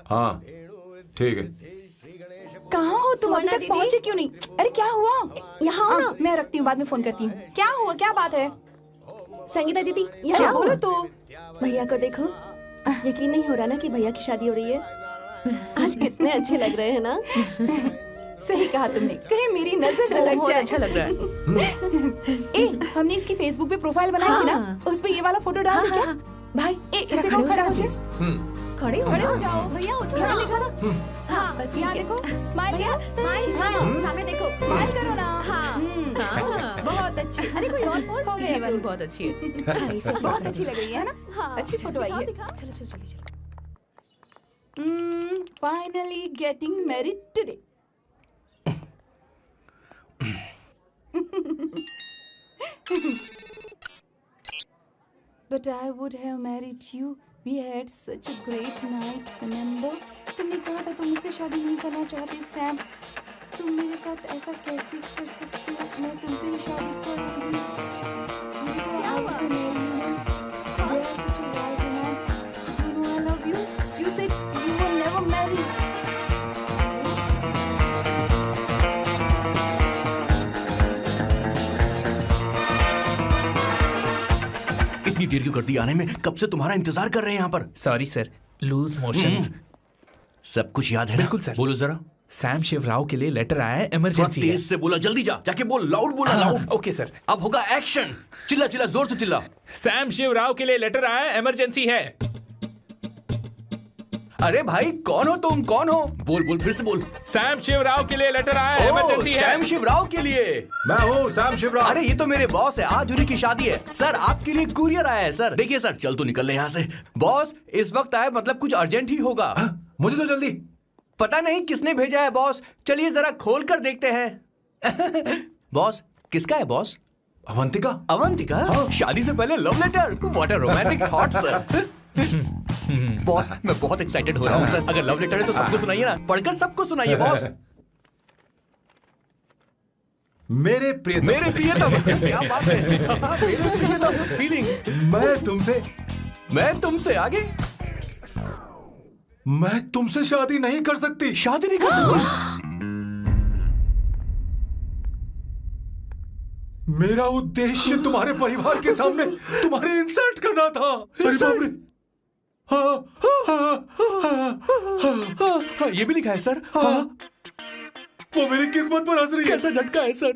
हाँ ठीक है। कहाँ हो तुम? अभी तक पहुँचे क्यों नहीं? अरे क्या हुआ? यहाँ ना, मैं रखती हूँ, बाद में फोन करती हूँ। क्या हुआ, क्या बात है? संगीता दीदी यहाँ बोलो तो। भैया को देखो, यकीन नहीं हो रहा ना कि भैया की शादी हो रही है। आज कितने अच्छे लग रहे हैं ना। सही कहा तुमने, कहीं मेरी नजर न लग जाए। अच्छा लग रहा है। हमने इसकी फेसबुक पे प्रोफाइल बनाई थी ना, उस पे ये वाला फोटो डाल दे क्या? भाई इसे खड़े हो जाओ। खड़े हो जाओ भैया, उठो ना। हाँ बस यहाँ देखो, स्माइल किया, स्माइल सामने देखो, स्माइल करो ना। हाँ बहुत अच्छी। अरे कोई और पोज हो गया? वाली बहुत अच्छी है। बहुत अच्छी लग रही है ना? अच्छी फोटो आई है। चलो चलो चलो। Finally getting married today. But I would have married you. We had such a great night. Remember? तुमने कहा था तुम मुझसे शादी नहीं करना चाहते सैम। तुम मेरे साथ ऐसा कैसे कर सकते हो? मैं तुमसे ही शादी करूंगी। क्या हुआ? There's such a wild romance. You know I love you. You said you will never marry. इतनी देर क्यों कर दी आने में? कब से तुम्हारा इंतजार कर रहे हैं यहाँ पर। Sorry sir, loose motions. सब कुछ याद है ना? बिल्कुल सर। बोलो जरा। सैम शिवराव के लिए लेटर आया है, इमरजेंसी है। तेज से बोला, जल्दी जा, जाके बोल, लाउड बोला, लाउड। Okay sir. अब होगा एक्शन। चिल्ला चिल्ला, जोर से चिल्ला। सैम शिवराव के लिए लेटर आया है, इमरजेंसी है। अरे भाई कौन हो तुम? कौन हो? बोल बोल, फिर से बोल। सैम शिवराव के लिए लेटर आया है, इमरजेंसी है। सैम शिवराव के लिए? मैं हूँ सैम शिवराव। अरे ये तो मेरे बॉस है, आज उन्हीं की शादी है। सर आपके लिए कुरियर आया है सर। देखिए सर, चल तो निकल ले यहाँ से। बॉस इस वक्त आए, मतलब कुछ अर्जेंट ही होगा। मुझे तो जल्दी पता नहीं किसने भेजा है बॉस। चलिए जरा खोल कर देखते हैं। बॉस किसका है बॉस? अवंतिका। अवंतिका? हाँ। शादी से पहले love letter? What a romantic thought sir. Boss मैं बहुत एक्साइटेड हो रहा हूँ सर। अगर लव लेटर है तो सबको सुनाइए ना, पढ़कर सबको सुनाइए बॉस। मेरे प्रियतम। मेरे प्रियतम, क्या बात है। मेरे प्रियतम फीलिंग। मैं तुमसे आगे। मैं तुमसे शादी नहीं कर सकती। शादी नहीं कर सकती? मेरा उद्देश्य तुम्हारे परिवार के सामने तुम्हारे इंसल्ट करना था। अरे बाप रे। हाँ, ये भी लिखा है सर। वो मेरी किस्मत पर हंस रही है। कैसा झटका है सर।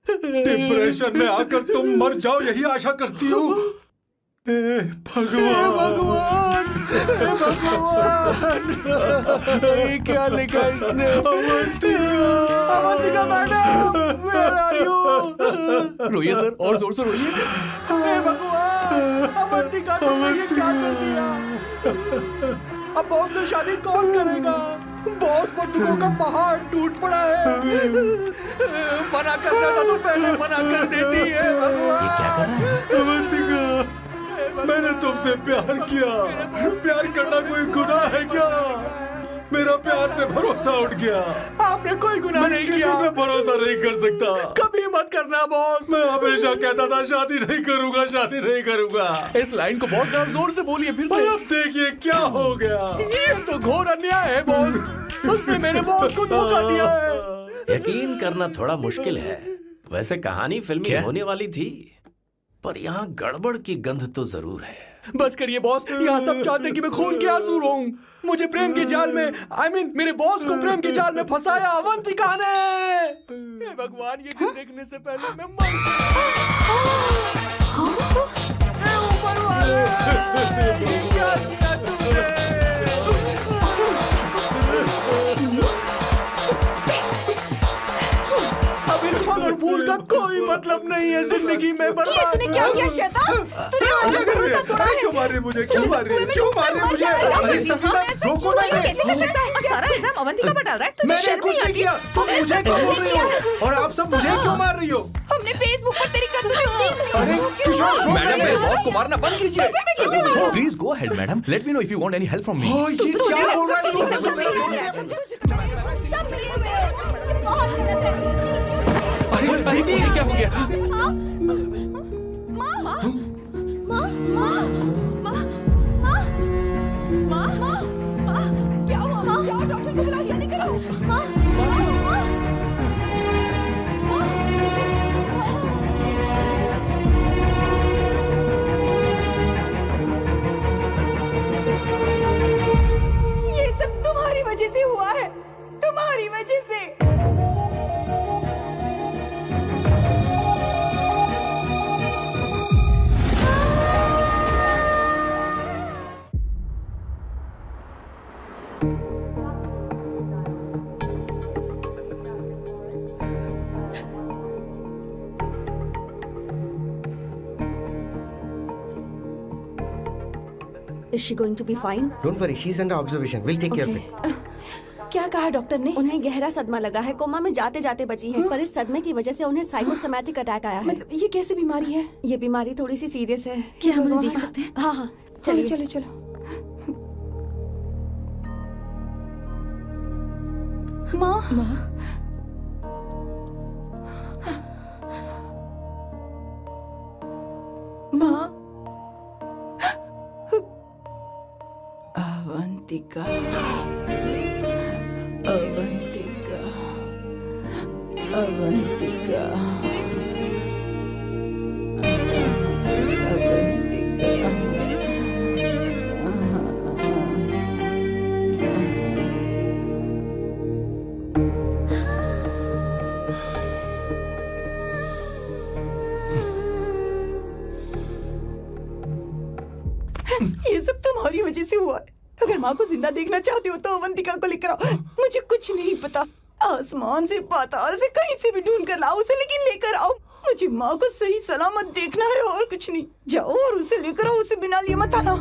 डिप्रेशन में आकर तुम मर जाओ यही आशा करती हूँ। भगवान, ये क्या लिखा इसने? Avantika madam, where are you? रोइए सर, और जोर से रोइए। हे भगवान, अवंतिका तुमने ये क्या कर दिया? अब बॉस से शादी कौन करेगा? बॉस पर दुखों का पहाड़ टूट पड़ा है। मना करना था तो पहले मना कर देती है। भगवान ये क्या कर रहा है? अवंतिका, मैंने तुमसे प्यार किया। प्यार करना कोई गुनाह है क्या? मेरा प्यार से भरोसा उठ गया। आपने कोई गुनाह नहीं किया। मैं भरोसा नहीं कर सकता। कभी मत करना बॉस। मैं हमेशा कहता था शादी नहीं करूंगा, शादी नहीं करूंगा। इस लाइन को बहुत जोर से बोलिए फिर से। अब देखिए क्या हो गया। ये तो घोर अन्याय है बॉस। उसने मेरे बॉस को धोखा दिया है। यकीन करना थोड़ा मुश्किल है। वैसे कहानी फिल्मी होने वाली थी, पर यहाँ गड़बड़ की गंध तो जरूर है। बस करिए बॉस, यहाँ सब चाहते कि मैं खून के आंसू रोऊं। मुझे प्रेम के जाल में, मेरे बॉस को प्रेम के जाल में फंसाया अवंतिका ने। हे भगवान, ये दिन देखने से पहले मैं मर ऊपर वाले, क्या किया तुमने? अब इस फल और फूल का कोई मतलब नहीं है जिंदगी में। ये तूने क्या किया शैतान? तूने मुझे भरोसा तोड़ा है। क्यों मार रहे मुझे? क्यों मार रहे मुझे? अरे संगीता, रोको ना इसे। और सारा इल्जाम अवंतिका पर डाल रहा है। तुझे मैंने शर्म कुछ नहीं नहीं आती? किया। तुम मुझे क्यों बोल रही हो? और आप सब मुझे क्यों मार रही हो? हमने फेसबुक पर तेरी करतूतें देख ली। अरे किशोर, मैडम, मेरे बॉस को मारना बंद कीजिए। Please go ahead madam, let me know if you want any help from me. ये क्या बोल रहा है? अरे ये क्या हो गया? क्या हुआ? जाओ डॉक्टर को बुलाओ, जल्दी करो। ये सब तुम्हारी वजह से हुआ है, तुम्हारी वजह से। Is she going to be fine? Don't worry, she's under observation. We'll take care of it. क्या कहा डॉक्टर ने? उन्हें गहरा सदमा लगा है, कोमा में जाते जाते बची है, पर इस सदमे की वजह से उन्हें साइकोसोमैटिक अटैक आया है। मतलब ये कैसी बीमारी है? ये बीमारी थोड़ी सी सीरियस है। क्या हम उन्हें देख सकते हैं? हाँ हाँ, चलो चलिए। चलो चलो। माँ, माँ, अवंतिका, अवंतिका, अवंतिका, ये सब तुम्हारी वजह से हुआ है। अगर माँ को जिंदा देखना चाहती हो तो अवंतिका को लेकर आओ। मुझे कुछ नहीं पता, आसमान से पाताल से कहीं से भी ढूंढ कर लाओ उसे, लेकिन लेकर आओ। मुझे माँ को सही सलामत देखना है और कुछ नहीं। जाओ और उसे लेकर आओ, उसे बिना लिए मत आना।